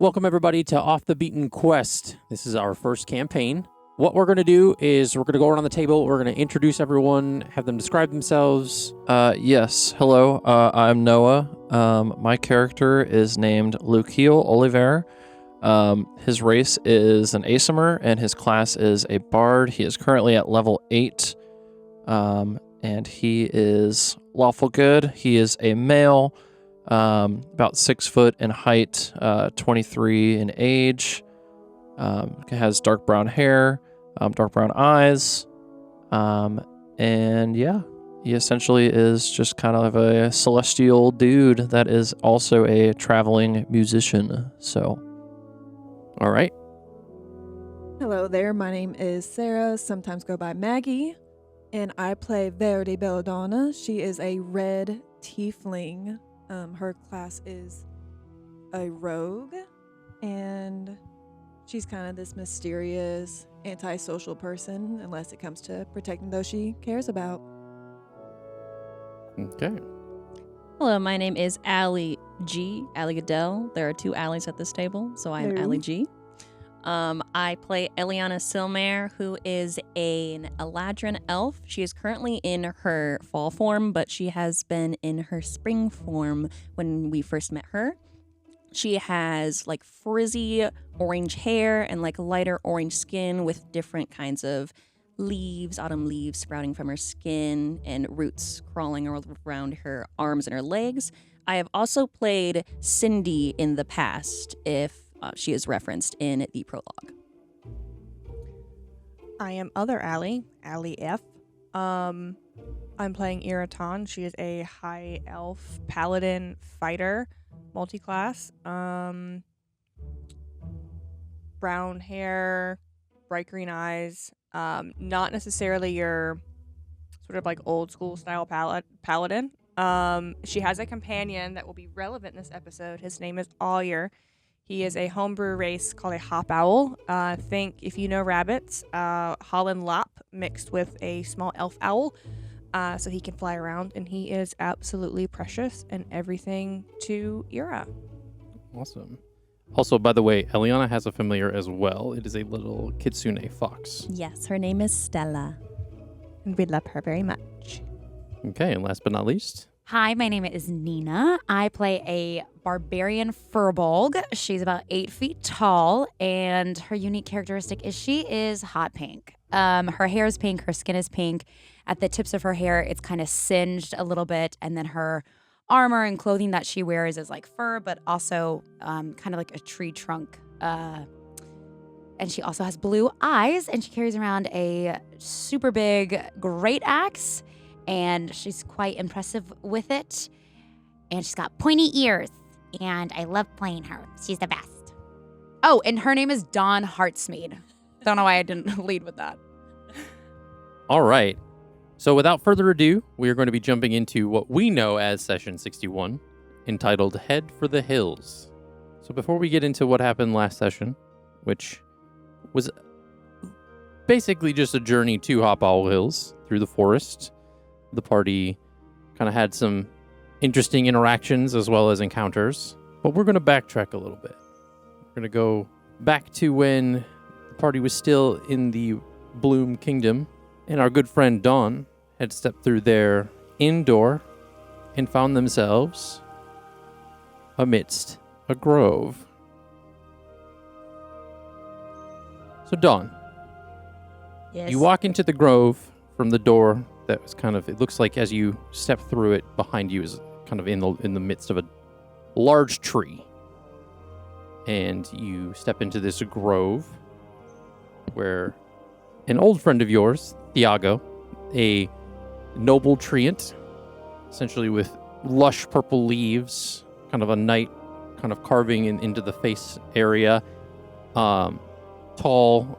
Welcome, everybody, to Off the Beaten Quest. This is our first campaign. What we're going to do is we're going to go around the table. We're going to introduce everyone, have them describe themselves. Yes. Hello. I'm Noah. My character is named Lucio Oliver. His race is an Asimar, and his class is a bard. He is currently at level 8, and he is lawful good. He is a male, about 6 foot in height, 23 in age. Has dark brown hair, dark brown eyes, and yeah, he essentially is just kind of a celestial dude that is also a traveling musician. So, all right. Hello there, my name is Sarah, sometimes go by Maggie, and I play Verdi Belladonna. She is a red tiefling. Her class is a rogue, and she's kind of this mysterious, antisocial person, unless it comes to protecting those she cares about. Okay. Hello, my name is Allie G. Allie Goodell. There are 2 Allies at this table, so I am Allie G. I play Eliana Silmare, who is an Eladrin elf. She is currently in her fall form, but she has been in her spring form when we first met her. She has like frizzy orange hair and like lighter orange skin with different kinds of leaves, autumn leaves sprouting from her skin and roots crawling around her arms and her legs. I have also played Cindy in the past, if she is referenced in the prologue. I am other Allie, Allie F. I'm playing Iraton. She is a high elf paladin fighter, multi-class. Brown hair, bright green eyes. Not necessarily your sort of like old school style paladin. She has a companion that will be relevant in this episode. His name is Awyr. He is a homebrew race called a Hopowl. Think, if you know rabbits, Holland Lop mixed with a small elf owl. So he can fly around, and he is absolutely precious and everything to Ira. Awesome. Also, by the way, Eliana has a familiar as well. It is a little kitsune fox. Yes, her name is Stella. And we love her very much. Okay, and last but not least. Hi, my name is Nina. I play a barbarian furbolg. She's about 8 feet tall, and her unique characteristic is she is hot pink. Her hair is pink, her skin is pink. At the tips of her hair, it's kind of singed a little bit, and then her armor and clothing that she wears is like fur, but also kind of like a tree trunk. And she also has blue eyes, and she carries around a super big great axe, and she's quite impressive with it. And she's got pointy ears, and I love playing her. She's the best. Oh, and her name is Dawn Heartsmead. Don't know why I didn't lead with that. All right. So without further ado, we are going to be jumping into what we know as Session 61, entitled Head for the Hills. So before we get into what happened last session, which was basically just a journey to Hopowl Hills through the forest, the party kind of had some interesting interactions as well as encounters, but we're going to backtrack a little bit. We're going to go back to when the party was still in the Bloom Kingdom, and our good friend Dawn had stepped through their inn door and found themselves amidst a grove. So Dawn, Yes. you walk into the grove from the door that was kind of, it looks like as you step through it, behind you is kind of in the midst of a large tree. And you step into this grove where an old friend of yours, Thiago, a noble treant, essentially with lush purple leaves, kind of a knight kind of carving into the face area, tall.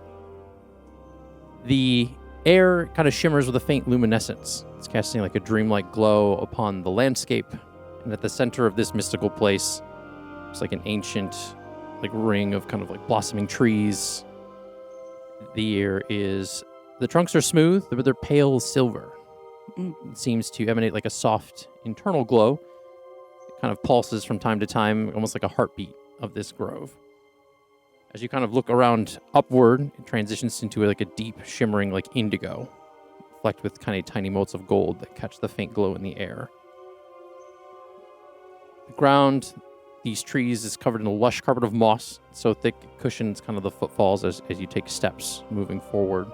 The air kind of shimmers with a faint luminescence. It's casting like a dreamlike glow upon the landscape. And at the center of this mystical place, it's like an ancient like ring of kind of like blossoming trees. The trunks are smooth, but they're pale silver. It seems to emanate like a soft internal glow. It kind of pulses from time to time, almost like a heartbeat of this grove. As you kind of look around upward, it transitions into like a deep, shimmering, like indigo, flecked with kind of tiny motes of gold that catch the faint glow in the air. The ground, these trees, is covered in a lush carpet of moss, so thick it cushions kind of the footfalls as you take steps moving forward.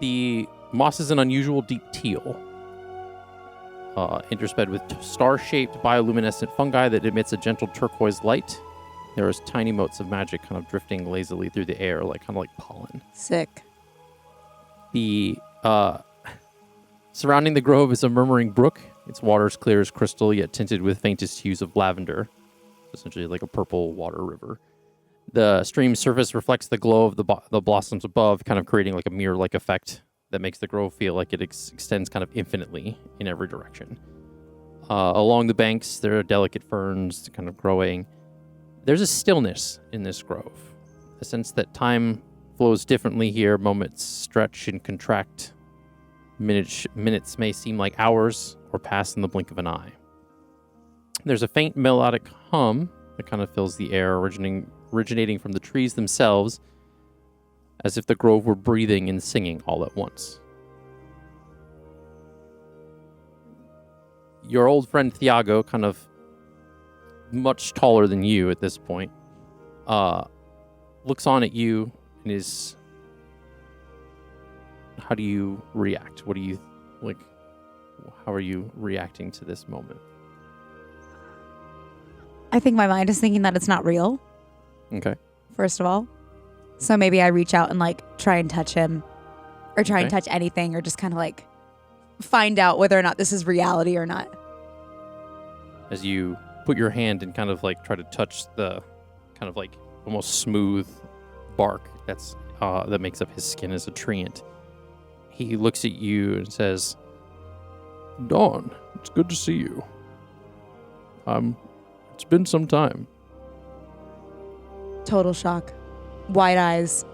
The moss is an unusual deep teal, intersped with star-shaped bioluminescent fungi that emits a gentle turquoise light. There is tiny motes of magic kind of drifting lazily through the air, kind of like pollen. Sick. The surrounding the grove is a murmuring brook. Its water is clear as crystal, yet tinted with faintest hues of lavender, essentially like a purple water river. The stream's surface reflects the glow of the blossoms above, kind of creating like a mirror-like effect that makes the grove feel like it extends kind of infinitely in every direction. Along the banks, there are delicate ferns kind of growing. There's a stillness in this grove, a sense that time flows differently here. Moments stretch and contract. Minutes may seem like hours or pass in the blink of an eye. There's a faint melodic hum that kind of fills the air, originating from the trees themselves, as if the grove were breathing and singing all at once. Your old friend Thiago, kind of much taller than you at this point, looks on at you and is... How do you react? What do you, how are you reacting to this moment? I think my mind is thinking that it's not real, Okay. first of all. So maybe I reach out and try and touch him or try and touch anything or just kind of find out whether or not this is reality or not. As you put your hand and kind of try to touch the kind of almost smooth bark that makes up his skin as a treant, he looks at you and says, "Dawn, it's good to see you. It's been some time." Total shock. Wide eyes,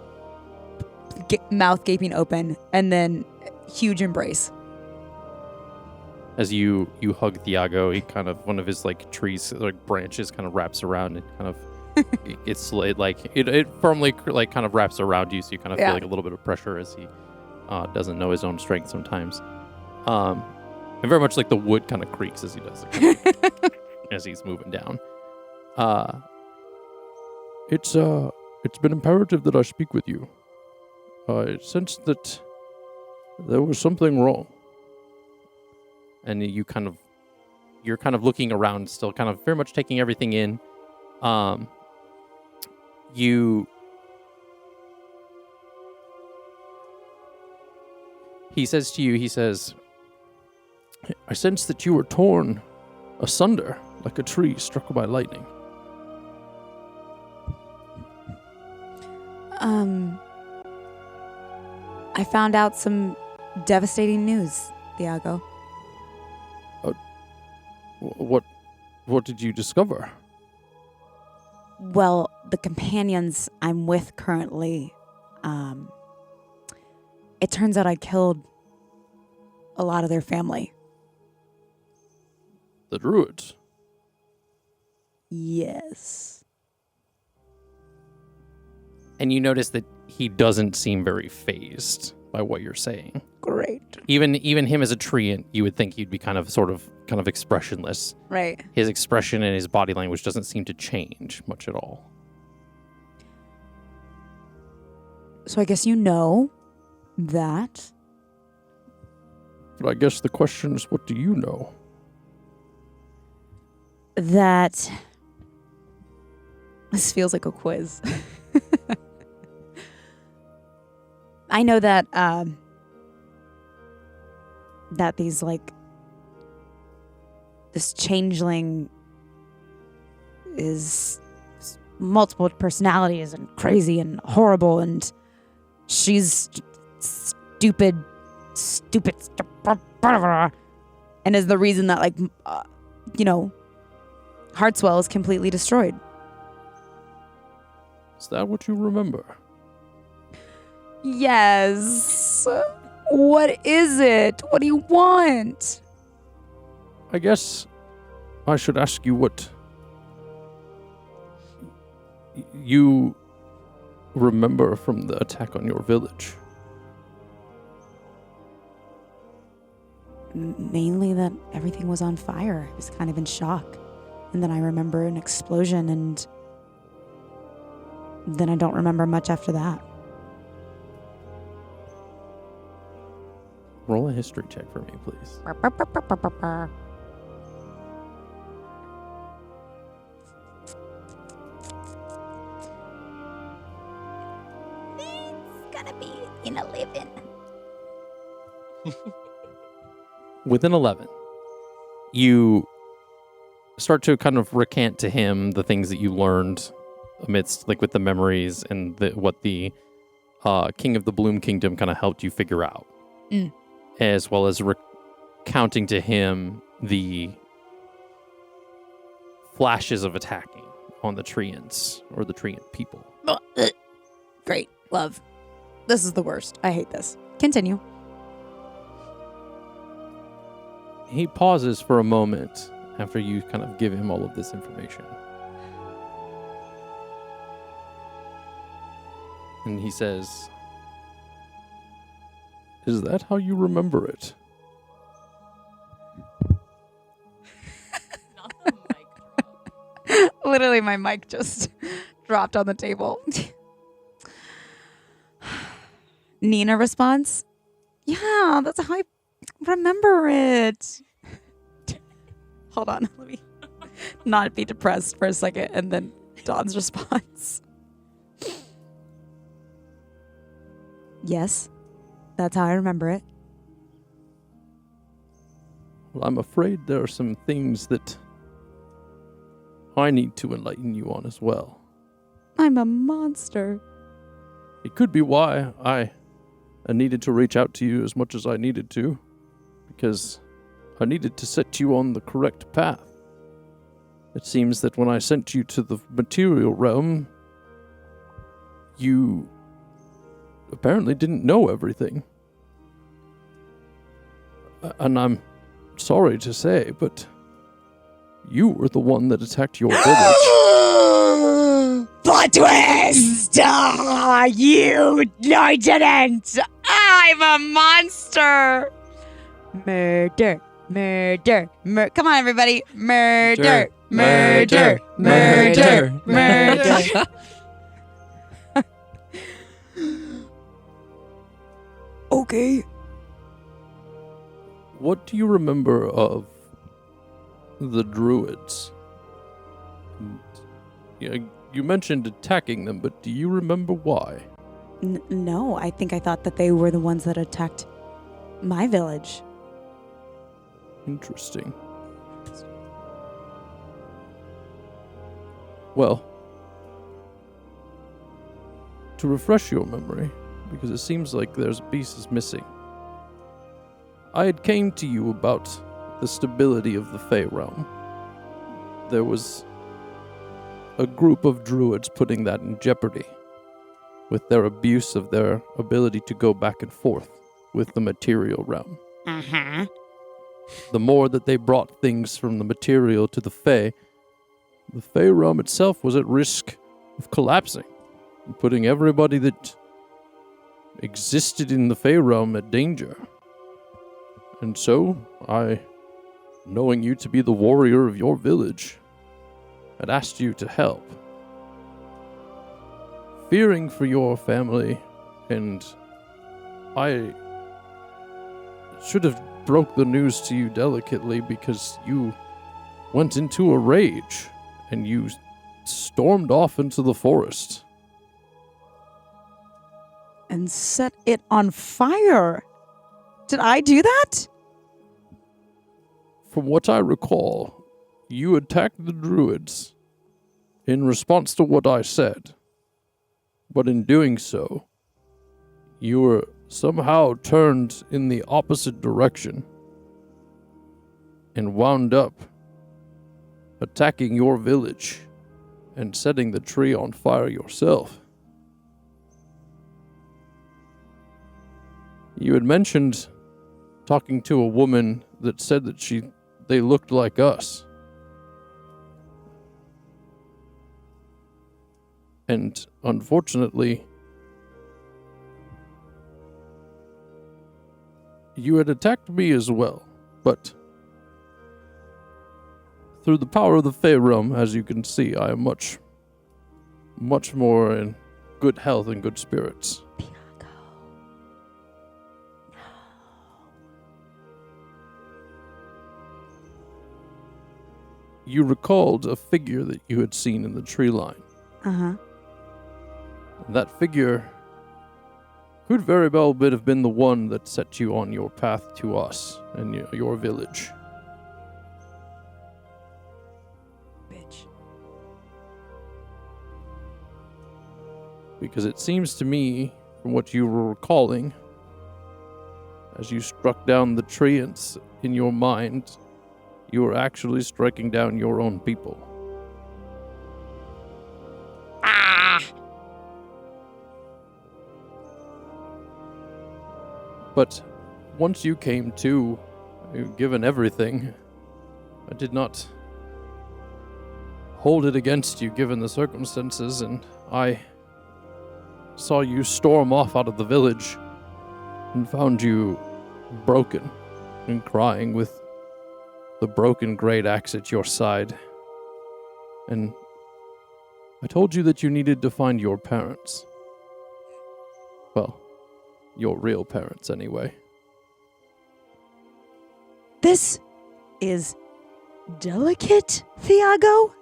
mouth gaping open, and then huge embrace. As you hug Thiago, he kind of, one of his trees, branches kind of wraps around and kind of, it firmly kind of wraps around you, so you kind of feel a little bit of pressure as he doesn't know his own strength sometimes. And very much the wood kind of creaks as he does it, as he's moving down. It's been imperative that I speak with you. I sensed that there was something wrong. And you're kind of looking around, still kind of very much taking everything in. He says to you, "I sense that you were torn asunder like a tree struck by lightning." I found out some devastating news, Thiago. What did you discover? Well, the companions I'm with currently, it turns out I killed a lot of their family. The druids? Yes. And you notice that he doesn't seem very fazed by what you're saying. Great. Even him as a treant, you would think he'd be kind of expressionless. Right. His expression and his body language doesn't seem to change much at all. So I guess you know that. But I guess the question is, what do you know? That this feels like a quiz. I know that that these this changeling is multiple personalities and crazy and horrible, and she's stupid, and is the reason that Heartswell is completely destroyed. Is that what you remember? Yes. What is it? What do you want? I guess I should ask you what you remember from the attack on your village? Mainly that everything was on fire. I was kind of in shock. And then I remember an explosion, and then I don't remember much after that. Roll a history check for me, please. It's gonna be in 11. With an 11, you start to kind of recant to him the things that you learned amidst, like, with the memories and what the King of the Bloom Kingdom kind of helped you figure out. As well as recounting to him the flashes of attacking on the Treants, or the Treant people. Great. Love. This is the worst. I hate this. Continue. He pauses for a moment after you kind of give him all of this information. And he says, "Is that how you remember it?" Not the mic drop. Literally, my mic just dropped on the table. Nina responds, "Yeah, that's how I remember it." Hold on, let me not be depressed for a second, and then Dawn's response. Yes, that's how I remember it. Well, I'm afraid there are some things that I need to enlighten you on as well. I'm a monster. It could be why I needed to reach out to you as much as I needed to, because I needed to set you on the correct path. It seems that when I sent you to the material realm, you apparently didn't know everything. And I'm sorry to say, but you were the one that attacked your village. Plot twist! You didn't! I'm a monster! Murder, murder, come on, everybody. Murder, murder, murder, murder. Okay. What do you remember of the druids? You mentioned attacking them, but do you remember why? No, I think I thought that they were the ones that attacked my village. Interesting. Well, to refresh your memory, because it seems like there's pieces missing, I had came to you about the stability of the Fey realm. There was a group of druids putting that in jeopardy with their abuse of their ability to go back and forth with the material realm. Uh-huh. The more that they brought things from the material to the Fey realm itself was at risk of collapsing and putting everybody that existed in the Fey realm at danger. And so, I, knowing you to be the warrior of your village, had asked you to help. Fearing for your family, and I should have broke the news to you delicately because you went into a rage and you stormed off into the forest. And set it on fire. Did I do that? From what I recall, you attacked the druids in response to what I said. But in doing so, you were somehow turned in the opposite direction and wound up attacking your village and setting the tree on fire yourself. You had mentioned talking to a woman that said that they looked like us. And unfortunately, you had attacked me as well, but through the power of the Fey realm, as you can see, I am much more in good health and good spirits. You recalled a figure that you had seen in the tree line. Uh-huh. That figure could very well have been the one that set you on your path to us and your village. Bitch. Because it seems to me, from what you were recalling, as you struck down the treants in your mind, you were actually striking down your own people. But once you came to, given everything, I did not hold it against you given the circumstances, and I saw you storm off out of the village and found you broken and crying with the broken great axe at your side. And I told you that you needed to find your parents. Well, your real parents, anyway. This is delicate, Thiago?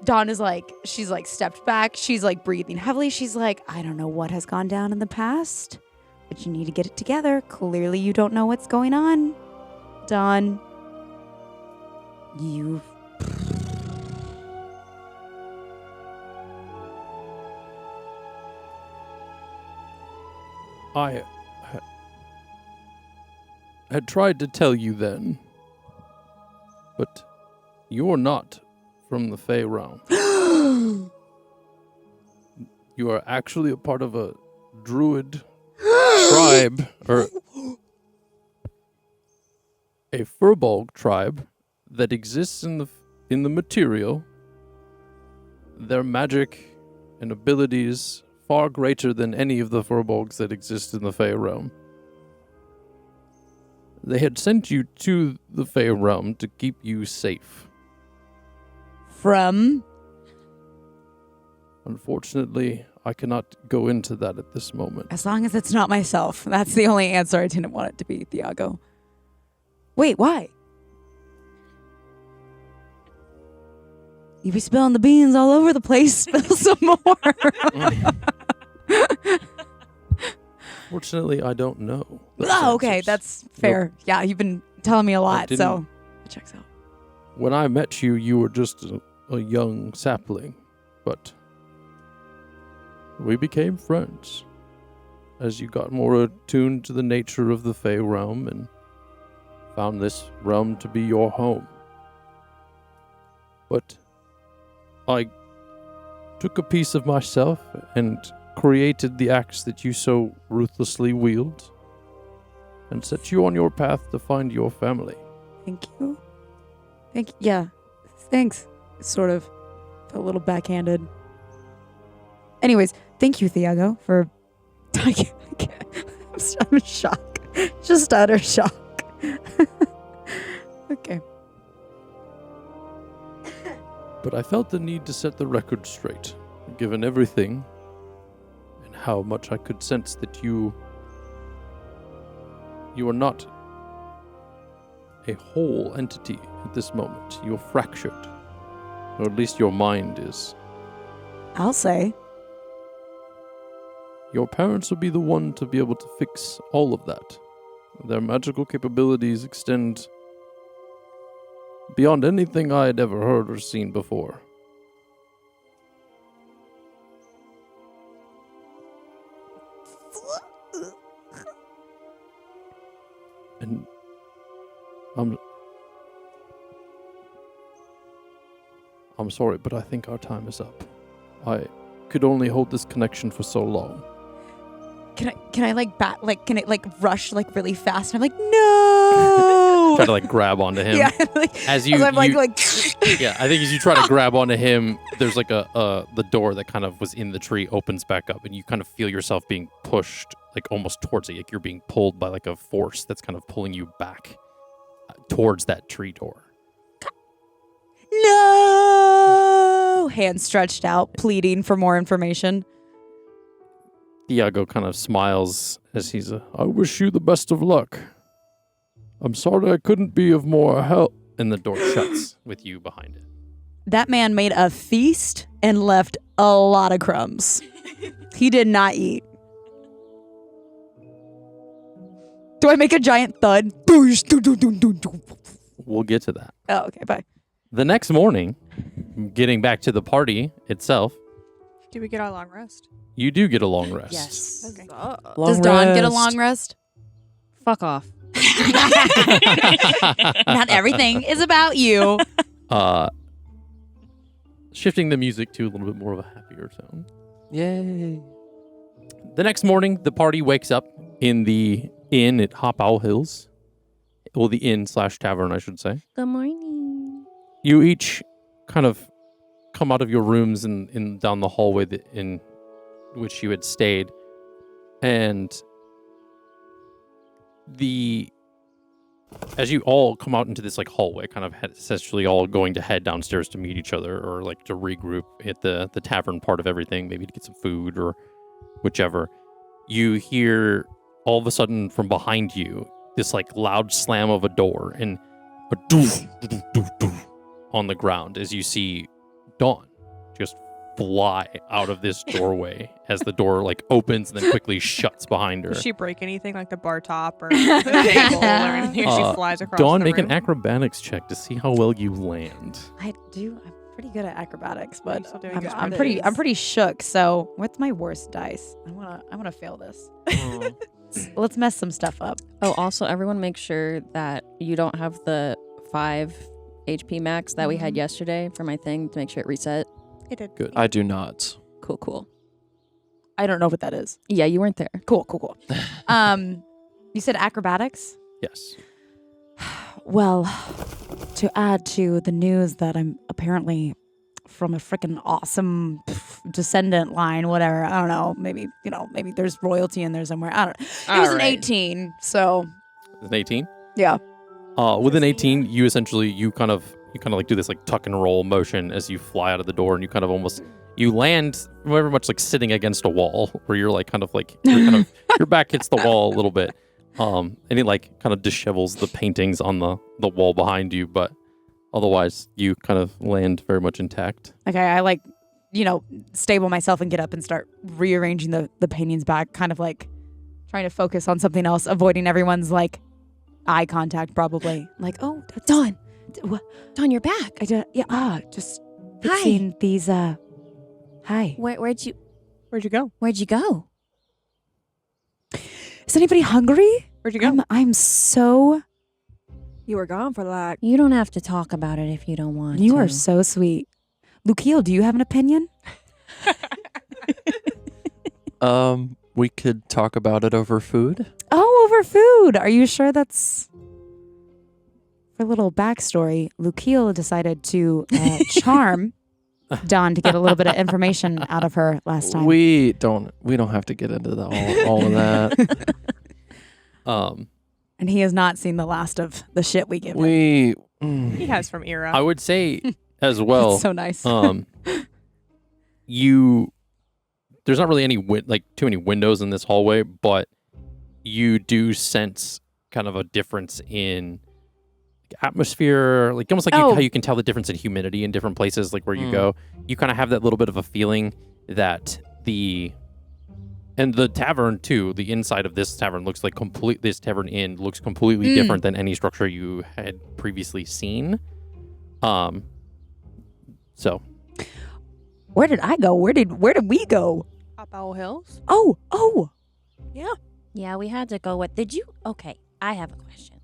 Dawn is like, she's like stepped back. She's like breathing heavily. She's like, I don't know what has gone down in the past, but you need to get it together. Clearly you don't know what's going on. Dawn, you... I had tried to tell you then, but you're not from the Fey realm. You are actually a part of a druid tribe, or a furbolg tribe that exists in the material. Their magic and abilities far greater than any of the furbolgs that exist in the Fey realm. They had sent you to the Fey realm to keep you safe. From? Unfortunately, I cannot go into that at this moment. As long as it's not myself. That's the only answer I didn't want it to be, Thiago. Wait, why? You be spilling the beans all over the place. Spill some more. Fortunately, I don't know. Oh, okay. That's fair. Nope. Yeah, you've been telling me a lot, so it checks out. When I met you, you were just a young sapling, but we became friends as you got more attuned to the nature of the Fey realm and found this realm to be your home. But I took a piece of myself and created the axe that you so ruthlessly wield and set you on your path to find your family. Thank you. Yeah, thanks. Sort of felt a little backhanded. Anyways, thank you, Thiago, for... I'm in shock. Just utter shock. Okay. But I felt the need to set the record straight, given everything, and how much I could sense that you are not a whole entity at this moment. You're fractured. Or at least your mind is. I'll say. Your parents will be the one to be able to fix all of that. Their magical capabilities extend beyond anything I had ever heard or seen before. And I'm sorry, but I think our time is up. I could only hold this connection for so long. Can I like can it like rush like really fast? And I'm like, no! try to like grab onto him. Yeah, like, As you, I'm like, yeah, I think as you try to grab onto him, there's like the door that kind of was in the tree opens back up, and you kind of feel yourself being pushed like almost towards it, like you're being pulled by like a force that's kind of pulling you back towards that tree door. no! Hands stretched out, pleading for more information. Iago kind of smiles as he's, I wish you the best of luck. I'm sorry I couldn't be of more help. And the door shuts with you behind it. That man made a feast and left a lot of crumbs. He did not eat. Do I make a giant thud? We'll get to that. Oh, okay, bye. The next morning, getting back to the party itself, Do we get our long rest? you do get a long rest. Yes. Okay. Does Dawn get a long rest? Fuck off. Not everything is about you. Shifting the music to a little bit more of a happier tone. Yay. The next morning, the party wakes up in the inn at Hopowl Hills. Well, the inn/tavern, I should say. Good morning. You each kind of come out of your rooms and down the hallway in which you had stayed. And as you all come out into this like hallway, kind of essentially all going to head downstairs to meet each other or like to regroup at the tavern part of everything, maybe to get some food or whichever, you hear all of a sudden from behind you this like loud slam of a door and a doof, doof, doof, doof on the ground as you see Dawn just fly out of this doorway as the door like opens and then quickly shuts behind her. Does she break anything like the bar top or the table or anything? She flies across Dawn, the make room. an acrobatics check to see how well you land. I do. I'm pretty good at acrobatics, You're but still doing I'm, good. I'm pretty shook. So, what's my worst dice? I wanna fail this. Let's mess some stuff up. Oh, also, everyone make sure that you don't have the 5 HP max that we had yesterday for my thing to make sure it reset. It did. Good. I do not. Cool. I don't know what that is. Yeah, you weren't there. Cool. You said acrobatics? Yes. Well, to add to the news that I'm apparently from a freaking awesome descendant line, whatever. I don't know. Maybe there's royalty in there somewhere. I don't know. It was an 18, so An 18? yeah. With an 18, you essentially you kind of like do this like tuck and roll motion as you fly out of the door, and you kind of almost you land very much like sitting against a wall, where you're like kind of like your back hits the wall a little bit, and it like kind of dishevels the paintings on the wall behind you, but otherwise you kind of land very much intact. Okay, I stable myself and get up and start rearranging the paintings back, kind of like trying to focus on something else, avoiding everyone's like eye contact probably. Like, oh, that's Dawn, you're back. Just fixing these, hi. Where'd you go? Where'd you go? Is anybody hungry? Where'd you go? I'm so, You were gone for like You don't have to talk about it if you don't want you to. are so sweet. Lukiel, do you have an opinion? We could talk about it over food. Oh, over food. Are you sure that's... For a little backstory, Lukiel decided to charm Dawn to get a little bit of information out of her last time. We don't have to get into all of that. And he has not seen the last of the shit we give him. He has from Era. I would say as well. That's so nice. There's not really any too many windows in this hallway, but you do sense kind of a difference in atmosphere, like almost like how you can tell the difference in humidity in different places, like where you go. You kind of have that little bit of a feeling that the tavern too, the inside of this tavern looks like this tavern inn looks completely different than any structure you had previously seen. So Where did I go? Where did we go? Hopowl Hills? Oh. Yeah, we had to go with. Okay, I have a question.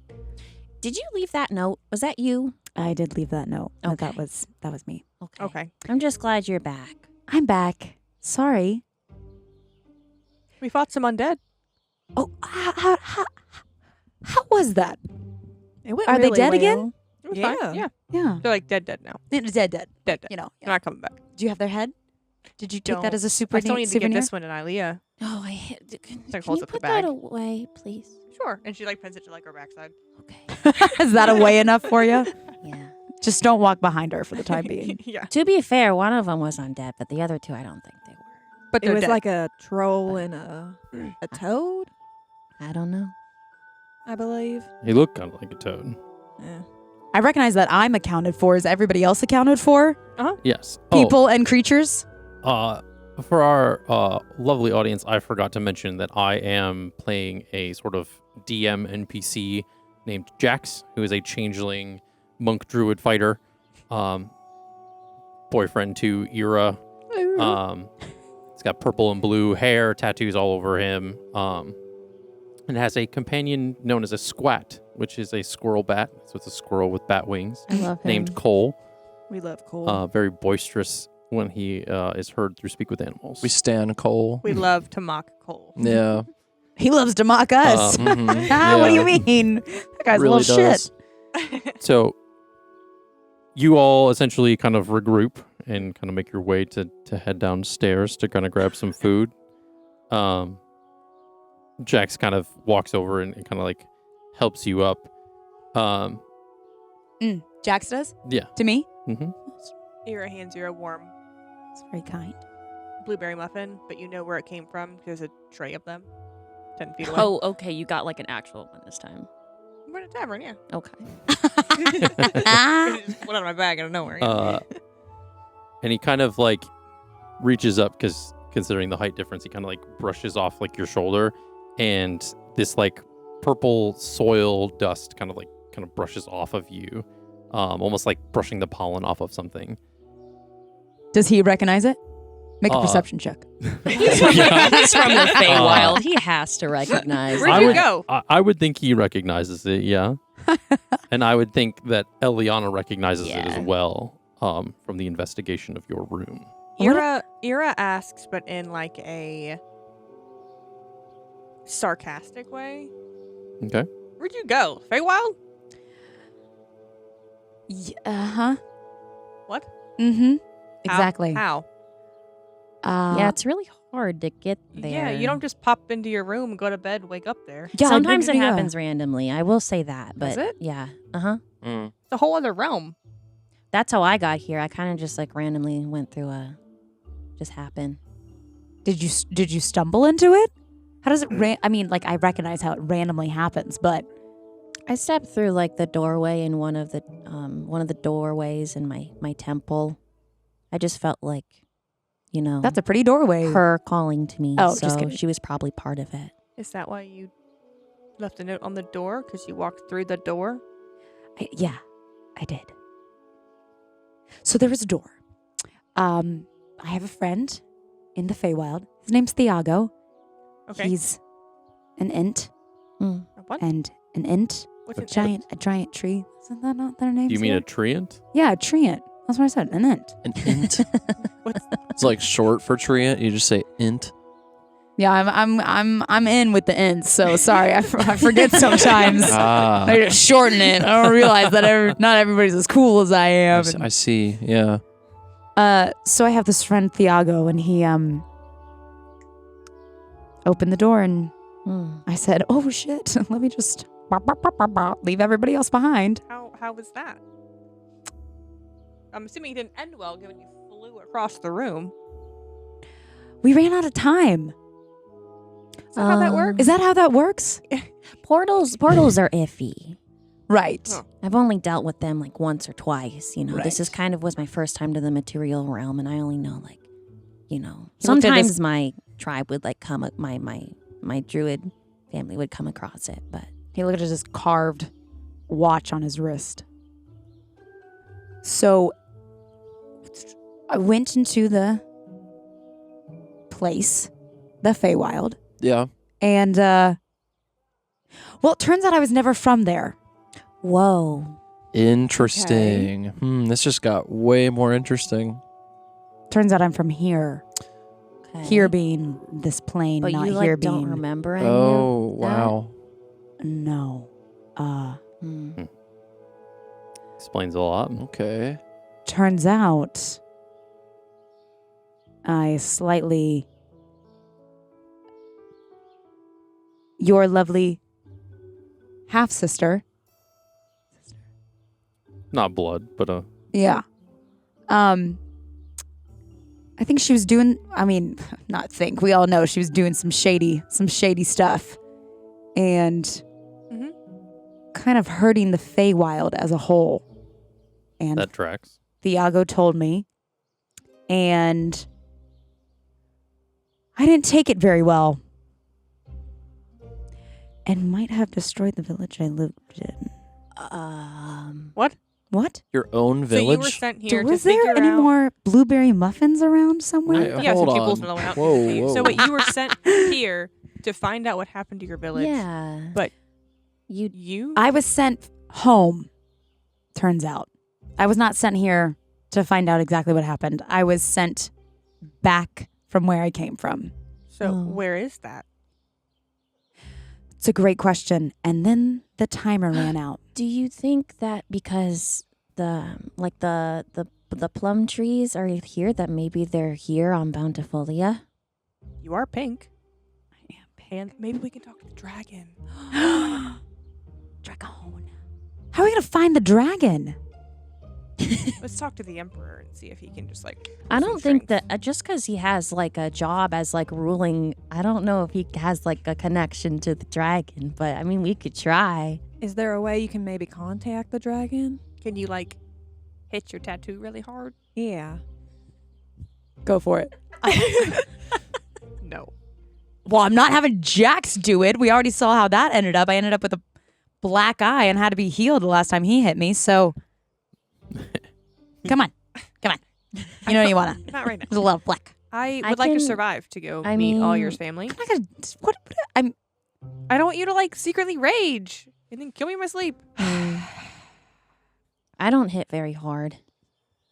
Did you leave that note? Was that you? I did leave that note. No, Okay. that was me. Okay. I'm just glad you're back. I'm back. Sorry. We fought some undead. Oh, how was that? It went Are they really dead well. again? It was Yeah. fine. Yeah. Yeah. They're like dead now. Dead. Dead. You know. They're not coming back. Do you have their head? Did you take that Don't. as a super I still need to souvenir? give this one to Nylea. Oh, I hit. Can Like, you holds up the put that bag. away, please? Sure. And she like pins it to like her backside. Okay. Is that a way enough for you? Yeah. Just don't walk behind her for the time being. Yeah. To be fair, one of them was undead, but the other two, I don't think they were. But It they're was dead. like a troll and a toad, I don't know. I believe. He looked kind of like a toad. Yeah. I recognize that I'm accounted for. Is everybody else accounted for? Yes. People and creatures? For our lovely audience, I forgot to mention that I am playing a sort of DM NPC named Jax, who is a changeling monk druid fighter, boyfriend to Ira. He's got purple and blue hair, tattoos all over him, and has a companion known as a squat, which is a squirrel bat. So it's a squirrel with bat wings, I love him. named Cole. We love Cole. Very boisterous when he is heard through Speak with Animals. We stand Cole. we love to mock Cole. Yeah. He loves to mock us. Mhm. What do you Yeah. mean? That guy's Really a little does. shit. So you all essentially kind of regroup and kind of make your way to head downstairs to kind of grab some food. Jax kind of walks over and kind of like helps you up. Jax does? Yeah. To me? Mm-hmm. Ira hands you a warm It's very kind. blueberry muffin, but you know where it came from. There's a tray of them 10 feet away. Oh, okay. You got like an actual one this time. We're at a tavern, yeah. Okay. It just went out of my bag out of nowhere. Yeah. And he kind of like reaches up because considering the height difference, he kind of like brushes off like your shoulder, and this like purple soil dust kind of brushes off of you, almost like brushing the pollen off of something. Does he recognize it? Make a perception check. He's from the Feywild. He has to recognize. Where'd I you would- go? I would think he recognizes it, yeah. And I would think that Eliana recognizes it as Yeah. well, from the investigation of your room. Ira asks, but in like a sarcastic way. Okay. Where'd you go? Feywild? Uh-huh. What? Mm-hmm. How? Exactly. How? Yeah, it's really hard to get there. Yeah, you don't just pop into your room and go to bed, wake up there. Yeah, Sometimes it yeah. happens randomly. I will say that. But Does it? yeah. Uh-huh. Mm. It's a whole other realm. That's how I got here. I kind of just like randomly went through just happened. Did you stumble into it? How does it I mean, like I recognize how it randomly happens, but I stepped through like the doorway in one of the doorways in my temple. I just felt like, that's a pretty doorway. her calling to me. Oh, so just kidding. she was probably part of it. Is that why you left a note on the door? Because you walked through the door? Yeah, I did. So there was a door. I have a friend in the Feywild. His name's Thiago. Okay. He's an int Mm. What? and an int. What's A it? giant tree. Isn't that not their name? Do you mean a treant? Yeah, a treant. That's what I said. An int. An int. What's- It's like short for treant. You just say int. Yeah, I'm in with the ints. So sorry, I forget sometimes. Ah. I just shorten it. I don't realize that not everybody's as cool as I am. I see. Yeah. So I have this friend Thiago, and he opened the door, and Mm. I said, "Oh shit, let me just leave everybody else behind." How was that? I'm assuming it didn't end well, given you flew across the room. We ran out of time. Is that how that works? Is that how that works? Portals are iffy. Right. Huh. I've only dealt with them like once or twice. Right. This is kind of was my first time to the material realm, and I only know like, looked at sometimes this- my tribe would like come, my druid family would come across it, but He looked at his carved watch on his wrist. So I went into the place, the Feywild, Yeah. and well, it turns out I was never from there. whoa. Interesting. This just got way more interesting. Turns out I'm from here. Okay. Here being this plane, but not you here like don't being remember any Oh, of that? wow. no. Explains a lot. Okay. Turns out your lovely half-sister. Not blood, but Yeah. I think she was doing, we all know she was doing some shady stuff and kind of hurting the Feywild as a whole. And that tracks. Thiago told me, and I didn't take it very well and might have destroyed the village I lived in. What? What? Your own So you were village? sent here to Was there figure any out. more blueberry muffins around somewhere? Wait, Yeah, hold some on. people's mellow out. Whoa. So wait, you were sent here to find out what happened to your village. Yeah. But you I was sent home, turns out. I was not sent here to find out exactly what happened. I was sent back from where I came from. So Oh. where is that? It's a great question. And then the timer ran out. Do you think that because the plum trees are here, that maybe they're here on Bountifolia? You are pink. I am And maybe we can talk to the dragon. Dragon. How are we going to find the dragon? Let's talk to the emperor and see if he can just like. I some don't think strength. that just because he has like a job as like ruling, I don't know if he has like a connection to the dragon. But I mean, we could try. Is there a way you can maybe contact the dragon? Can you like hit your tattoo really hard? Yeah. Go for it. No. Well, I'm not having Jax do it. We already saw how that ended up. I ended up with a black eye and had to be healed the last time he hit me. So, come on. You know you want to. Not right now. There's a lot of black. I I would like to can- survive to go I meet mean- Awyer's family. I'm not gonna. What? I don't want you to like secretly rage and then kill me in my sleep. I don't hit very hard.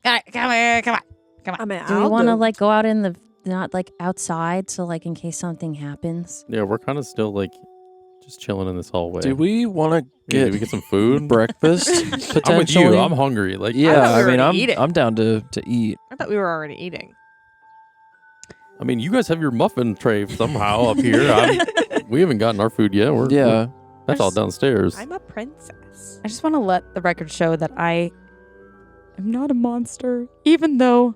All right, come on. I mean, Do we I'll want to do- like go out in the not like outside so like in case something happens? Yeah, we're kind of still like just chilling in this hallway. Do we want to Yeah, get do we get some food? breakfast? I'm with Potentially. you. I'm hungry. Like, Yeah, thought we I were mean, already eating. I'm down to eat. I thought we were already eating. I mean, you guys have your muffin tray somehow up here. We haven't gotten our food yet. Yeah. That's all downstairs. I'm a princess. I just want to let the record show that I am not a monster, even though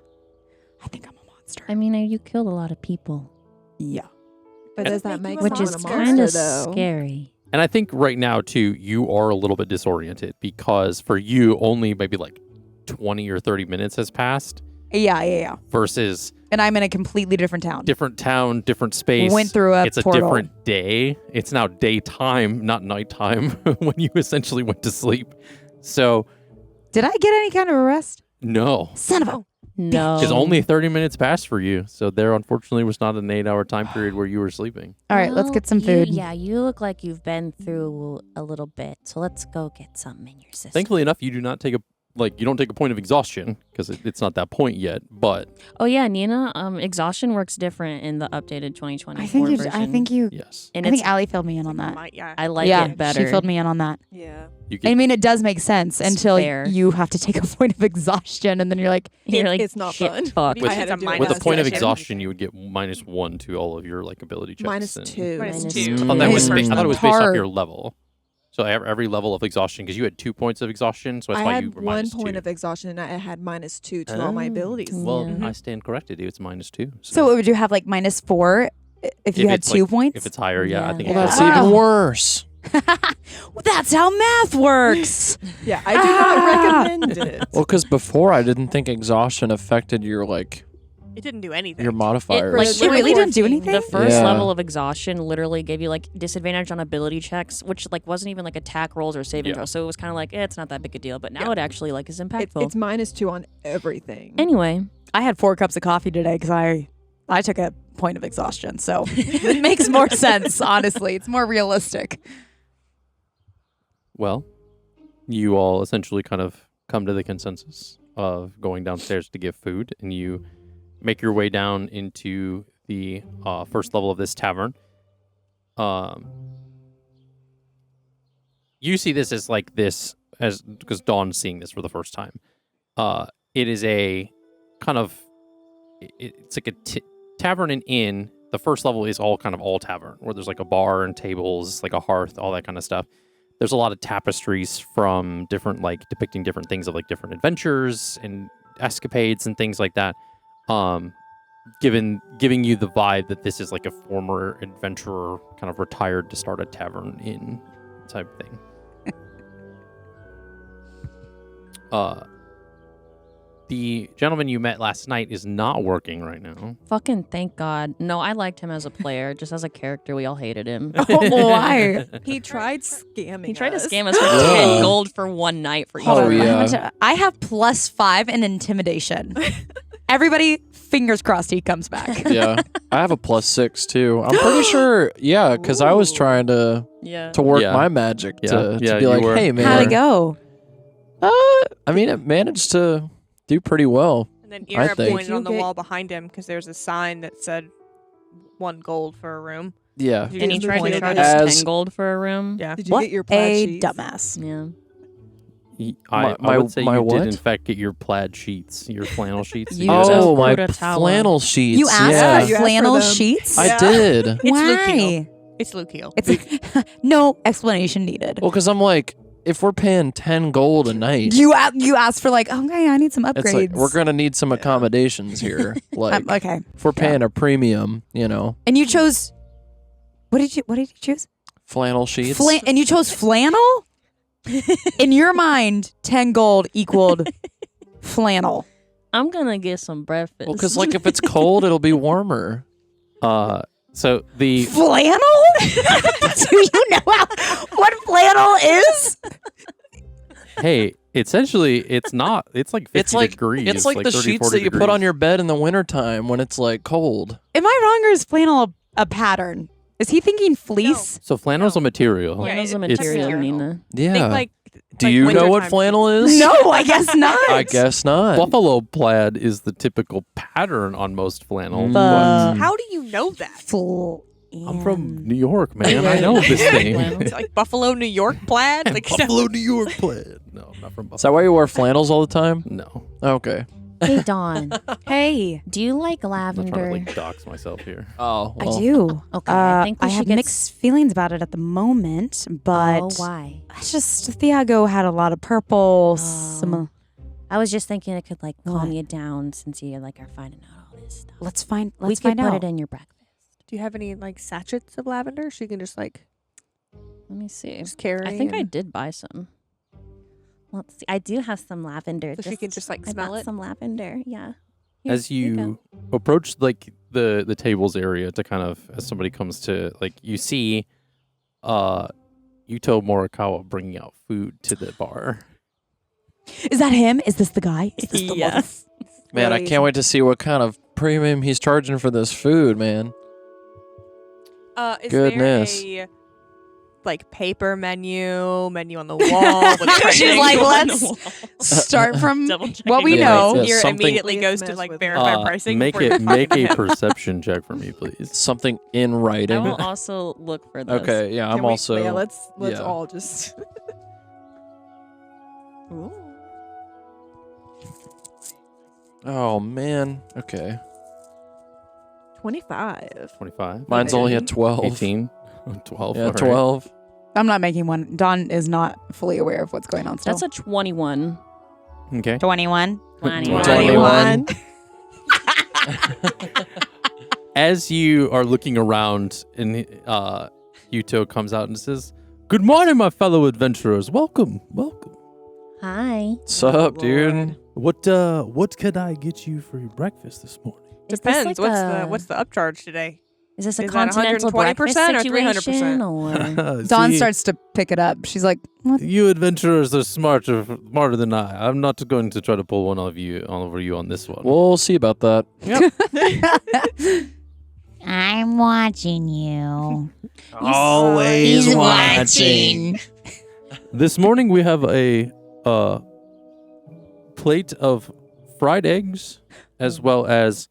I think I'm a monster. I mean, you killed a lot of people, Yeah. But does that make which someone is a kind monster, of though? scary. And I think right now, too, you are a little bit disoriented because for you, only maybe like 20 or 30 minutes has passed Yeah. versus And I'm in a completely different town. different town, different space. Went through a It's a portal. different day. It's now daytime, not nighttime, when you essentially went to sleep. So, Did I get any kind of a rest? no. Son of a. No, Because only 30 minutes passed for you. So there, unfortunately, was not an 8-hour time period where you were sleeping. All right, let's Well, get some you- food. Yeah, you look like you've been through a little bit, so let's go get something in your system. Thankfully enough, you do not take you don't take a point of exhaustion because it's not that point yet. But Oh yeah, Nina. Exhaustion works different in the updated 2024 I think version. yes, and I it's think Allie filled me in on that. Yeah. I like yeah, it better. she filled me in on that. Yeah. you I get mean, it does make sense It's until fair. you have to take a point of exhaustion, and then you're like, You're like, It's not shit, fun. fuck. With- I had to do it with a last point of session. exhaustion, you would get -1 to all of your like ability checks. Minus and- 2. Minus Minus 2. I thought that was Mm. based, I thought it was based off Hard. your level. So every level of exhaustion, because you had 2 points of exhaustion, so that's I why had you were 1 minus point 2. of exhaustion, and I had -2 to all my Oh. abilities. Well, Yeah. I stand corrected. It's -2. so would you have like -4 if you had it's 2 like- points? If it's higher, yeah, I think. Well, it that's goes- even worse. Well, that's how math works. Yeah, I do not recommend it. Well, because before I didn't think exhaustion affected your It didn't do anything. your modifiers. like, It really didn't do working. anything? The first Yeah. level of exhaustion literally gave you like disadvantage on ability checks, which like wasn't even like attack rolls or saving Yeah. throws. So it was kind of like it's not that big a deal. But now Yeah. it actually like is impactful. It's -2 on everything. Anyway, I had 4 cups of coffee today because I took a point of exhaustion, so it makes more sense. Honestly, it's more realistic. Well, you all essentially kind of come to the consensus of going downstairs to get food, and you make your way down into the first level of this tavern. you see this as like this as because Dawn's seeing this for the first time. It is a kind of it's like a tavern and inn. The first level is all tavern, where there's like a bar and tables, like a hearth, all that kind of stuff. There's a lot of tapestries from different, like, depicting different things of, like, different adventures and escapades and things like that. Giving you the vibe that this is, like, a former adventurer kind of retired to start a tavern inn type thing. The gentleman you met last night is not working right now. Fucking thank God. No, I liked him as a player. Just as a character, we all hated him. Oh, why? He tried scamming He tried to us. scam us for 10 gold for one night for each Oh, of us. yeah. I have +5 in intimidation. Everybody, fingers crossed he comes back. Yeah, I have a +6 too. I'm pretty sure. Yeah, because I was trying to Yeah. work Yeah. my magic to Yeah, be you like, were. hey man, How'd it go? I mean, it managed to do pretty well. And then I Ira think. pointed on the You get- wall behind him because there's a sign that said 1 gold for a room. Yeah. Did you And he guys pointed appreciate us that? As- 10 gold for a room. Yeah. Did you What get your plaid a sheets? dumbass. Yeah. I would say my you what? did, in fact, get your plaid sheets, your flannel sheets. You did just have- Oh, my Put a towel flannel sheets. You asked yeah. for You asked for flannel them. sheets? I Yeah. did. It's Why? It's Luke Heel. It's no explanation needed. Well, because I'm like, if we're paying 10 gold a night, You asked for like, okay, I need some upgrades. it's like we're gonna need some accommodations here. Like, okay. if we're paying a premium, And you chose. What did you choose? flannel sheets. And you chose flannel. In your mind, 10 gold equaled flannel. I'm going to get some breakfast. Well, because like if it's cold, it'll be warmer. So the Flannel? Do you know what flannel is? hey, essentially, it's not. It's like 50 It's like degrees. it's like the 30, sheets 40 that you put degrees. on your bed in the wintertime when it's like cold. Am I wrong or is flannel a pattern? Is he thinking fleece? So flannel's a material. Yeah, Flannel's a it's material, material. Nina. Yeah. Think like Do you know what wintertime flannel sheets. is? No, I guess not. I guess not. Buffalo plaid is the typical pattern on most flannel. Mm. But How do you know that? I'm from New York, man. I know this thing. It's like Buffalo, New York plaid. Like Buffalo, New York plaid. No, I'm not from Is Buffalo. that why you wear flannels all the time? No, Okay. Hey, Dawn. Hey, Do you like I'm not trying to lavender? like dox myself here. Oh, I do. Okay, I think we I should have get mixed feelings about it at the moment, but Oh, why? it's just Thiago had a lot of purple. Oh. I was just thinking it could like calm What? you down since you like are finding out all this stuff. Let's find we could put out. it in your breakfast. Do you have any like sachets of lavender? So you can just like Let me see. just carry. I think I and- did buy some. Let's see. I do have some lavender. So she can just like I smell bought it. some lavender. Yeah. As Here you you approach like the tables area to kind of as somebody comes to like you see Yuto Morikawa bringing out food to the bar. Is that him? Is this the guy? Is this the Yes. man, I can't wait to see what kind of premium he's charging for this food, man. Is Goodness. there a like paper menu on the wall? With She's like, let's start from Double what we Yeah, know. yeah, Here something- immediately Please goes to mess like with verify me. pricing. Make before it you make fucking a have- perception check for me, please. Something in I writing. will also look for this. Okay, yeah, I'm Can we- also. Yeah, let's yeah. all just. Oh man. Okay. 25. 25. Mine's only at 18. 12. 18. 12. Yeah, all right. 12. I'm not making one. Don is not fully aware of what's going on still. That's a 21. Okay. 21. 21. As you are looking around, and Yuto comes out and says, "Good morning, my fellow adventurers. Welcome, welcome. Hi. What's up, dude? What can I get you for your breakfast this morning?" Is this Depends. like what's the upcharge today? Is this a is that continental 120% breakfast or situation 300%? or? Dawn starts to pick it up. She's like, what? You adventurers are smarter than I. I'm not going to try to pull one of you over you on this one. We'll see about that. I'm watching you. Always watching. This morning we have a plate of fried eggs, as well as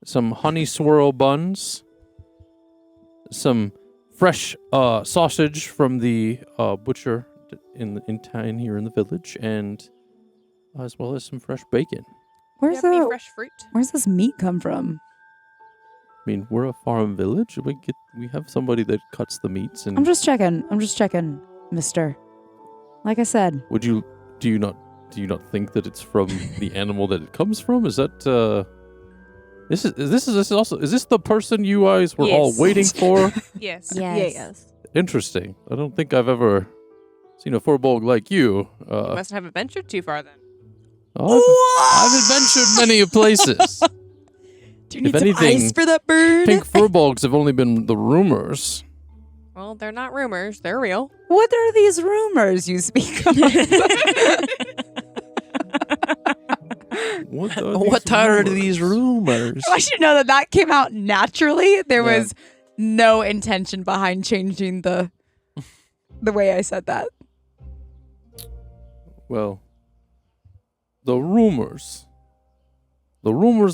some honey swirl buns, some fresh sausage from the butcher in here in the village, and as well as some fresh bacon. Do you Where's have any the fresh fruit? Where's this meat come from? I mean, we're a farm village. We have somebody that cuts the meats, and I'm just checking, mister. Like I said, do you not think that it's from the animal that it comes from? Is that Is this the person you guys were all Yes. waiting for? Yes. Yes. Interesting. I don't think I've ever seen a furbolg like you. You mustn't have ventured too far then. I've adventured many places. do you need If some anything, ice for that bird? Pink furbolgs have only been the rumors. Well, they're not rumors. They're real. What are these rumors you speak of? What are these rumors? I should know that came out naturally. There Yeah. was no intention behind changing the way I said that. Well, the rumors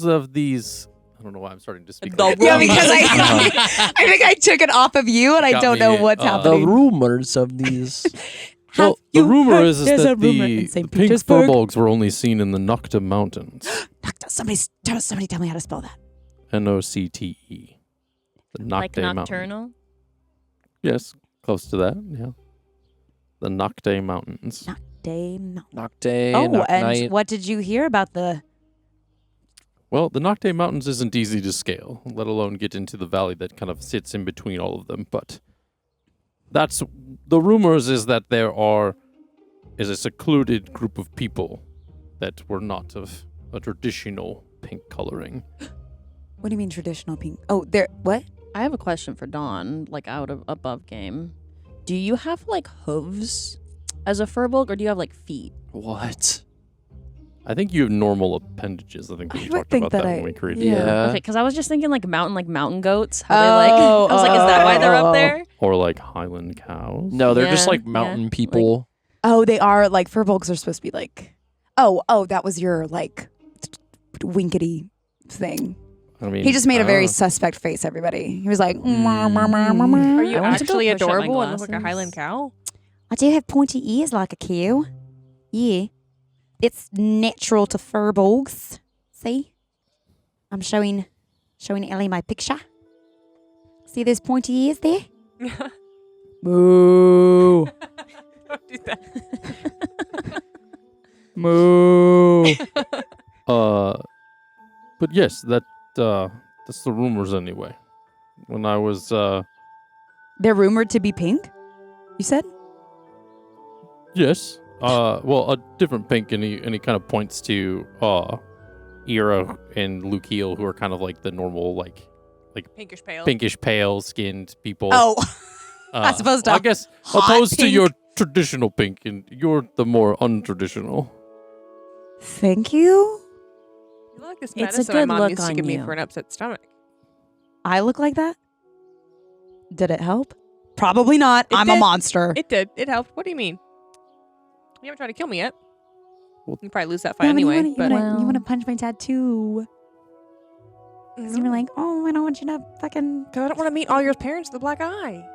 of these. I don't know why I'm starting to speak. like Yeah, that. because I think I took it off of you, and I Got don't know me, what's The happening. rumors of these. Well, the rumor is There's that a rumor in the St. pink Petersburg. furbolgs were only seen in the Nocta Mountains. Somebody tell me how to spell that. Nocte. The Like Nocte Mountain. nocturnal. Yes, close to that. Yeah, the Nocte Mountains. Day Mountain. Nocte, Oh, Knock and Night. what did you hear about the? Well, the Nocte Mountains isn't easy to scale, let alone get into the valley that kind of sits in between all of them. But that's the rumors is that there is a secluded group of people that were not of a traditional pink coloring. What do you mean traditional pink? Oh, there. What? I have a question for Dawn, like out of above game. Do you have like hooves as a furbolg, or do you have like feet? What? I think you have normal appendages. I think we I would talked think about that that I- when we created Yeah. it. Okay, because I was just thinking like mountain goats. How they like? I was like, is that why they're up there? Or like Highland cows. No, they're just Yeah, like yeah, mountain like- people. Oh, they are like furbolgs are supposed to be like. Oh, that was your like winkety thing. I mean, He just made a I very don't know. suspect face. Everybody. He was like, Are "Mm." you I want to go actually push up my adorable and look like a glasses. Highland cow? I do have pointy ears like a cow. Yeah. It's natural to furbolgs. See? I'm showing Ellie my picture. See those pointy ears there? Moo, Don't do that. moo. But yes, that's the rumors anyway. When I was They're rumored to be pink. You said? yes, well, a different pink, and he kind of points to Ira and Lukiel, who are kind of like the normal like Pinkish pale. pinkish pale skinned people. Oh, I suppose I to guess hot opposed to pink. your traditional pink, and you're the more untraditional. thank you. You look like this It's a medicine my good mom look used to on give me you. for an upset stomach. I look like that. Did it help? Probably not. It I'm a did. monster. It did. It helped. What do you mean? You haven't tried to kill me yet. Well- You probably lose that fight Yeah, but anyway. you But want to punch my tattoo? Because you were No. like, oh, I don't want you to fucking. 'Cause I don't want to meet all your parents with a black eye.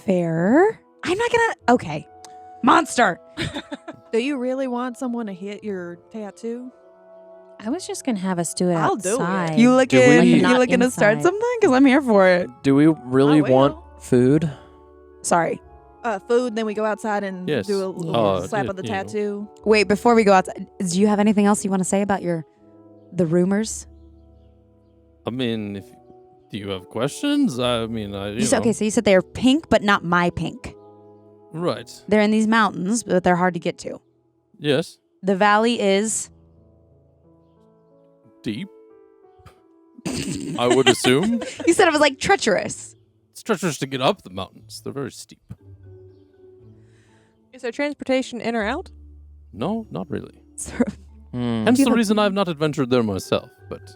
Fair. I'm not gonna. Okay. Monster. Do you really want someone to hit your tattoo? I was just gonna have us do it I'll do it. outside. You Do we- looking? You Not looking to start inside. something? Because I'm here for it. Do we really will. want food? Sorry. Food, then we go outside and Yes. do a little slap yeah, of the you know. tattoo. Wait, before we go outside, do you have anything else you want to say about the rumors? I mean, do you have questions? I mean, You said, okay, so you said they're pink, but not my pink. right. They're in these mountains, but they're hard to get to. Yes, The valley is. deep. I would assume You said it was like treacherous. it's treacherous to get up the mountains. They're very steep. Is there transportation in or out? No, not really. Hmm. Hence you the have- reason I've not adventured there myself, but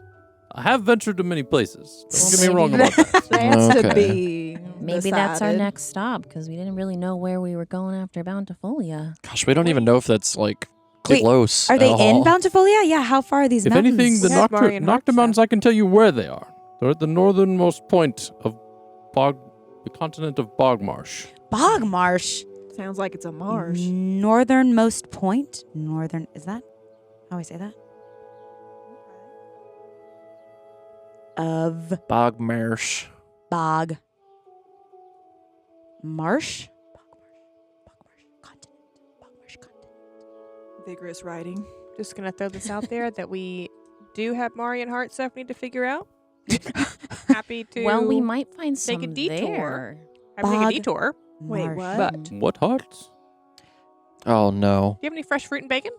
I have ventured to many places. Don't Well, get me maybe wrong about that. That's to Okay. be. Maybe that's our decided. next stop because we didn't really know where we were going after Bountifolia. Gosh, we don't even know if that's like Wait, close. Are they at in all. Bountifolia? Yeah, how far are these If mountains? anything, the Yeah, Mari and Nocta Harkstad. Mountains, I can tell you where they are. They're at the northernmost point of the continent of Bogmarsh. Bog Marsh. Sounds like it's a marsh. Northernmost point. Northern, is that how I say that? Of Bogmarsh. bog. Marsh? Bogmarsh continent. Bogmarsh continent. Vigorous writing. Just gonna throw this out there that we do have Marion Heart stuff we need to figure out. Happy to. Well, we might find take a some detour. there. I'm taking a Bog. detour. Wait, Marsh. what? But do What hearts? Oh no. you have any fresh fruit and bacon?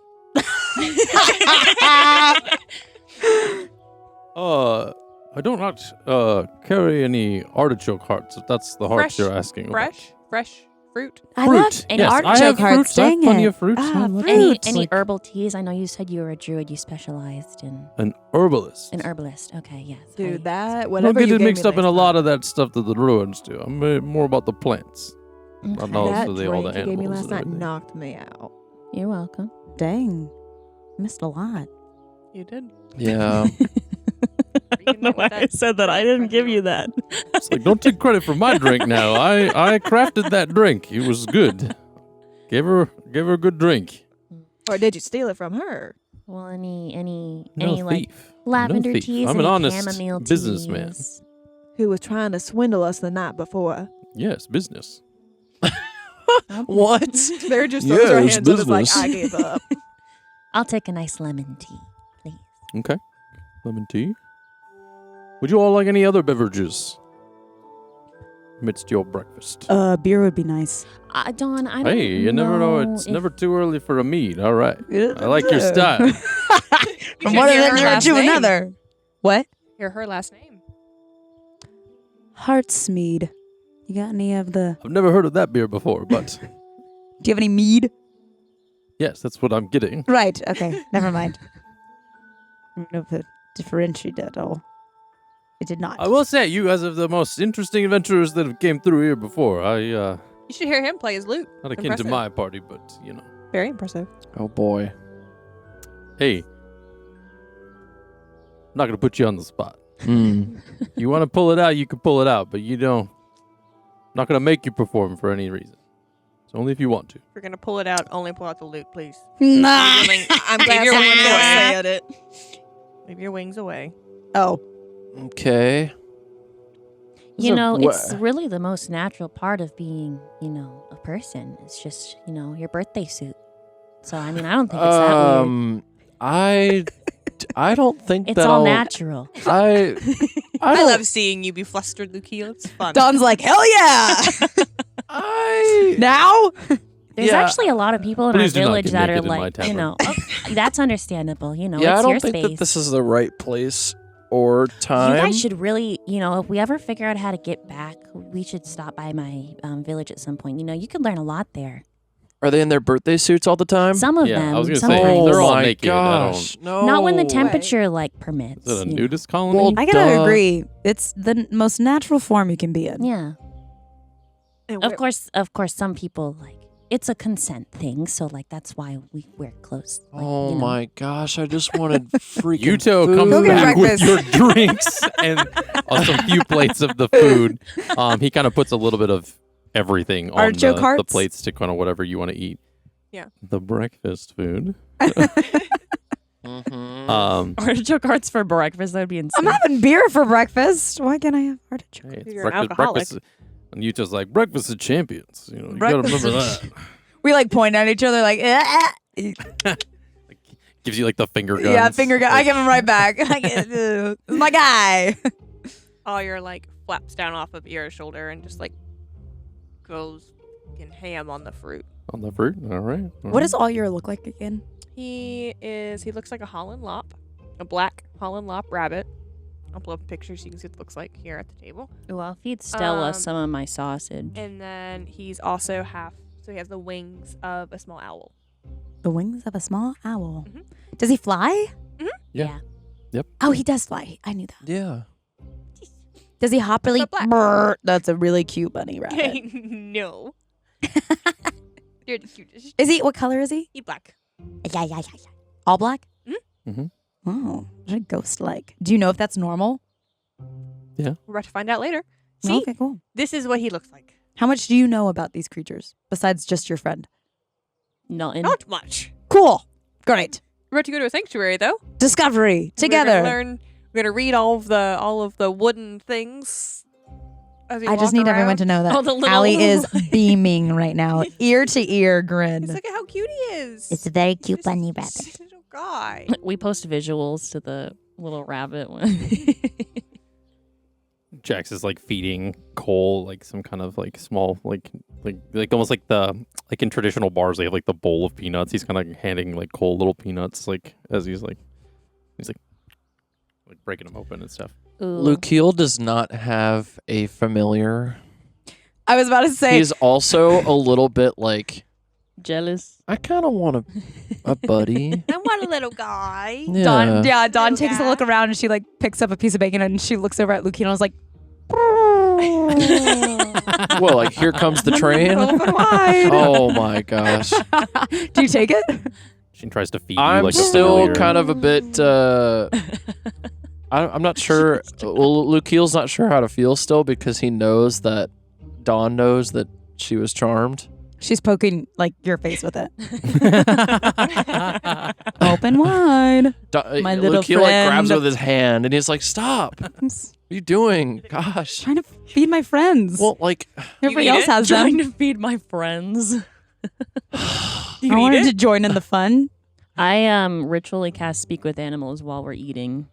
I don't not carry any artichoke hearts, if that's the hearts Fresh- you're asking about. Fresh fruit. I Fruit. love Any Yes, I artichoke have hearts. fruits. I have Dang plenty it. of fruits. Ah, I like Any fruits, any like herbal teas? I know you said you were a druid. You specialized in an herbalist. an herbalist. Okay, yes. Dude, that, Don't whatever get you it gave mixed me up in last a lot time. of that stuff that the druids do. I'm more about the plants. Not Okay. all That all the drink you gave me animals last and night everything. knocked me out. You're welcome. Dang. Missed a lot. You did. Yeah. I don't know why I said that. I didn't give you that. It's like, don't take credit for my drink now. I crafted that drink. It was good. Gave her a good drink. Or did you steal it from her? Well, any No like thief. lavender No thief. teas, I'm any an honest chamomile businessman. teas? Who was trying to swindle us the night before? Yes, business. What? They're just throws her Yes, hands up. It's like, business. I gave up. I'll take a nice lemon tea, please. Okay. Lemon tea. Would you all like any other beverages amidst your breakfast? Beer would be nice. Dawn, I don't Hey, you never know. It's if- never too early for a mead. All right. I like your style. From should one hear her adventure last to name. another. What? Hear her last name. Heartsmead. You got any of the... I've never heard of that beer before, but Do you have any mead? yes, that's what I'm getting. Right. Okay. Never mind. I don't know if it differentiated at all. It did not. I will say, you guys are the most interesting adventurers that have came through here before. You should hear him play his lute. Not akin to Impressive. my party, but, you know. Very impressive. Oh boy. Hey, I'm not going to put you on the spot. Hmm. You want to pull it out, you can pull it out, but you don't. I'm not going to make you perform for any reason. It's only if you want to. If you're gonna pull it out, only pull out the lute, please. Nah. Leave your wing- I'm leave glad your someone wings else away. said it. Leave your wings away. Oh. Okay. You So know, wha- it's really the most natural part of being, a person. It's just, your birthday suit. So, I mean, I don't think it's that weird. I don't think It's that all I'll- natural. I I don't- love seeing you be flustered, Lucio. It's fun. Don's like, hell yeah. Now? There's Yeah. actually a lot of people in Please do our not village get that are naked in my like, tavern. that's understandable. yeah, it's I your don't think space. that this is the right place or time. You guys should really, if we ever figure out how to get back, we should stop by my village at some point. You could learn a lot there. Are they in their birthday suits all the time? Some of Yeah, them. I was gonna some say, friends. they're all my naked. I Gosh, no. Not when the way. temperature permits. Is that a you know. nudist colony? Well, I gotta Duh. agree. It's the most natural form you can be in. Yeah. And Of course, some people it's a consent thing, so that's why we wear clothes. Oh my gosh, I just wanted freaking Yuto food. comes Go get back with breakfast. your drinks and some few plates of the food. He kind of puts a little bit of everything on Artichoke the hearts? plates to kind of whatever you want to eat. Yeah. The breakfast food. Mhm. Artichoke hearts for breakfast, that'd be insane. I'm having beer for breakfast. Why can't I have artichoke? Hey, it's You're an breakfast. alcoholic. Breakfast. And Yuto's like, breakfast of champions. You gotta Breakfast remember of that. We point at each other like, Gives you the finger guns. yeah, finger gun. I give him right back. This is my guy. Awyr flaps down off of Ear's shoulder and just goes fucking ham on the fruit. On the fruit. All right. What does Awyr look like again? He looks like a Holland Lop, a black Holland Lop rabbit. I'll blow up a picture so you can see what it looks like here at the table. Well, I'll feed Stella Um, some of my sausage. And then he's also he has the wings of a small owl. The wings of a small owl. Mhm. Does he fly? Yeah. Yep. Oh, he does fly. I knew that. Yeah. Does he hop really? But black. Brrr. That's a really cute bunny rabbit. No. You're the cutest. Is he? What color is he? He black. Yeah. All black? Mhm. Oh, what a ghost like. Do you know if that's normal? We're about to find out later. See, Okay, cool. this is what he looks like. How much do you know about these creatures besides just your friend? Nothing. Not much. Cool. Great. We're about to go to a sanctuary, though. Discovery together. We're gonna read all of the wooden things. As we I just walk need everyone around. to know that All the little- Allie is beaming right now, ear to ear grin. Look at how cute he is. It's a very cute This bunny rabbit. little guy. We post visuals to the little rabbit one. Jax is like feeding Cole like some kind of like small like almost like in traditional bars they have like the bowl of peanuts. He's kind of handing like Cole little peanuts like as he's like breaking them open and stuff. Lukiel does not have a familiar. I was about to say, He's also a little bit like, Jealous. I kind of want a buddy. I want a little guy. Yeah. Dawn takes a Yeah. look around and she like picks up a piece of bacon and she looks over at Luke and was like, Well, like here comes the train. open wide. Oh my gosh. Do you take it? She tries to feed you I'm like a still familiar. kind of a bit. I'm not sure. Well, Lukiel's not sure how to feel still because he knows that Dawn knows that she was charmed. She's poking like your face with it. Open wide. My little Lukiel like grabs friend. it with his hand and he's like, "Stop! What are you doing? Gosh." Trying to feed my friends. Well, like, Everybody eat else it? has Trying them. to feed my friends. I wanted to join in the fun. I ritually cast speak with animals while we're eating.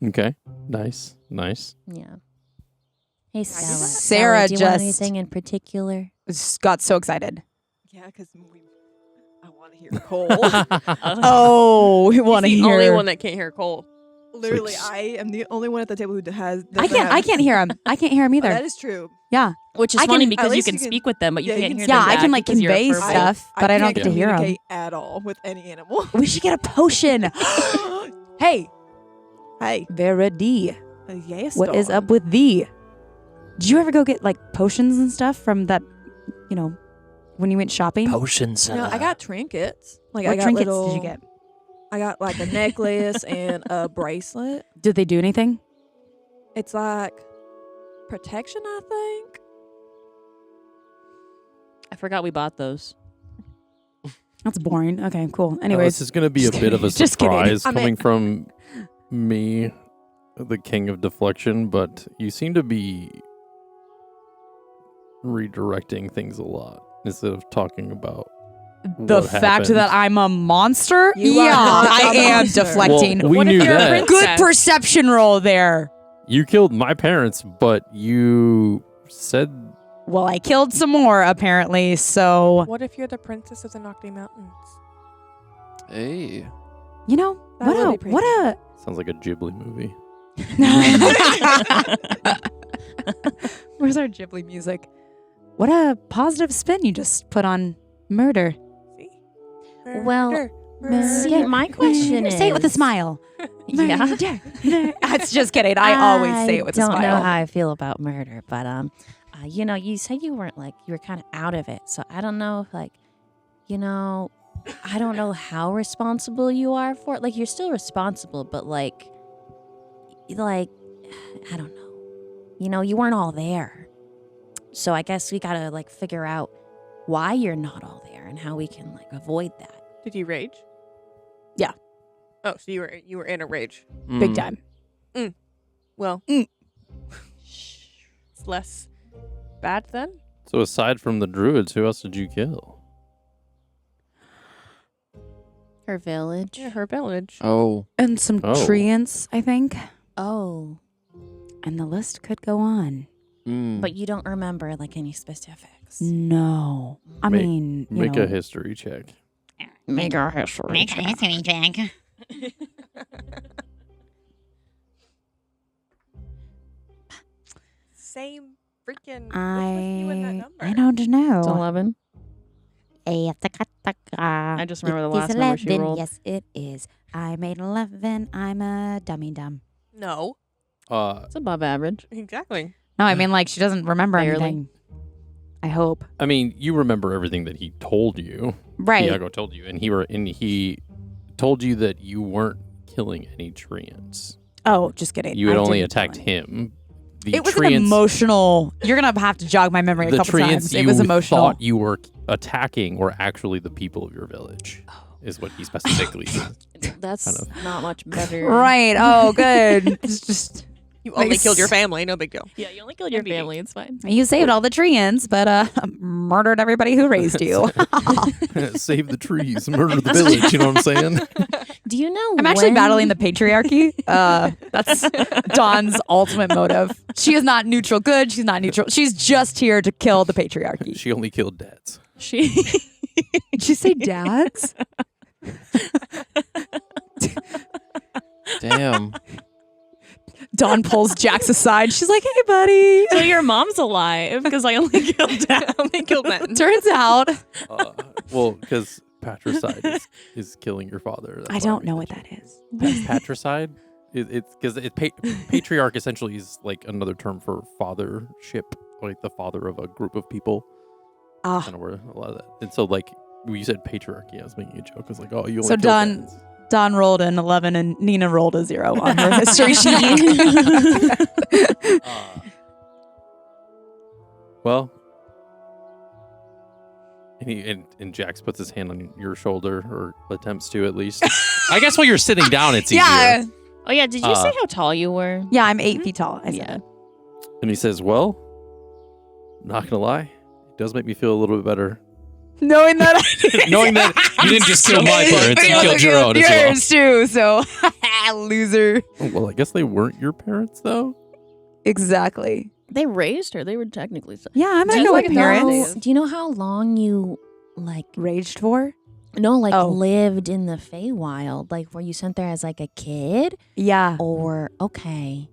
Okay. Nice. Yeah. Hey, Sarah do you want just- anything in particular? Oh, Got so excited. Yeah, because I want to hear Cole. Oh, we want to He's hear. the only one that can't hear Cole. Literally, I am the only one at the table who has. I can't hear him. I can't hear him Oh, either. that is true. Yeah. Which is I funny can- because at you least can you can- speak with them, but you yeah, you can't can hear speak. Yeah, them I back can like because you're a convey furball. stuff, but I don't can't get to hear him. communicate at all with any animal. We should get a potion. Hey, Hey, Vera D. yes. What is dog. up with thee? Did you ever go get like potions and stuff from that, when you went shopping? potions. No, I got trinkets. Like What I got trinkets little, did you get? I got like a necklace and a bracelet. Did they do anything? It's like protection, I think. I forgot we bought those. That's boring. Okay, cool. This Anyways, is going to be a bit of a Just kidding. surprise I mean- coming from me, the king of deflection, but you seem to be redirecting things a lot instead of talking about the what fact happened. that I'm a monster, You are yeah, not a I am monster. deflecting. Well, we What if knew you're a that. prince? Good Princess. perception roll there. You killed my parents, but you said Well, I killed some more apparently, so What if you're the princess of the Nocti Mountains? Hey. That would be pretty what a sounds like a Ghibli movie. Where's our Ghibli music? What a positive spin you just put on murder. See? Well, Murder. See, my question is... Say it with a smile. Yeah. Murder. That's just kidding. I always say it with a I don't know smile. how I feel about murder, but you said you weren't you were kind of out of it, so I don't know if I don't know how responsible you are for it. Like you're still responsible, but like I don't know. You weren't all there, so I guess we gotta figure out why you're not all there and how we can avoid that. Did you rage? Yeah. Oh, so you were in a rage. Big time. Well, Mm. it's less bad then. So aside from the druids, who else did you kill? Her village. Yeah, her village. Oh. And some Oh. treants, I think. Oh, And the list could go on. Mm. but you don't remember any specifics. No. I Make- mean, Make a history check. Make a history check. Same freaking. What's with you and that number? I don't know. It's 11. I just remember the last number she rolled. Yes, it is. I made 11. I'm a dummy dumb. No, It's above average. exactly. No, I mean, she doesn't remember Barely. anything. I hope. I mean, you remember everything that he told you. Right. Iago told you, and he told you that you weren't killing any treants. Oh, just kidding. You had I only didn't kill attacked any. him, the It was an treants, emotional. You're gonna have to jog my memory a the couple treants times. It you was emotional. thought you were attacking were actually the people of your village, is what he specifically said. That's Kind of. not much better. Right. Oh, good. It's just You only Nice. killed your family. No big deal. Yeah, you only killed your MVP. family. It's fine. you saved all the treants, but murdered everybody who raised you. Save the trees, murder the village. You know what I'm saying? Do you know? I'm actually when- battling the patriarchy. That's Dawn's ultimate motive. She is not neutral good. She's not neutral. She's just here to kill the patriarchy. She only killed dads. She. Did you say dads? Damn. Dawn pulls Jax aside. She's like, "Hey, buddy." So your mom's alive because I only killed dad. Only killed men. Turns out, Well, because patricide is killing your father. That's I why don't we know what mentioned that is. it. Patricide. It's because patriarch essentially is like another term for fathership, like the father of a group of people. Ah, Kind of where a lot of that. And so, like, when you said patriarchy, I was making a joke. I was like, oh, you only So killed Dawn- dads. Dawn rolled an 11 and Nina rolled a 0 on her history sheet. Well, and Jax puts his hand on your shoulder, or attempts to at least. I guess while you're sitting down, it's Yeah. easier. Oh yeah, did you say how tall you were? Yeah, I'm 8 feet tall. I said Yeah. that. And he says, well, not gonna lie, it does make me feel a little bit better. Knowing that Knowing that you didn't just kill my parents, you killed your own as well. yours too, so loser. Well, I guess they weren't your parents, though. Exactly. They raised her. They were technically. Yeah, I'm Do not you know like what parents Do you know how long you like? raged for. No, Oh. lived in the Feywild. Like, were you sent there as like a kid, Yeah. or okay?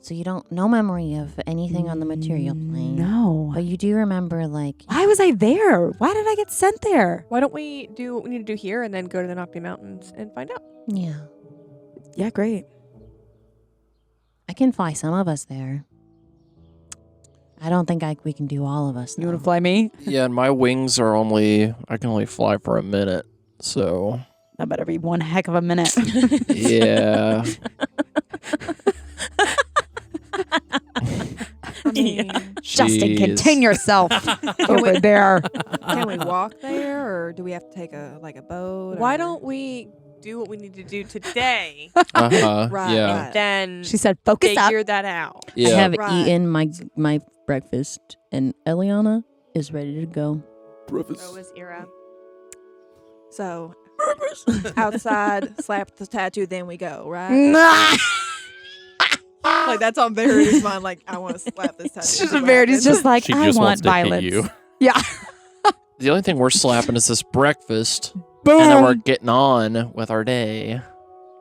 So you don't no memory of anything on the material plane. No. But you do remember like Why was I there? Why did I get sent there? Why don't we do what we need to do here and then go to the Nocti Mountains and find out? yeah. Yeah, great. I can fly some of us there. I don't think we can do all of us. You want though. to fly me? Yeah, and my wings are I can only fly for a minute. So, That better be one heck of a minute. yeah. I mean, Justin, Jeez. contain yourself over there. can we walk there, or do we have to take a boat? Why or- don't we do what we need to do today Uh-huh. Right, Yeah. right. then She said, "Focus up." figure that out? Yeah. I have Right. eaten my breakfast, and Eliana is ready to go. So is Ira. So outside, slap the tattoo, then we go, right? Like that's on Verity's mind. Like I want to slap this tattoo. It's just Verity's just like, She I just want wants to violence. hit you. Yeah. The only thing we're slapping is this breakfast, Boom. and then we're getting on with our day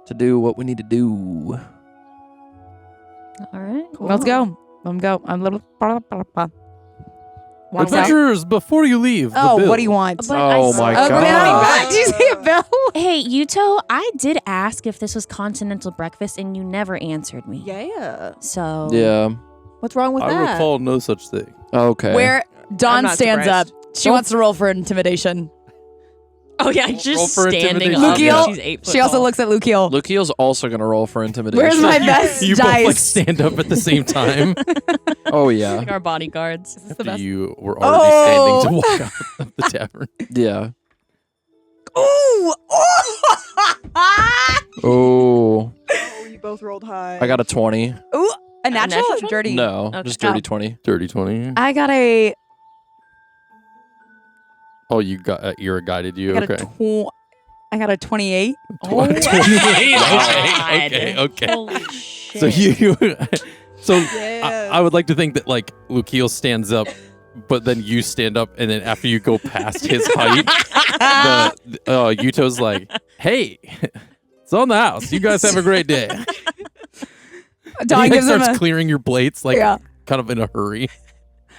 to do what we need to do. All right. Let's go. Let's go. I'm a little. Walks out. Adventurers, before you leave, the Oh, bill. what do you want? But Oh I my saw- A God. bill? Did you see a bill? Hey, Yuto, I did ask if this was continental breakfast, and you never answered me. Yeah. So Yeah. What's wrong with I that? recall no such thing. Okay. Where Dawn not stands surprised. up. She wants to roll for intimidation. Oh yeah, Roll just for standing intimidation. up. Lukiel, She's 8 foot She also tall. looks at Lukiel. Lukiel's also going to roll for intimidation. Where's my best You both like dice? stand up at the same time. Oh, yeah. like our bodyguards. This is the After best. you were already Oh! standing to walk out of the tavern. Yeah. Ooh! Oh. Oh, you both rolled high. I got a 20. Ooh! A natural, natural or twenty? dirty? No, Okay. just dirty Oh. 20. Dirty 20. I got a. Oh, you got Ira guided you. I got Okay. I got a 28. 28. Okay. Okay. Holy shit. So you. So Yeah. I would like to think that like Lukiel stands up, but then you stand up, and then after you go past his height, Yuto's like, "Hey, it's on the house. You guys have a great day." Dawn he gives him starts a. clearing your plates like Yeah. kind of in a hurry.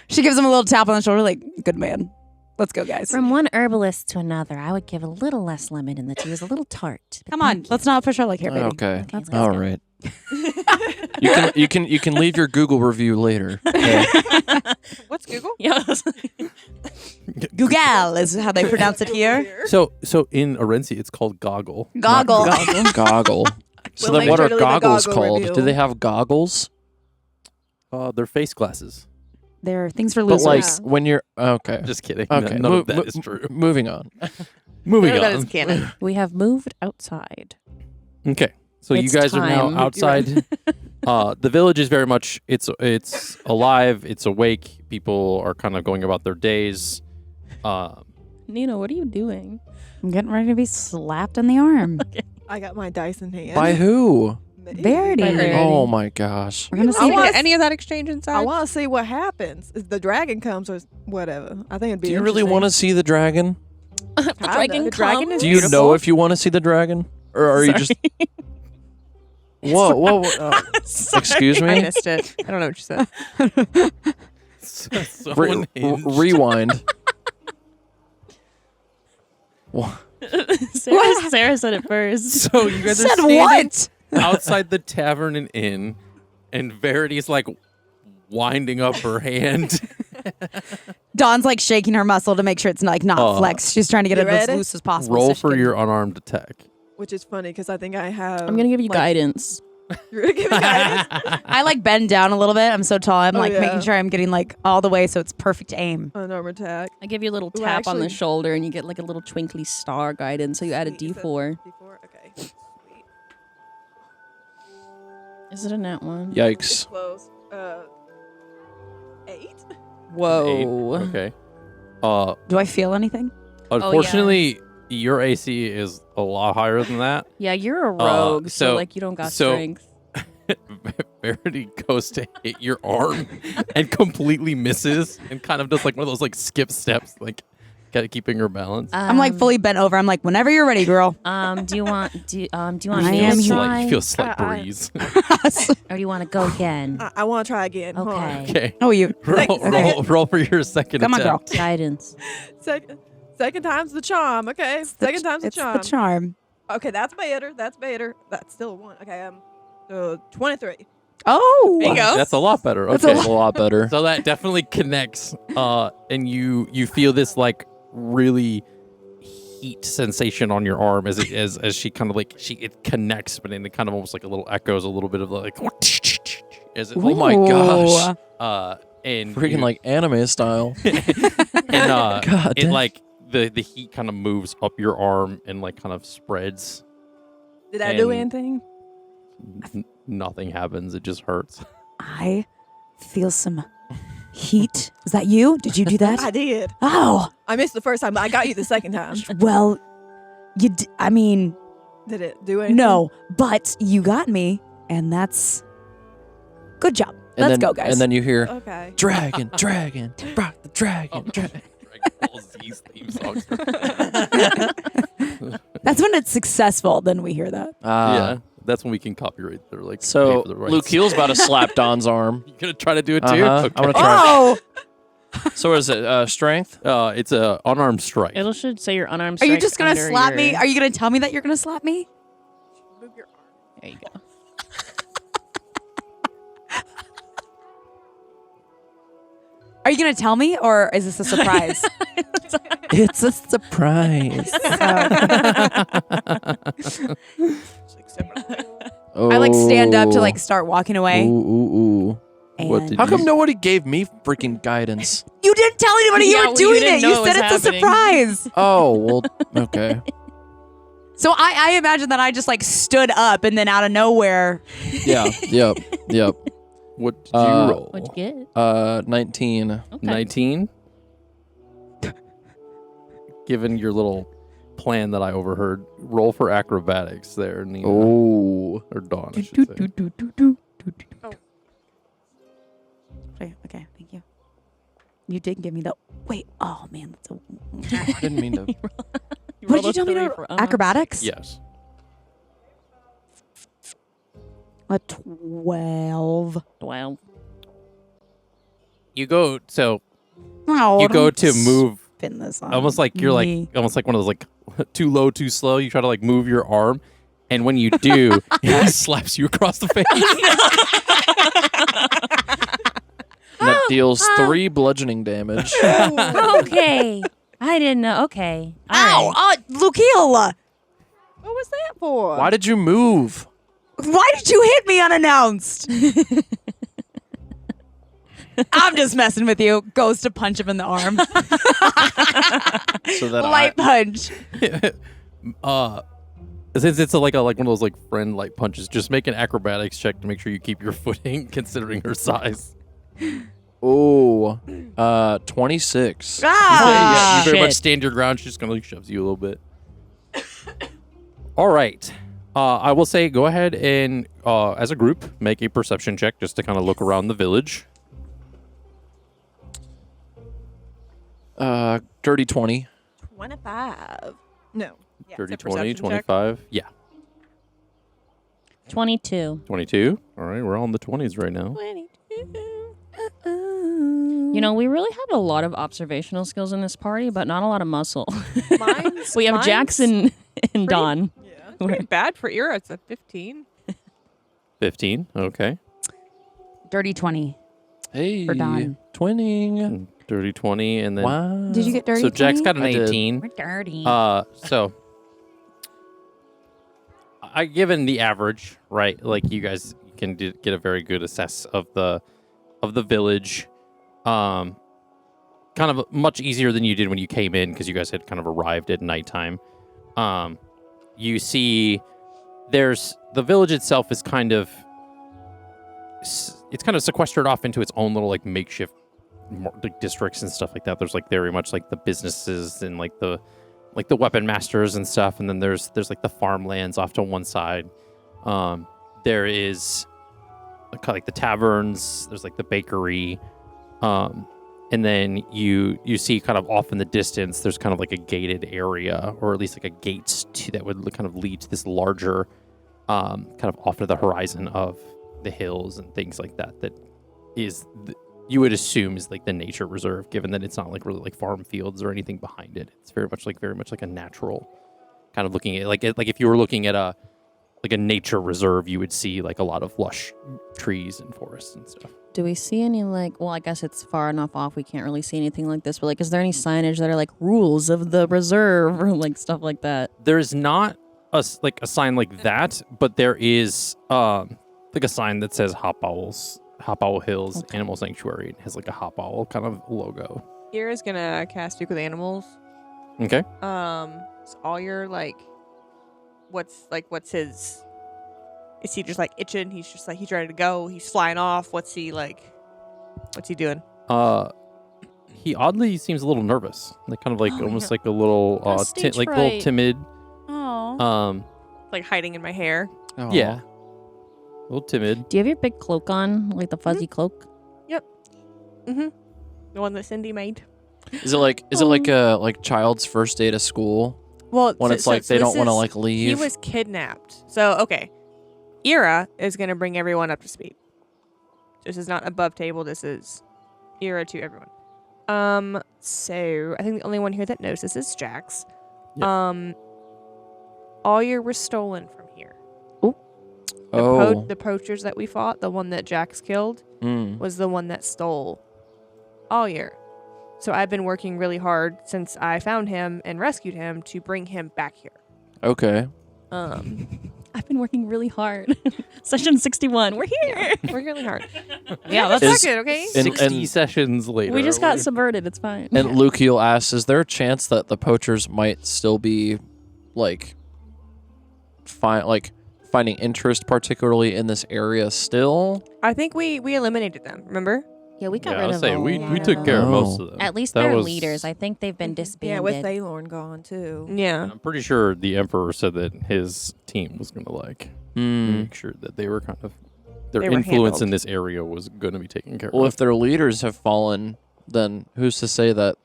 She gives him a little tap on the shoulder, like, "Good man. Let's go, guys. From one herbalist to another, I would give a little less lemon in the tea. It was a little tart. but Come on, thank you. let's not push her like here, baby. Okay. Let's All right. You can leave your Google review later. Okay. What's Google? Yeah. Google is how they pronounce it here. So in Aarencia, it's called goggle. not Goggle. Google. Goggle. So We'll then what make are sure to leave a goggles goggle called? review. Do they have goggles? They're face glasses. They're things for But losers. like Yeah. when you're okay. Just kidding. Okay. None of that is true. Moving on. Moving None of that is on. canon. We have moved outside. Okay. So you It's guys are now time. outside. The village is very much it's alive, it's awake. People are kind of going about their days. Nina, what are you doing? I'm getting ready to be slapped in the arm. I got my dice in hand. By who? Me. Verity. By Verity. Oh my gosh. We're gonna I See, see. want- did any of that exchange inside? I want to see what happens. If the dragon comes or whatever. I think it'd be Do you really want to see the dragon? the dragon. The dragon comes. is Do you beautiful. know if you want to see the dragon, or are you just? Whoa! Excuse I me. missed it. I don't know what you said. So Re- unhinged. rewind. Wha- Sarah said it first. So you guys are Said standing what? outside the tavern and inn, and Verity's like winding up her hand. Dawn's like shaking her muscle to make sure it's not flexed. She's trying to get You it as ready? loose as possible. Roll so she for can- your unarmed attack. Which is funny because I think I have. I'm gonna give you like, guidance. You're gonna give me guidance. I like bend down a little bit. I'm so tall. I'm Oh, like yeah. making sure I'm getting like all the way so it's perfect aim. Unarmed attack. I give you a little Ooh, tap on the actually- shoulder, and you get like a little twinkly star guidance. So you add a Sweet, you said D4. D4. Okay. Sweet. Is it a nat one? It's Yikes! close. 8. Whoa. Okay. Do I feel anything? Unfortunately, your AC is a lot higher than that. Yeah, you're a rogue, so so- like you don't got so- strength. Verity goes to hit your arm and completely misses and kind of does like one of those like skip steps, like keeping her balance. I'm like fully bent over. I'm like, whenever you're ready, girl. Do you want? Do you want I me am to here. try, You feel a slight I- breeze. or do you want to go again? I want to try again. Hold on. Okay. Okay. Oh, you. Roll for your second Come on, girl. attempt. Guidance. Second time's the charm. Okay. Second time's the It's charm. the charm. Okay, that's better. That's better. That's still a 1. Okay, 23. Oh. There you go. That's a lot better. That's Okay. That's a lot better. So that definitely connects, and you feel this like really heat sensation on your arm as she kind of like it connects, but then it kind of almost like a little echoes, a little bit of like as it Oh like my gosh! and Freaking you- like anime style. and God it damn. like the heat kind of moves up your arm and like kind of spreads. Did I do And- anything? Nothing happens. It just hurts. I feel some heat. Is that you? Did you do I that? did. Oh. I missed the first time, but I got you the second time. Well, I mean, Did it do anything? no, but you got me, and that's good job. And Let's then, go, guys. And then you hear Okay. dragon, dragon, rock the dragon, dragon. Dragon Ball Z's theme song. That's when it's successful. Then we hear that. Yeah, that's when we can copyright or like So pay for the rights. Luke Heel's about to slap Don's arm. You gonna try to do it too? Uh-huh. Okay. I'm gonna try. Oh, So is it strength? It's a unarmed strike. It should say your unarmed are you strike just gonna under slap me? your- Are you gonna tell me that you're gonna slap me? Move your arm. There you go. Are you gonna tell me, or is this a surprise? It's a surprise. I like stand up to like start walking Ooh, away. ooh, ooh. What and- did How come nobody gave me freaking guidance? You didn't tell anybody you Yeah, were well, you doing didn't it. know You it said was it's a happening. surprise. Oh, well, okay. So I imagine that I just like stood up and then out of nowhere. Yeah, yep, yep. What did you roll? What'd you get? 19. Okay. 19. Given your little plan that I overheard, roll for acrobatics there, Nina. Oh. Or Dawn, I should say. Okay, thank you. You did give me the wait. Oh man, that's a. I didn't mean to. What did you tell me to? Acrobatics. Yes. A 12. 12. You go, so Oh, you go don't to move spin this on almost like you're me. like almost like one of those like too low, too slow. You try to like move your arm, and when you do, it slaps you across the face. And that deals 3 bludgeoning damage. Okay. I didn't know. Okay. Ow! Lukiel! What was that for? Why did you move? Why did you hit me unannounced? I'm just messing with you. Goes to punch him in the arm. So that Light punch. Since it's like one of those like friend light punches, just make an acrobatics check to make sure you keep your footing, considering her size. 26. Ah! You very much Shit. stand your ground. She just kind of like shoves you a little bit. All right. I will say go ahead and, as a group, make a perception check just to kind of look around the village. Dirty 20. 25. No. Yeah. Dirty it's a 20, perception check. 25. Yeah. 22. 22. All right. We're all in the 20s right now. You know, we really have a lot of observational skills in this party, but not a lot of muscle. Mine's, We have mine's Jackson and Don. Pretty bad for Ira. It's a 15. 15. Okay. Dirty 20. Hey. For Don. Twinning. Dirty 20. And then. Wow. Did you get dirty? So Jack's 20? got an I did. 18. We're dirty. So I given the average, right? Like you guys can get a very good assess of the village. Kind of much easier than you did when you came in because you guys had kind of arrived at nighttime. You see, the village itself is kind of sequestered off into its own little like makeshift like districts and stuff like that. There's like very much like the businesses and like the weapon masters and stuff, and then there's like the farmlands off to one side. There is kind of like the taverns. There's like the bakery, and then you see kind of off in the distance. There's kind of like a gated area, or at least like a gate that would kind of lead to this larger, kind of off to the horizon of the hills and things like that. That is. You would assume is like the nature reserve, given that it's not like really like farm fields or anything behind it. It's very much like a natural kind of looking at like if you were looking at a nature reserve, you would see like a lot of lush trees and forests and stuff. Do we see any like, well, I guess it's far enough off we can't really see anything like this, but like, is there any signage that are like rules of the reserve or like stuff like that? There's not a sign like that, but there is like a sign that says Hopowl Hills Animal Sanctuary. It has like a hopowl kind of logo. Ira's gonna cast Speak with Animals. Okay. So all your what's his? Is he just like itching? He's just like he's ready to go. He's flying off. What's he doing? He oddly seems a little nervous. Like kind of like almost like a little stage like a little fright. timid. Oh. Like hiding in my hair. Aw. Yeah. A little timid. Do you have your big cloak on, like the fuzzy cloak? Mm-hmm. The one that Cindy made. Is it like a child's first day to school Well, when it's like they this don't want to is- like leave? He was kidnapped. So okay, Ira is gonna bring everyone up to speed. This is not above table. This is Ira to everyone. So I think the only one here that knows this is Jax. Yep. Awyr were stolen from here. The poachers that we fought, the one that Jax killed, was the one that stole Awyr. So I've been working really hard since I found him and rescued him to bring him back here. Okay. I've been working really hard. Session 61. We're here. Working really hard. Yeah, that's Is- Good, okay? And- 60 sessions later. we just got subverted. It's fine. And Lukiel asks, is there a chance that the poachers might still be like finding interest particularly in this area still? I think we eliminated them, remember? Yeah, we got Yeah, rid I'll of say all we of took care of Oh. most of them. At least That they're was- leaders. I think they've been disbanded. Yeah, with Thaylorn gone too. Yeah. I'm pretty sure the Emperor said that his team was going to make sure that they were kind of their They were influence in handled. this area was going to be taken care Well, of. if their leaders have fallen, then who's to say that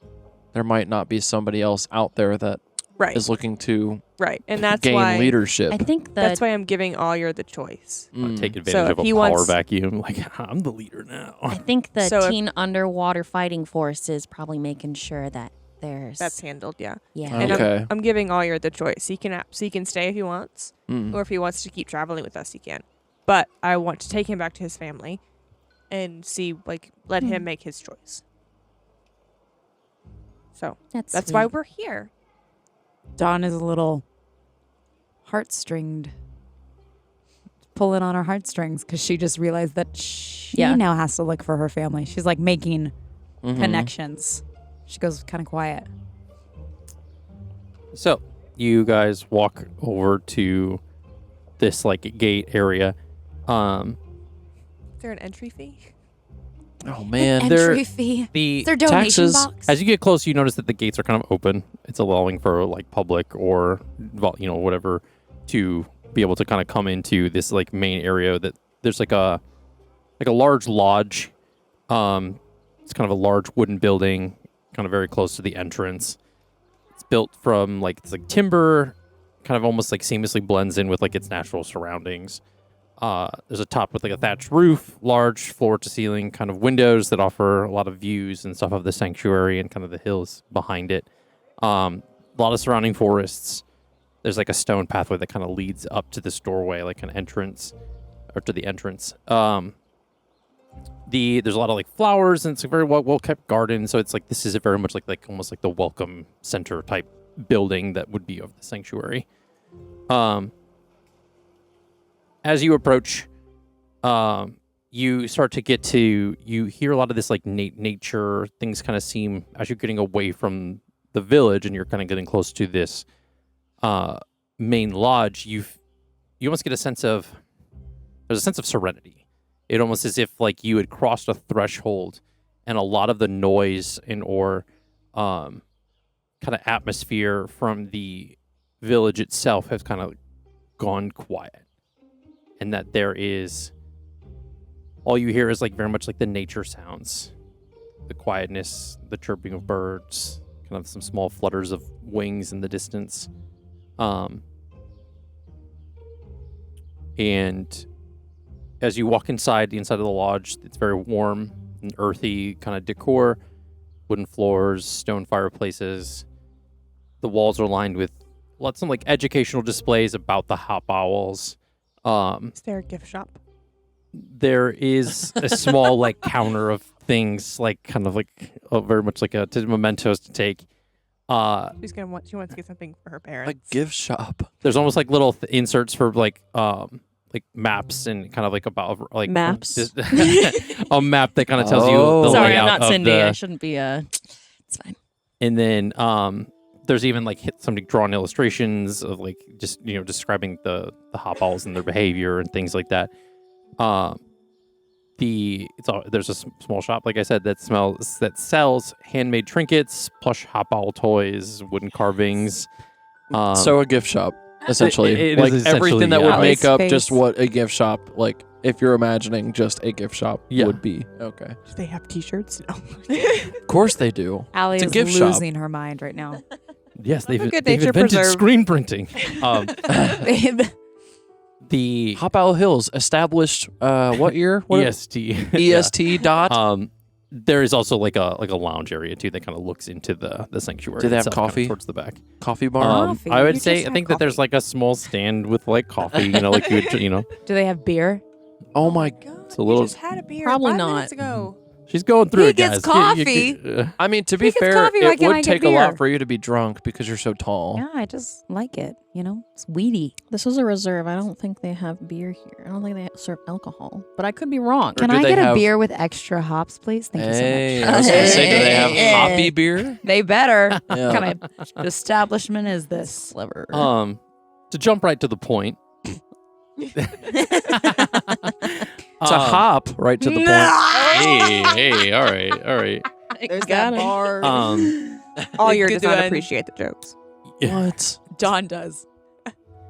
there might not be somebody else out there that Right. is looking to Right. And that's gain why leadership? I think that's why I'm giving Awyr the choice. Take advantage So of if a he power wants- vacuum. Like, I'm the leader now. I think the So if- teen underwater fighting force is probably making sure that there's That's handled, yeah. yeah. And Okay. I'm giving Awyr the choice. He can stay if he wants, Mm. or if he wants to keep traveling with us, he can. But I want to take him back to his family and let him make his choice. So that's why we're here. Dawn is a little heartstringed. pulling on her heartstrings because she just realized that she Yeah. now has to look for her family. She's like making Mhm. connections. She goes kind of quiet. So you guys walk over to this like gate area. Is there an entry fee? Oh man, There- Entry fee. The Is there donation taxes- box? As you get close, you notice that the gates are kind of open. It's allowing for like public or whatever to be able to kind of come into this like main area. That there's like a large lodge. It's kind of a large wooden building, kind of very close to the entrance. It's built from it's like timber, kind of almost like seamlessly blends in with like its natural surroundings. There's a top with like a thatched roof, large floor to ceiling kind of windows that offer a lot of views and stuff of the sanctuary and kind of the hills behind it. A lot of surrounding forests. There's like a stone pathway that kind of leads up to this doorway, like an entrance or to the entrance. There's a lot of like flowers and it's a very well kept garden. So it's like this is a very much like almost like the welcome center type building that would be of the sanctuary. As you approach, you start to get to, you hear a lot of this like nature, things kind of seem, as you're getting away from the village and you're kind of getting close to this main lodge, you almost get a sense of, there's a sense of serenity. It almost as if like you had crossed a threshold and a lot of the noise or kind of atmosphere from the village itself has kind of gone quiet. And that there is, all you hear is like very much like the nature sounds, the quietness, the chirping of birds, kind of some small flutters of wings in the distance. And as you walk inside the inside of the lodge, it's very warm and earthy kind of decor, wooden floors, stone fireplaces. The walls are lined with lots of like educational displays about the Hopowls. Is there a gift shop? There is a small like counter of things, like kind of like very much like mementos to take. She wants to get something for her A parents. gift shop. There's almost like little inserts for like maps and kind of like about like Maps? a map that kind of tells you Oh. the Sorry, layout I'm not of Cindy. the, I shouldn't be. It's fine. and then there's even like some drawn illustrations of like just describing the Hopowls and their behavior and things like that. There's a small shop, like I said, that sells handmade trinkets, plush Hopowl toys, wooden carvings. So a gift shop, essentially. it like is essentially, everything that yeah. would make up Face. just what a gift shop, like if you're imagining just a gift shop Yeah. would be. Okay. Do they have T-shirts? No. Of course they do. Allie It's a is gift shop. losing her mind right now. Yes, they've a good invented nature screen printing. The Hopowl Hills, established what year? What EST. EST dot. There is also like a lounge area too that kind of looks into the sanctuary. Do they have itself, kind of coffee? towards the back. Coffee bar. Coffee. I would You say just I have think that there's coffee. like a small stand with like coffee. Like you would, Do they have beer? Oh my. God, It's a little- you just had a beer Probably 5 not. minutes ago. She's going through He it, gets guys. coffee. I mean, to be gets fair, coffee, why it can't I would get take a lot beer? for you to be drunk because you're so tall. Yeah, I just like it. It's weedy. This is a reserve. I don't think they have beer here. I don't think they serve alcohol, but I could be wrong. Can do I they get a have- beer with extra hops, please? Thank Hey, you so I much. was gonna say, do they have Hey. hoppy beer? They better. Yeah. What kind of establishment is this? Clever. To jump right to the point. It's a hop right to the point. Hey, all right. There's Got that it. bar. Good Awyr does not one. appreciate the jokes. What? Dawn does.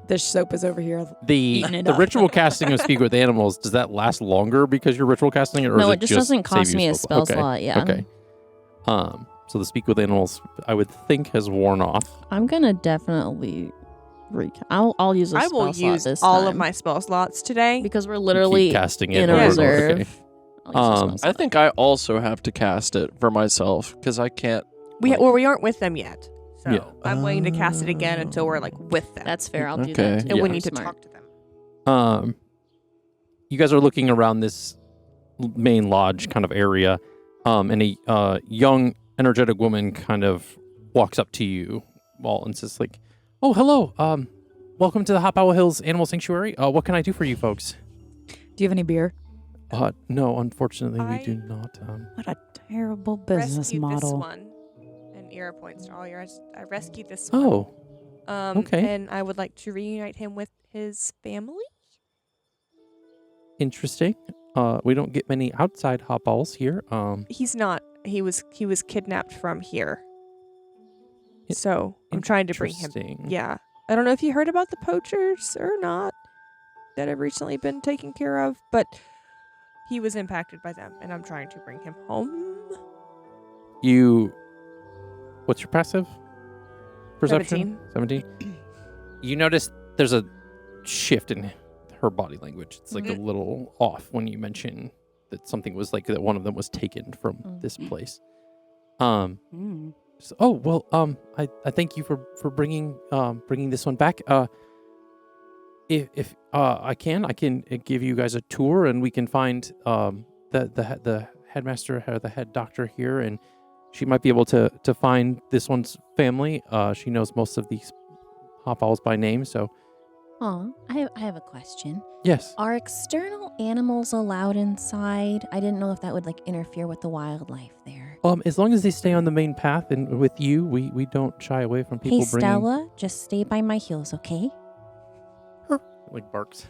The soap is over here. The Eating it the up. ritual casting of Speak with Animals, does that last longer because you're ritual casting it, or No, does it just doesn't save cost you me a spell Okay. slot, yeah. Okay. So the Speak with Animals, I would think, has worn off. I'm gonna definitely I'll use a I spell will slot use this all time of my spell slots today. because we're You literally keep casting it in a over and over. reserve. Okay. I'll use a spell I slot. think I also have to cast it for myself because I can't. We aren't with them yet. So Yeah. I'm waiting to cast it again until we're like with them. That's fair. I'll do Okay. that. Too. and we Yeah. need to Smart. talk to them. You guys are looking around this main lodge kind of area, and a young, energetic woman kind of walks up to you, and says like, "Oh, hello. welcome to the Hopowl Hills Animal Sanctuary. What can I do for you folks? Do you have any beer? No, unfortunately, we I- do not. What a terrible business rescued model. this one. And Ira points to Awyr. I rescued this one. Oh, okay. And I would like to reunite him with his family. Interesting. We don't get many outside Hopowls here. He's not. He was kidnapped from here. I- So I'm trying to bring him. Interesting. Yeah. I don't know if you heard about the poachers or not that have recently been taken care of, but he was impacted by them, and I'm trying to bring him home. What's your passive perception? 17. You notice there's a shift in her body language. It's like a little off when you mention that something was like that one of them was taken from this place. I thank you for bringing this one back. If I can give you guys a tour, and we can find the headmaster or the head doctor here, and she might be able to find this one's family. She knows most of these Hopowls by name, so. Aw, I have a question. Yes. Are external animals allowed inside? I didn't know if that would like interfere with the wildlife there. As long as they stay on the main path, and with you, we don't shy away from people Hey, bringing. Stella, just stay by my heels, okay? Like barks.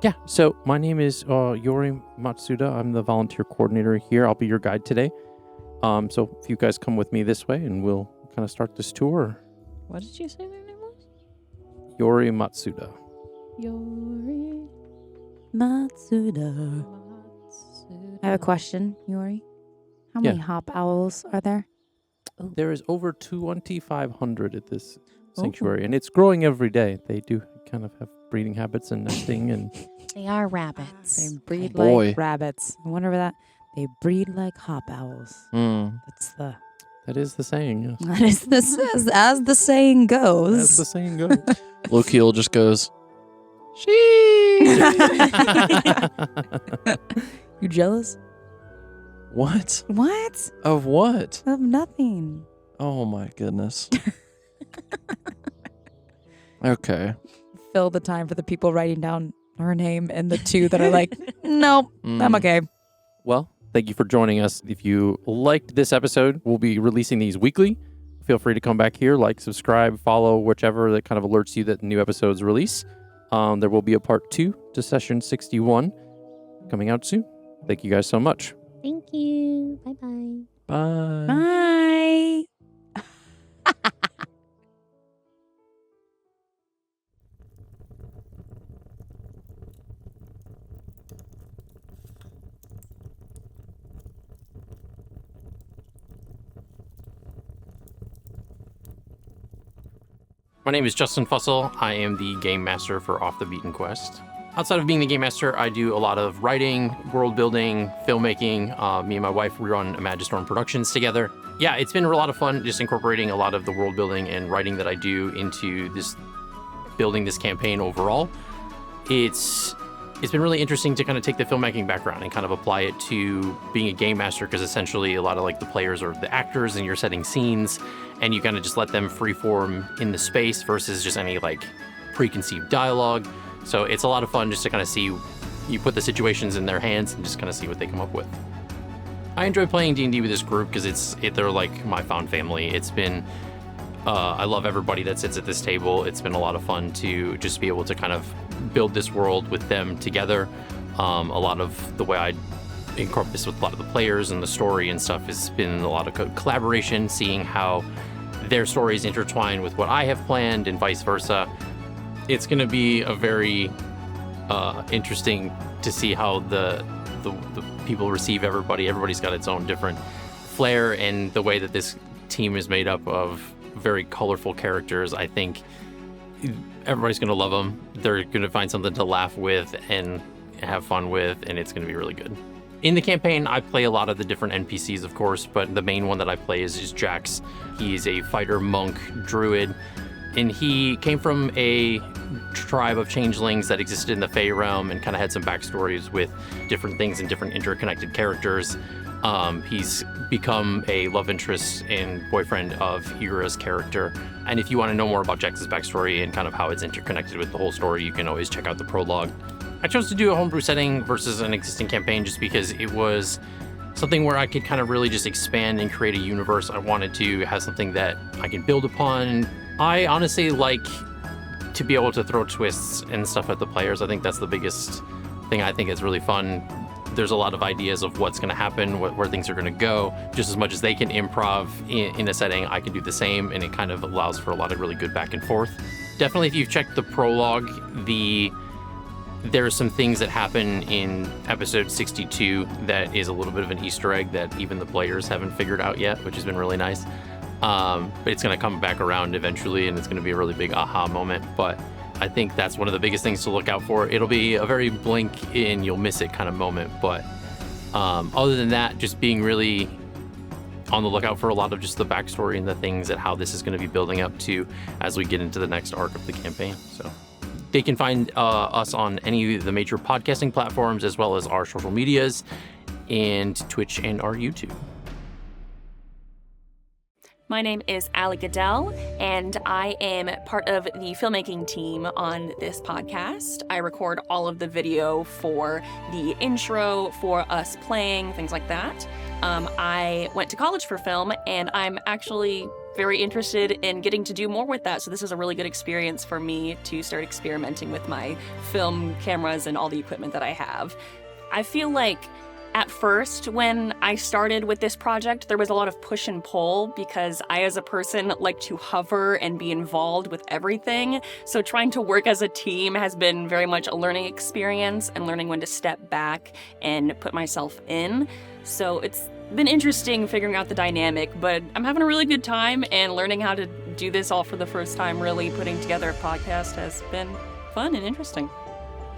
Yeah, so my name is Yori Matsuda. I'm the volunteer coordinator here. I'll be your guide today. So if you guys come with me this way, and we'll kind of start this tour. What did you say their name was? Yori Matsuda. Yori Matsuda. I have a question, Yori. How many hop owls are there? There is over 2,500 at this sanctuary, and it's growing every day. They do kind of have breeding habits and nesting, and They are rabbits. They breed Boy. like rabbits. I wonder that they breed like hop owls. That's the that is the saying. Yes. that is this as the saying goes. As the saying goes. Lokeel just goes, You jealous? what? What? Of what? Of nothing. Oh my goodness. Okay. Fill the time for the people writing down her name and the two that are like, nope, I'm okay. Well, thank you for joining us. If you liked this episode, we'll be releasing these weekly. Feel free to come back here, like, subscribe, follow, whichever that kind of alerts you that new episodes release. There will be a part 2 to session 61 coming out soon. Thank you guys so much. Thank you. Bye-bye. Bye. Bye. My name is Justin Fussell. I am the game master for Off the Beatenquest. Outside of being the game master, I do a lot of writing, world building, filmmaking. Me and my wife, we run Imagistorm Productions together. Yeah, it's been a lot of fun just incorporating a lot of the world building and writing that I do into this, building this campaign overall. It's been really interesting to kind of take the filmmaking background and kind of apply it to being a game master, because essentially a lot of like the players are the actors and you're setting scenes, and you kind of just let them freeform in the space versus just any like preconceived dialogue. So it's a lot of fun just to kind of see, you put the situations in their hands and just kind of see what they come up with. I enjoy playing D&D with this group because they're like my found family. It's been, I love everybody that sits at this table. It's been a lot of fun to just be able to kind of build this world with them together. A lot of the way I incorporate this with a lot of the players and the story and stuff has been a lot of collaboration, seeing how their stories intertwine with what I have planned and vice versa. It's going to be a very interesting to see how the people receive everybody. Everybody's got its own different flair, and the way that this team is made up of very colorful characters, I think everybody's going to love them. They're going to find something to laugh with and have fun with, and it's going to be really good. In the campaign, I play a lot of the different NPCs, of course, but the main one that I play is Jax. He's a fighter monk druid And he came from a tribe of changelings that existed in the Fey realm and kind of had some backstories with different things and different interconnected characters. He's become a love interest and boyfriend of Hira's character. And if you want to know more about Jax's backstory and kind of how it's interconnected with the whole story, you can always check out the prologue. I chose to do a homebrew setting versus an existing campaign just because it was something where I could kind of really just expand and create a universe. I wanted to have something that I can build upon. I honestly like to be able to throw twists and stuff at the players. I think that's the biggest thing I think is really fun. There's a lot of ideas of what's going to happen, where things are going to go. Just as much as they can improv in a setting, I can do the same, and it kind of allows for a lot of really good back and forth. Definitely, if you've checked the prologue, there are some things that happen in episode 62 that is a little bit of an Easter egg that even the players haven't figured out yet, which has been really nice. But it's going to come back around eventually, and it's going to be a really big aha moment. But I think that's one of the biggest things to look out for. It'll be a very blink and you'll miss it kind of moment. But other than that, just being really on the lookout for a lot of just the backstory and the things that how this is going to be building up to as we get into the next arc of the campaign. So they can find us on any of the major podcasting platforms, as well as our social medias and Twitch and our YouTube. My name is Allie Goodell, and I am part of the filmmaking team on this podcast. I record all of the video for the intro, for us playing, things like that. I went to college for film, and I'm actually very interested in getting to do more with that. So this is a really good experience for me to start experimenting with my film cameras and all the equipment that I have. I feel like at first, when I started with this project, there was a lot of push and pull because I, as a person, like to hover and be involved with everything. So trying to work as a team has been very much a learning experience and learning when to step back and put myself in. So it's been interesting figuring out the dynamic, but I'm having a really good time, and learning how to do this all for the first time, really putting together a podcast, has been fun and interesting.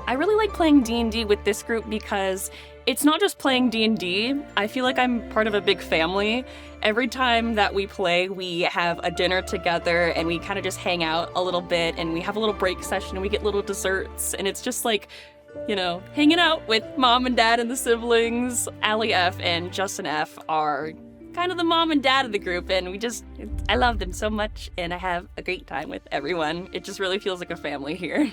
I really like playing D&D with this group because it's not just playing D&D. I feel like I'm part of a big family. Every time that we play, we have a dinner together and we kind of just hang out a little bit, and we have a little break session and we get little desserts, and it's just like, you know, hanging out with mom and dad and the siblings. Allie F and Justin F are kind of the mom and dad of the group, and I love them so much, and I have a great time with everyone. It just really feels like a family here.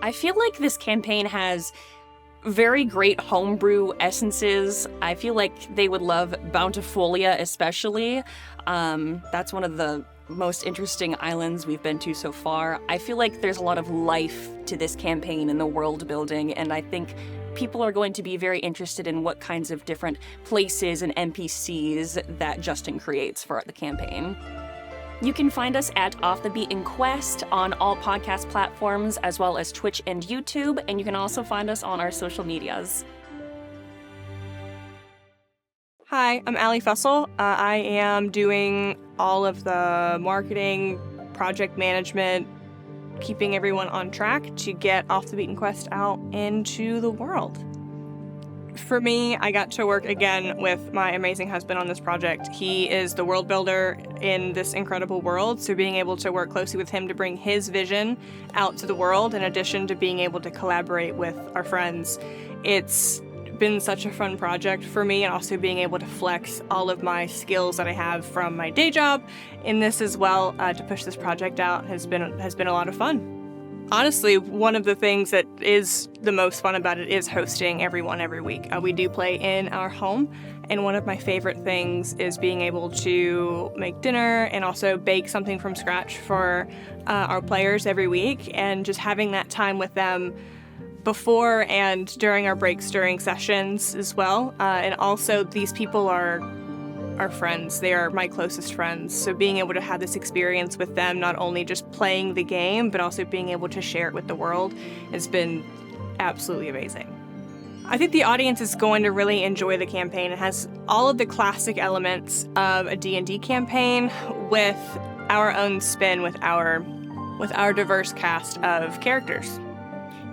I feel like this campaign has very great homebrew essences. I feel like they would love Bountifolia especially. That's one of the most interesting islands we've been to so far. I feel like there's a lot of life to this campaign and the world building, and I think people are going to be very interested in what kinds of different places and NPCs that Justin creates for the campaign. You can find us at offthebeatenquest on all podcast platforms, as well as Twitch and YouTube, and you can also find us on our social medias. Hi, I'm Allie Fussell. I am doing all of the marketing, project management, keeping everyone on track to get Off the Beaten Quest out into the world. For me, I got to work again with my amazing husband on this project. He is the world builder in this incredible world, so being able to work closely with him to bring his vision out to the world, in addition to being able to collaborate with our friends, it's been such a fun project for me, and also being able to flex all of my skills that I have from my day job in this as well, to push this project out has been a lot of fun. Honestly, one of the things that is the most fun about it is hosting everyone every week. We do play in our home, and one of my favorite things is being able to make dinner and also bake something from scratch for our players every week, and just having that time with them before and during our breaks, during sessions as well. And also, these people are friends. They are my closest friends. So being able to have this experience with them, not only just playing the game, but also being able to share it with the world, has been absolutely amazing. I think the audience is going to really enjoy the campaign. It has all of the classic elements of a D&D campaign with our own spin, with our diverse cast of characters.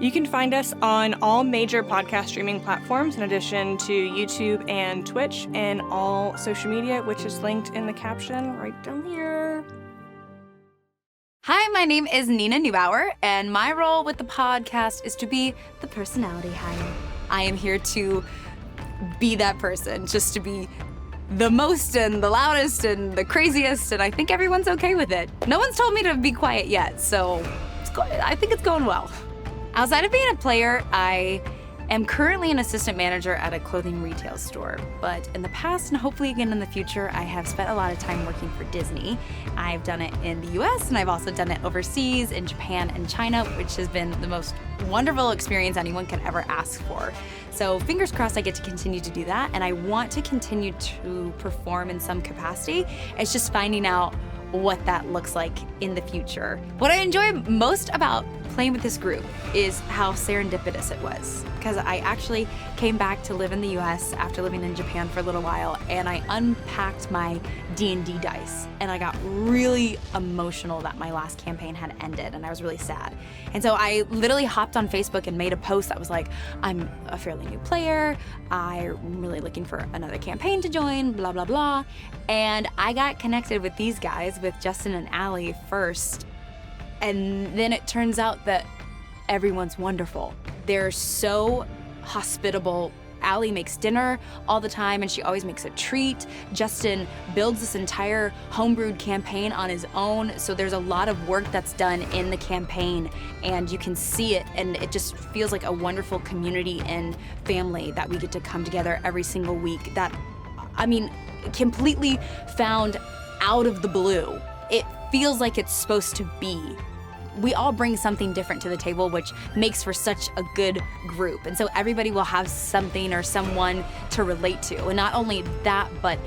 You can find us on all major podcast streaming platforms, in addition to YouTube and Twitch, and all social media, which is linked in the caption right down here. Hi, my name is Nina Neubauer, and my role with the podcast is to be the personality hire. I am here to be that person, just to be the most and the loudest and the craziest, and I think everyone's okay with it. No one's told me to be quiet yet, so I think it's going well. Outside of being a player, I am currently an assistant manager at a clothing retail store, but in the past and hopefully again in the future, I have spent a lot of time working for Disney. I've done it in the US and I've also done it overseas in Japan and China, which has been the most wonderful experience anyone could ever ask for. So fingers crossed I get to continue to do that, and I want to continue to perform in some capacity. It's just finding out what that looks like in the future. What I enjoy most about playing with this group is how serendipitous it was, because I actually came back to live in the US after living in Japan for a little while, and I unpacked my D&D dice, and I got really emotional that my last campaign had ended, and I was really sad. And so I literally hopped on Facebook and made a post that was like, I'm a fairly new player, I'm really looking for another campaign to join, blah, blah, blah. And I got connected with these guys, with Justin and Allie first. And then it turns out that everyone's wonderful. They're so hospitable. Allie makes dinner all the time, and she always makes a treat. Justin builds this entire homebrewed campaign on his own, so there's a lot of work that's done in the campaign, and you can see it, and it just feels like a wonderful community and family that we get to come together every single week. That, I mean, completely found out of the blue. It feels like it's supposed to be. We all bring something different to the table, which makes for such a good group. And so everybody will have something or someone to relate to. And not only that, but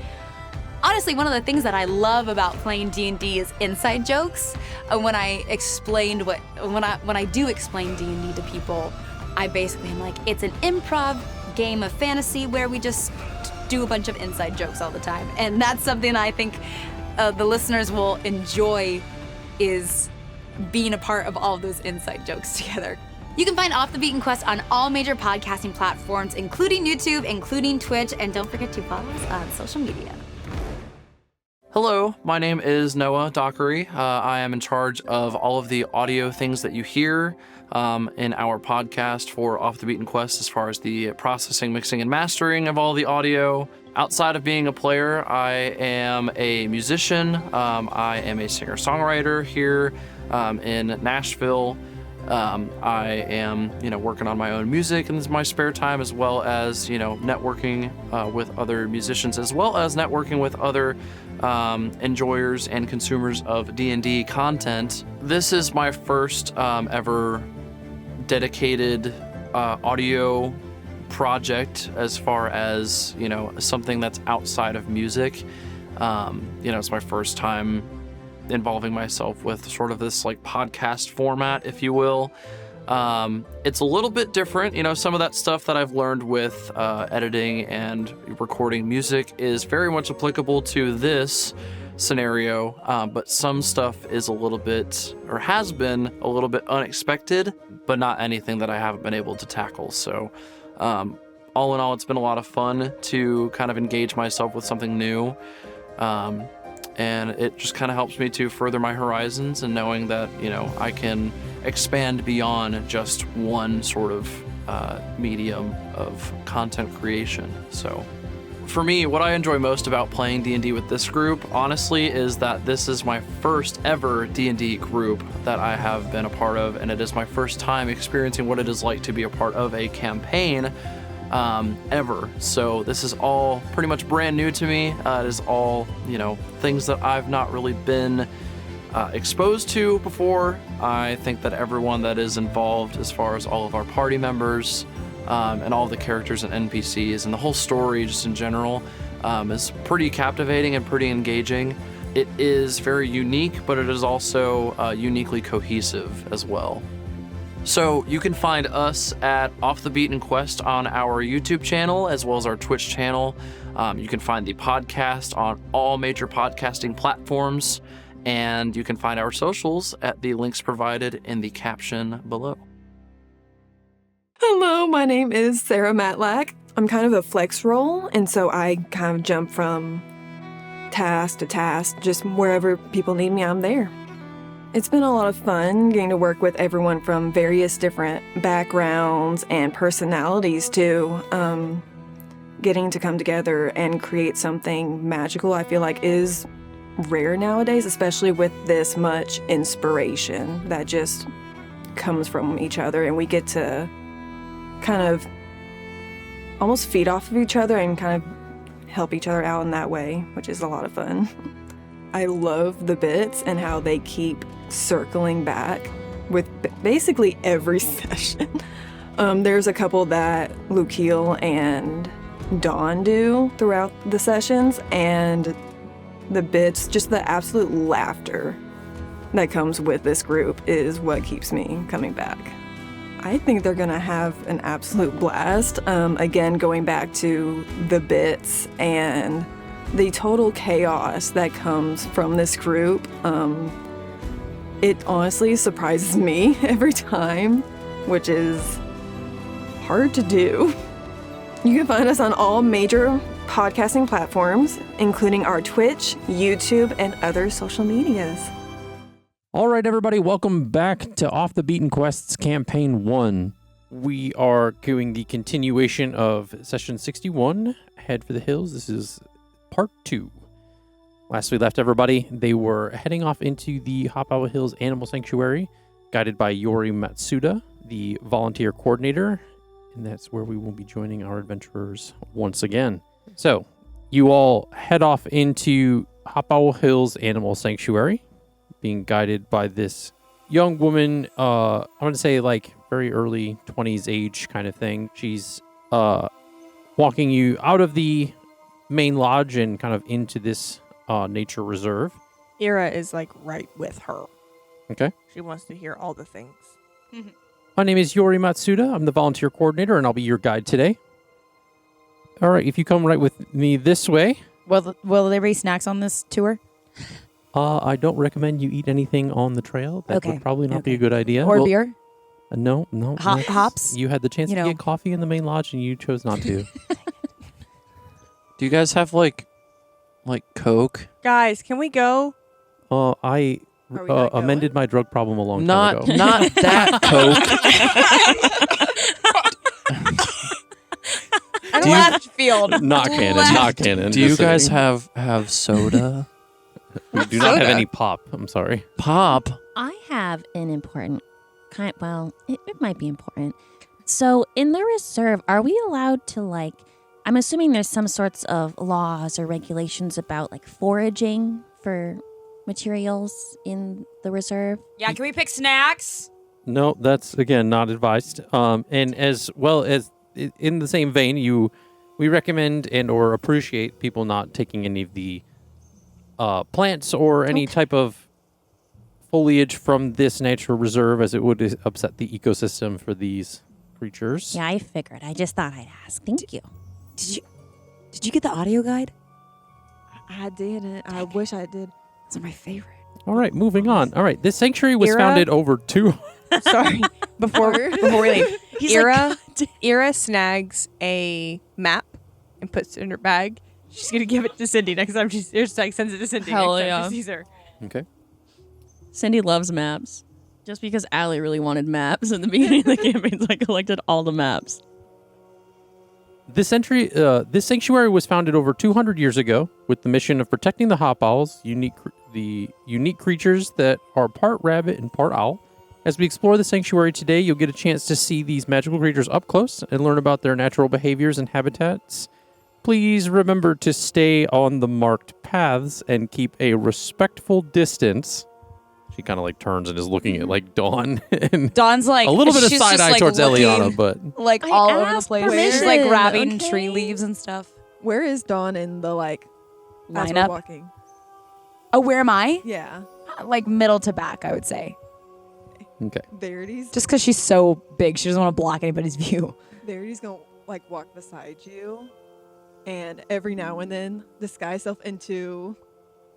honestly, one of the things that I love about playing D&D is inside jokes. When I do explain D&D to people, I basically am like, it's an improv game of fantasy where we just do a bunch of inside jokes all the time. And that's something I think the listeners will enjoy, is being a part of all of those inside jokes together. You can find Off the Beaten Quest on all major podcasting platforms, including YouTube, including Twitch, and don't forget to follow us on social media. Hello, my name is Noah Dockery. I am in charge of all of the audio things that you hear in our podcast for Off the Beaten Quest, as far as the processing, mixing, and mastering of all the audio. Outside of being a player, I am a musician. I am a singer-songwriter here in Nashville. I am, working on my own music in my spare time, as well as, networking with other musicians, as well as networking with other enjoyers and consumers of D&D content. This is my first ever dedicated audio project, as far as, something that's outside of music. It's my first time involving myself with sort of this like podcast format, if you will. It's a little bit different. Some of that stuff that I've learned with editing and recording music is very much applicable to this scenario, but some stuff is a little bit, or has been a little bit unexpected, but not anything that I haven't been able to tackle. So all in all, it's been a lot of fun to kind of engage myself with something new. And it just kind of helps me to further my horizons, and knowing that, I can expand beyond just one sort of medium of content creation. So for me, what I enjoy most about playing D&D with this group, honestly, is that this is my first ever D&D group that I have been a part of, and it is my first time experiencing what it is like to be a part of a campaign ever. So this is all pretty much brand new to me. It is all, things that I've not really been exposed to before. I think that everyone that is involved, as far as all of our party members and all the characters and NPCs and the whole story just in general, is pretty captivating and pretty engaging. It is very unique, but it is also uniquely cohesive as well. So you can find us at Off the Beaten Quest on our YouTube channel, as well as our Twitch channel. You can find the podcast on all major podcasting platforms, and you can find our socials at the links provided in the caption below. Hello, my name is Sarah Matlack. I'm kind of a flex role, and so I kind of jump from task to task. Just wherever people need me, I'm there. It's been a lot of fun getting to work with everyone from various different backgrounds and personalities too. Getting to come together and create something magical, I feel like is rare nowadays, especially with this much inspiration that just comes from each other, and we get to kind of almost feed off of each other and kind of help each other out in that way, which is a lot of fun. I love the bits and how they keep circling back with basically every session. There's a couple that Lukiel and Dawn do throughout the sessions, and the bits, just the absolute laughter that comes with this group is what keeps me coming back. I think they're gonna have an absolute blast. Again, going back to the bits and the total chaos that comes from this group, it honestly surprises me every time, which is hard to do. You can find us on all major podcasting platforms, including our Twitch, YouTube, and other social medias. All right, everybody, welcome back to Off the Beaten Quest's Campaign 1. We are doing the continuation of Session 61, Head for the Hills. This is Part 2. Last we left everybody, they were heading off into the Hopowl Hills Animal Sanctuary, guided by Yori Matsuda, the volunteer coordinator, and that's where we will be joining our adventurers once again. So, you all head off into Hopowl Hills Animal Sanctuary, being guided by this young woman, I want to say like very early 20s age kind of thing. She's walking you out of the main lodge and kind of into this nature reserve. Ira is like right with her. Okay. She wants to hear all the things. My name is Yori Matsuda. I'm the volunteer coordinator, and I'll be your guide today. All right, if you come right with me this way. Will there be snacks on this tour? I don't recommend you eat anything on the trail. That would probably not be a good idea. Or beer? No. Hops? You had the chance to get coffee in the main lodge, and you chose not to. Do you guys have like Coke? Guys, can we go? I amended my drug problem a long time ago. Not that Coke. Left field. Not canon. Do you guys have soda? We do not have any pop. I'm sorry. Pop? I have an important it might be important. So in the reserve, are we allowed to I'm assuming there's some sorts of laws or regulations about foraging for materials in the reserve? Yeah, can we pick snacks? No, that's again not advised. And as well as in the same vein, we recommend and or appreciate people not taking any of the plants or any type of foliage from this nature reserve, as it would upset the ecosystem for these creatures. Yeah, I figured. I just thought I'd ask. Thank you. Did you get the audio guide? I didn't. I wish I did. Those are my favorite. All right, moving on. All right, this sanctuary was founded over Sorry, before we leave, Ira snags a map and puts it in her bag. She's gonna give it to Cindy next time. She sends it to Cindy Hell next yeah. time she sees her. Okay. Cindy loves maps. Just because Allie really wanted maps in the beginning of the campaign, so I collected all the maps. This sanctuary was founded over 200 years ago with the mission of protecting the Hopowls, the unique creatures that are part rabbit and part owl. As we explore the sanctuary today, you'll get a chance to see these magical creatures up close and learn about their natural behaviors and habitats. Please remember to stay on the marked paths and keep a respectful distance. She kind of turns and is looking at Dawn. And Dawn's a little bit of side eye towards Eliana, but all over the place. She's permission, grabbing okay? tree leaves and stuff. Where is Dawn in the as we're Lineup? walking? Oh, where am I? Yeah. Middle to back, I would say. okay. Verity's Just because she's so big, she doesn't want to block anybody's view. Verity's gonna walk beside you, and every now and then disguise herself into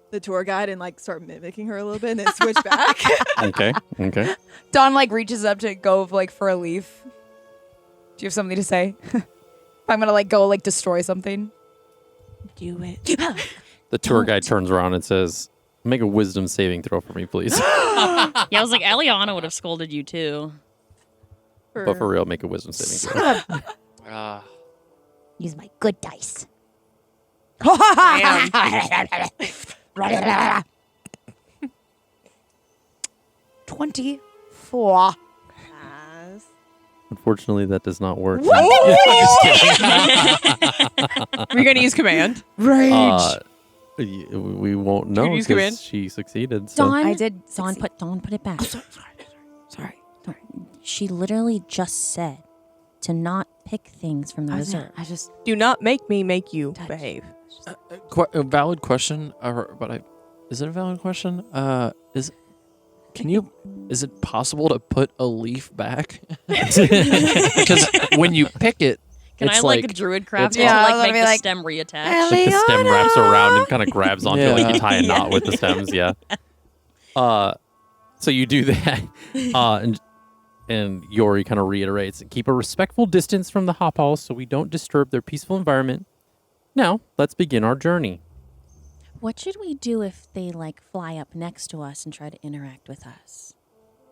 the tour guide and start mimicking her a little bit, and then switch back. Okay. Dawn reaches up to go for a leaf. Do you have something to say? I'm gonna go destroy something. Do it. The tour guide turns around and says, "Make a wisdom saving throw for me, please." Yeah, I was like, Eliana would have scolded you too. But for real, make a wisdom saving throw. Use my good dice. Damn. 24. Unfortunately, that does not work. We're gonna use command. We won't You know can use command. because she succeeded. So. Dawn. I did. Dawn put it back. Sorry. She literally just said to not pick things from the reserve. I just. Do not make me make you Touch. behave. A valid question, is it a valid question? Is it possible to put a leaf back? Because when you pick it, Can it's I like druid craft it's it to all- like Yeah, make be the like, stem reattach? Like the stem wraps around and kind of grabs onto it, like you tie a knot with the stems. Yeah. So you do that, and Yori kind of reiterates: keep a respectful distance from the Hopowls so we don't disturb their peaceful environment. Now let's begin our journey. What should we do if they like fly up next to us and try to interact with us?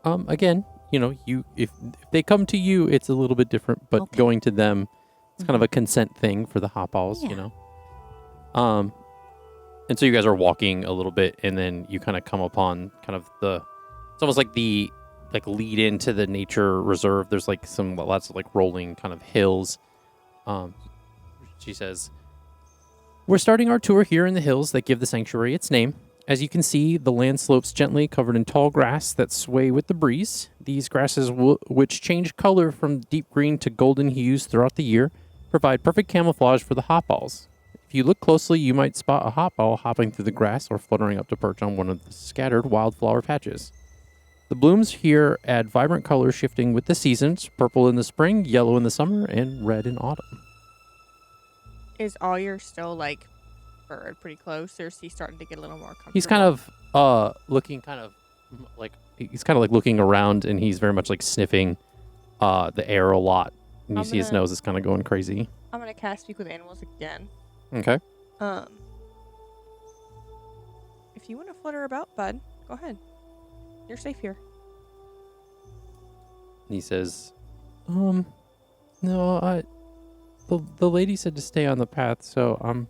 Again, if they come to you, it's a little bit different, but Okay. going to them, it's kind of a consent thing for the Hopowls, Yeah. And so you guys are walking a little bit, and then you kind of come upon kind of it's almost like the lead into the nature reserve. There's like lots of like rolling kind of hills. She says, "We're starting our tour here in the hills that give the sanctuary its name. As you can see, the land slopes gently, covered in tall grass that sway with the breeze. These grasses, which change color from deep green to golden hues throughout the year, provide perfect camouflage for the Hopowls. If you look closely, you might spot a Hopowl hopping through the grass or fluttering up to perch on one of the scattered wildflower patches. The blooms here add vibrant colors shifting with the seasons, purple in the spring, yellow in the summer, and red in autumn." Is Awyr still like bird pretty close, or is he starting to get a little more comfortable? He's kind of looking looking around, and he's very much like sniffing the air a lot. And you I'm see his gonna- nose is kind of going crazy. I'm gonna cast Speak with Animals again. Okay. If you want to flutter about, bud, go ahead. You're safe here. And he says, no, the lady said to stay on the path, so I'm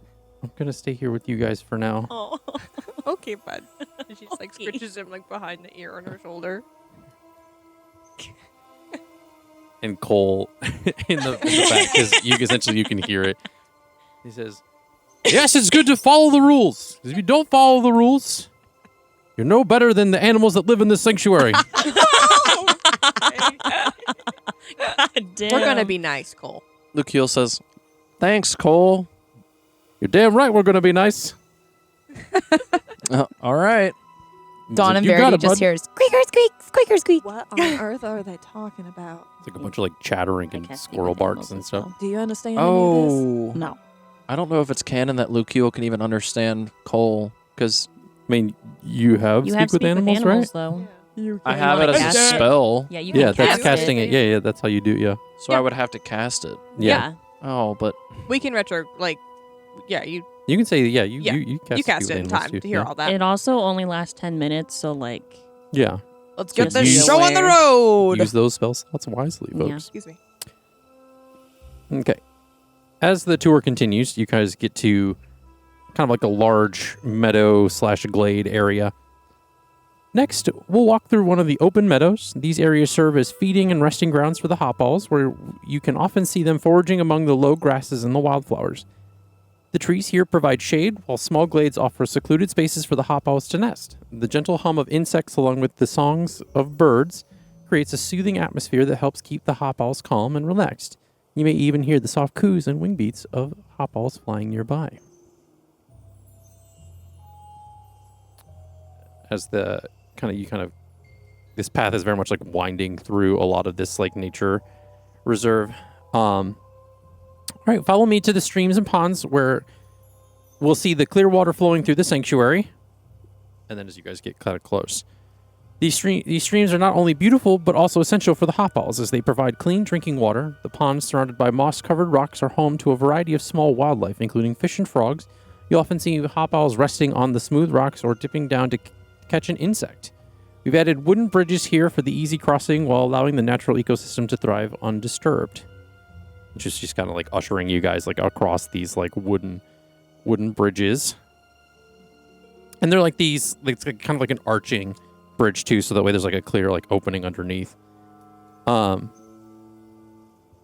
gonna stay here with you guys for now. Oh, okay, bud. And she just like scritches him like behind the ear on her shoulder. And Cole in the back, because you can hear it. He says, "Yes, it's good to follow the rules. 'Cause if you don't follow the rules, you're no better than the animals that live in this sanctuary." God damn. We're gonna be nice, Cole. Lukiel says, "Thanks, Cole." You're damn right we're gonna be nice. All right. He's Dawn like, and "You got Verity it, just bud." hears squeaker squeak, squeaker squeak. What on earth are they talking about? It's like a bunch of like chattering I and can't speak squirrel with barks animals and as stuff. well. Do you understand any of this? No. I don't know if it's canon that Lukiel can even understand Cole, because I mean, you have You speak have with speak animals, with animals, though. I have it wanna as a cast it? spell, Yeah, you can Yeah, that's cast casting it. Yeah, that's how you do. Yeah, so I would have to cast it. yeah. Oh, but We can retro you You can say Yeah, you cast, you speak cast with it in animals time too. to hear yeah. all that. It also only lasts 10 minutes, so like Yeah, Let's So get the use- show on the road. use those spell slots wisely, Yeah. folks. Excuse me. Okay. As the tour continues, you guys get to kind of like a large meadow/glade area. Next, we'll walk through one of the open meadows. These areas serve as feeding and resting grounds for the Hopowls, where you can often see them foraging among the low grasses and the wildflowers. The trees here provide shade, while small glades offer secluded spaces for the Hopowls to nest. The gentle hum of insects, along with the songs of birds, creates a soothing atmosphere that helps keep the Hopowls calm and relaxed. You may even hear the soft coos and wing beats of Hopowls flying nearby. As this path is very much like winding through a lot of this like nature reserve. All right, follow me to the streams and ponds where we'll see the clear water flowing through the sanctuary. And then as you guys get kind of close, these streams are not only beautiful, but also essential for the Hopowls as they provide clean drinking water. The ponds surrounded by moss-covered rocks are home to a variety of small wildlife, including fish and frogs. You often see Hopowls resting on the smooth rocks or dipping down to catch an insect. We've added wooden bridges here for the easy crossing while allowing the natural ecosystem to thrive undisturbed. Which is just kind of like ushering you guys like across these like wooden bridges. And they're like these, like, it's kind of like an arching bridge too, so that way there's like a clear like opening underneath.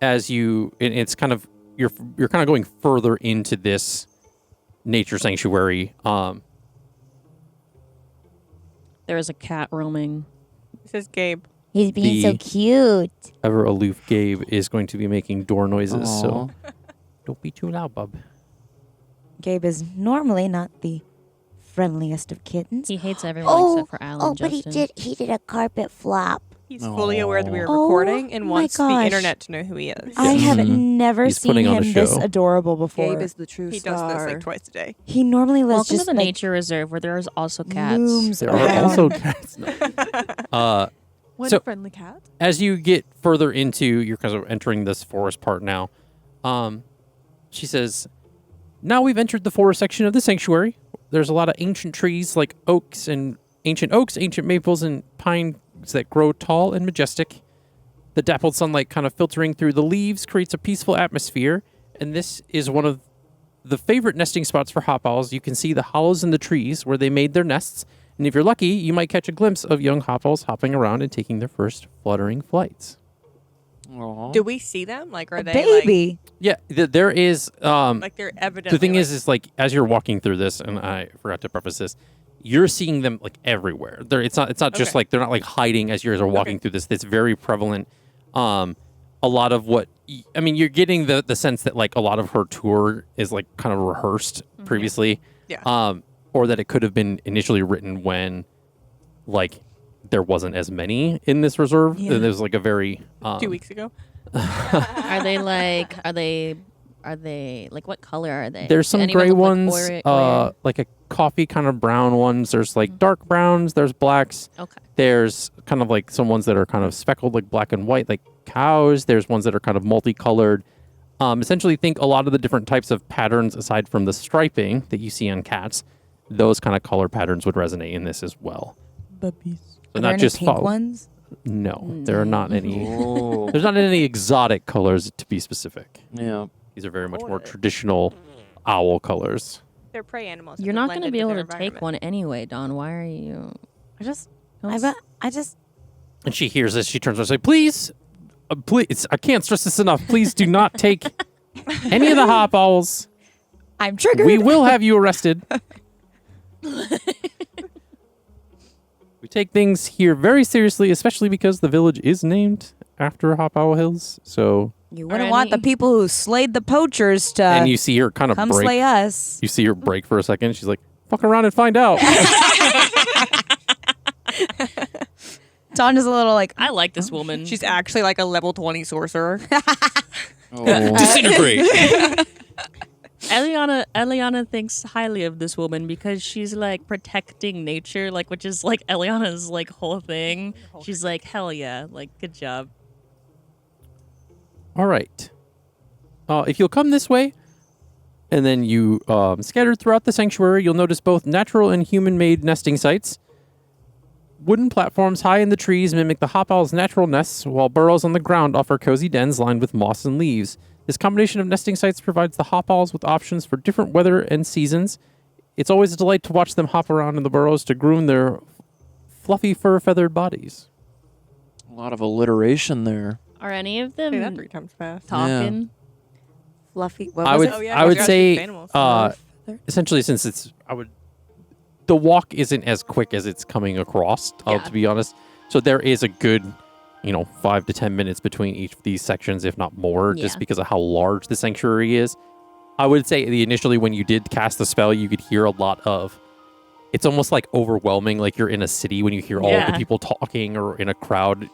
It's kind of you're kind of going further into this nature sanctuary. There is a cat roaming. This is Gabe. He's being so The- cute. Ever aloof Gabe is going to be making door noises, Aw. so don't be too loud, bub. Gabe is normally not the friendliest of kittens. He hates everyone Oh, except for Alan and but Justin. he did a carpet flop. He's fully aware that we are Oh, recording and my wants the gosh. internet to know who he is. I have Mhm. never He's seen putting on a him this show. adorable before. Gabe is the true He does star. this like twice a day. He normally lives Welcome just to the like nature reserve where there is also cats. looms There are around. also cats. One So- friendly cat. As you get further into, you're kind of entering this forest part now. She says, now we've entered the forest section of the sanctuary. There's a lot of ancient trees like ancient maples, and pines that grow tall and majestic. The dappled sunlight kind of filtering through the leaves creates a peaceful atmosphere. And this is one of the favorite nesting spots for hopowls. You can see the hollows in the trees where they made their nests. And if you're lucky, you might catch a glimpse of young hopowls hopping around and taking their first fluttering flights. Aw. Do we see them? Like, are A they baby. Yeah, there is. like they're evidently? The thing like, is like as you're walking through this, and I forgot to preface this, you're seeing them like everywhere. It's not just Okay. like they're not like hiding as you guys are walking through this. It's very prevalent. A lot of what you're getting the sense that like a lot of her tour is like kind of rehearsed previously. Yeah. Or that it could have been initially written when like there wasn't as many in this reserve. Yeah. There's like a very 2 weeks ago. Are they like what color are they? There's some Any of them gray look ones, like Awyr? like a coffee kind of brown ones. There's like dark browns. There's blacks. Okay. There's kind of like some ones that are kind of speckled, like black and white, like cows. There's ones that are kind of multicolored. Essentially, think a lot of the different types of patterns, aside from the striping that you see on cats, those kind of color patterns would resonate in this as well. Puppies. So Are not there just any pink fo- ones? No, there are not any. Oh. There's not any exotic colors to be specific. Yeah. These are very much more traditional owl colors. They're prey animals. You're not going to be able to take one anyway, Dawn. Why are you? I just Don't And she hears this. She turns around and says, please, I can't stress this enough. Please do not take any of the hop owls. I'm triggered. We will have you arrested. We take things here very seriously, especially because the village is named after Hopowl Hills. So, You wouldn't want the people who slayed the poachers to and you see her kind of come break. slay us. You see her break for a second. She's like, fuck around and find out. Dawn is a little like, I like this woman. She's actually like a level 20 sorcerer. Oh. Disintegrate. Eliana thinks highly of this woman because she's like protecting nature, like which is like Eliana's like whole thing. She's like, hell yeah, like good job. All right. If you'll come this way, and then you scattered throughout the sanctuary, you'll notice both natural and human-made nesting sites. Wooden platforms high in the trees mimic the hop owl's natural nests, while burrows on the ground offer cozy dens lined with moss and leaves. This combination of nesting sites provides the hop owls with options for different weather and seasons. It's always a delight to watch them hop around in the burrows to groom their fluffy fur-feathered bodies. A lot of alliteration there. Are any of Say that them 3 times fast. talking? fluffy. What I was would, it? Oh, yeah, I would forgot say, she was animals. essentially, since the walk isn't as quick as it's coming across, Yeah. to be honest. So there is a good, 5 to 10 minutes between each of these sections, if not more, just Yeah. because of how large the sanctuary is. I would say initially when you did cast the spell, you could hear a lot of, it's almost like overwhelming, like you're in a city when you hear all of the Yeah. people talking or in a crowded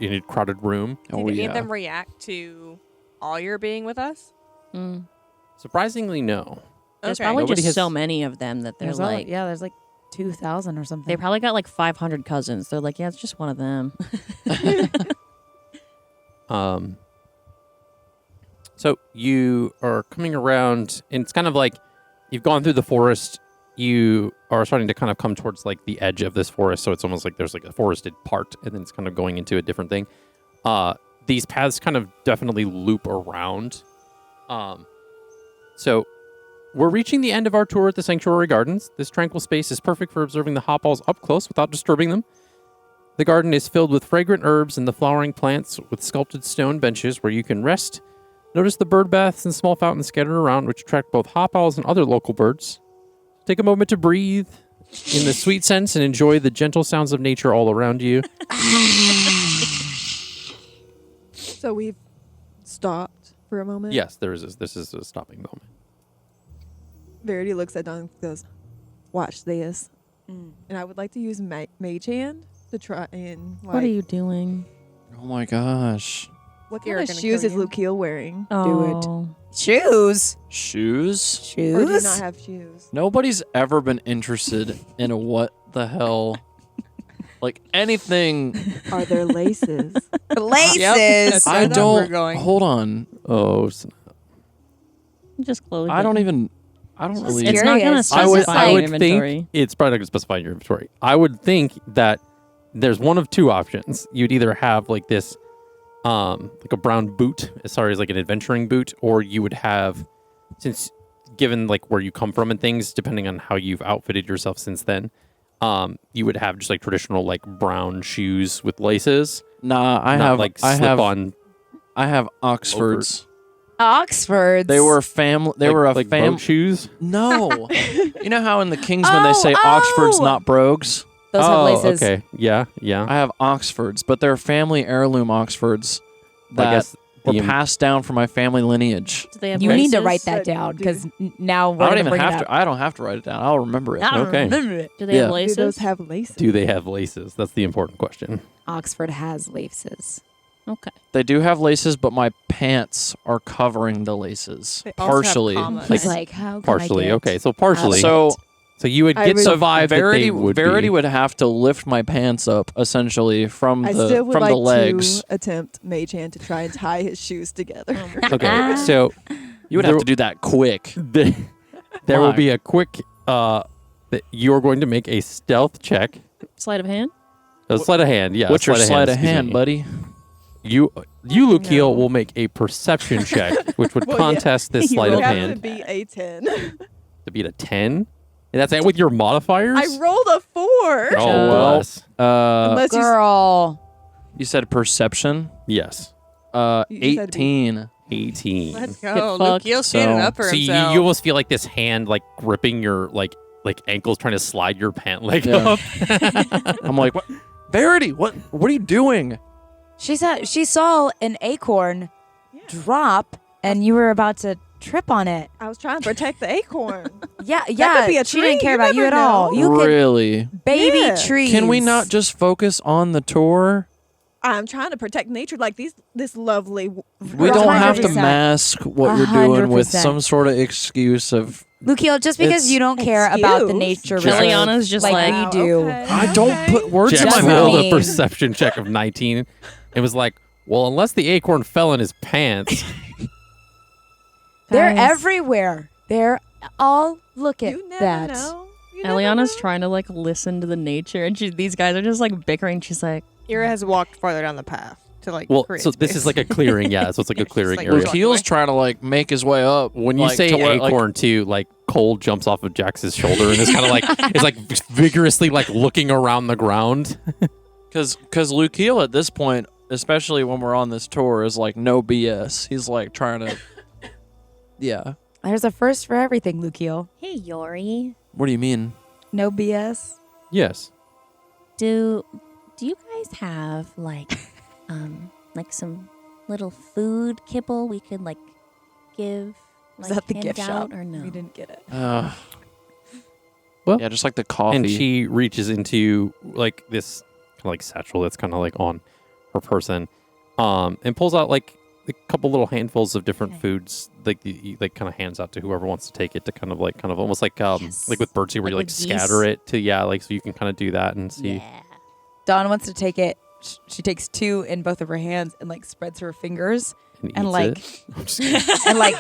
room. Did any of them react to Awyr being with us? Mm. Surprisingly, no. There's Okay. probably Nobody just has- so many of them that they're There's like, there's like 2,000 or something. they probably got like 500 cousins. They're like, yeah, it's just one of them. So you are coming around, and it's kind of like you've gone through the forest you are starting to kind of come towards like the edge of this forest, so it's almost like there's like a forested part, and then it's kind of going into a different thing. These paths kind of definitely loop around. So we're reaching the end of our tour at the Sanctuary Gardens. This tranquil space is perfect for observing the Hopowls up close without disturbing them. The garden is filled with fragrant herbs and the flowering plants with sculpted stone benches where you can rest. Notice the bird baths and small fountains scattered around, which attract both Hopowls and other local birds. Take a moment to breathe in the sweet scents and enjoy the gentle sounds of nature all around you. So we've stopped for a moment. Yes, this is a stopping moment. Verity looks at Don and goes, "Watch this." And I would like to use Mage Hand to try and What are you doing? Oh my gosh. What You're kind of gonna shoes kill is you. Lukiel wearing? Oh. Shoes. Shoes? Or do you Shoes. not have shoes? Nobody's ever been interested in a what the hell, like anything. Are there laces? Laces. That's I where we're don't. going. Hold on. Oh, snap. Just clothes. I don't really. It's not going to Curious. I would, specify I in would inventory. think it's probably not going to specify in your inventory. I would think that there's one of two options. You'd either have like this, like a brown boot, as far as like an adventuring boot, or you would have, since given like where you come from and things, depending on how you've outfitted yourself since then, you would have just like traditional like brown shoes with laces. Nah, I not have like I slip have on I have Oxfords. Oxfords. They were family. They like, were a like fam. boat shoes. No, you know how in the Kingsman they say Oh, Oxfords, oh! not brogues. Those have laces. Okay. Yeah. I have Oxfords, but they're family heirloom Oxfords I that guess were the passed down from my family lineage. Do they have You need to laces? write that down because now we're I don't gonna even bring have it to. up. I don't have to write it down. I'll remember it. I don't Okay. remember it. Do they have Yeah. Do laces? those have laces? Do they have laces? That's the important question. Oxford has laces. Okay. They do have laces, but my pants are covering the laces They also have partially. commas. He's like, how can Partially. I get Okay. So partially. So So you would I get would- the vibe that Verity they would Verity be. would have to lift my pants up essentially from I the still would from like the legs. to attempt Mage Hand to try and tie his shoes together. Okay. So You would have to do that quick. there will Why? be a quick. That you're going to make a stealth check. Sleight of hand? A sleight of hand. Yeah. What's your sleight of excuse hand, me. buddy? You Lukiel No. will make a perception check, which would Well, yeah. contest this You sleight will of have to hand be a 10. to beat a 10. And that's it with your modifiers. I rolled a 4. Oh well. bless. Unless you Girl. You said perception. Yes. You said 18. 18. Let's Get go. fucked. Lukeel's standing So- up for So you himself. almost feel like this hand like gripping your like ankles, trying to slide your pant leg Yeah. up. I'm like, what? Verity, what are you doing? She saw an acorn drop, and you were about to trip on it. I was trying to protect the acorn. Yeah, could yeah. be a she tree. didn't care You about you never at all. know. You could Really? baby Yeah. trees. Can we not just focus on the tour? I'm trying to protect nature like this lovely. We don't have to 100%. mask what you're doing with 100%. some sort of excuse of Lukiel, just because It's- you don't care about the Excuse? nature Just- reserve Eliana's just like like, we do. I don't put words in Jax my rolled mouth. a perception check of 19. It was like, well, unless the acorn fell in his pants. They're Guys. everywhere. They're all look at You never that. know. You never Eliana's know. trying to like listen to the nature, and these guys are just like bickering. She's like, Ira has walked farther down the path to like. Well, create so this space. is like a clearing, yeah. So it's like a Yeah, she's clearing like, area. "Look, Lukeel's trying to like make his way up. When you like, say to where, like- acorn too, like Cole jumps off of Jax's shoulder and is kind of like is like vigorously like looking around the ground. Because Lukeel at this point, especially when we're on this tour, is like no BS. He's like trying to, yeah. There's a first for everything, Lukiel. "Hey, Yori, What do you mean? No BS. Yes. do you guys have like some little food kibble we could like give? Was Like, that the hand gift out shop? or no? We didn't get it. Well, yeah, just like the coffee. And she reaches into like this kind of like satchel that's kind of like on her person, and pulls out like a couple little handfuls of different Okay. foods, like like kind of hands out to whoever wants to take it to kind of almost like Yes. like with birdseed where Like you like with scatter geese. it to like so you can kind of do that and see. Yeah. Dawn wants to take it. She takes two in both of her hands and like spreads her fingers And, and eats like it. I'm just kidding. and like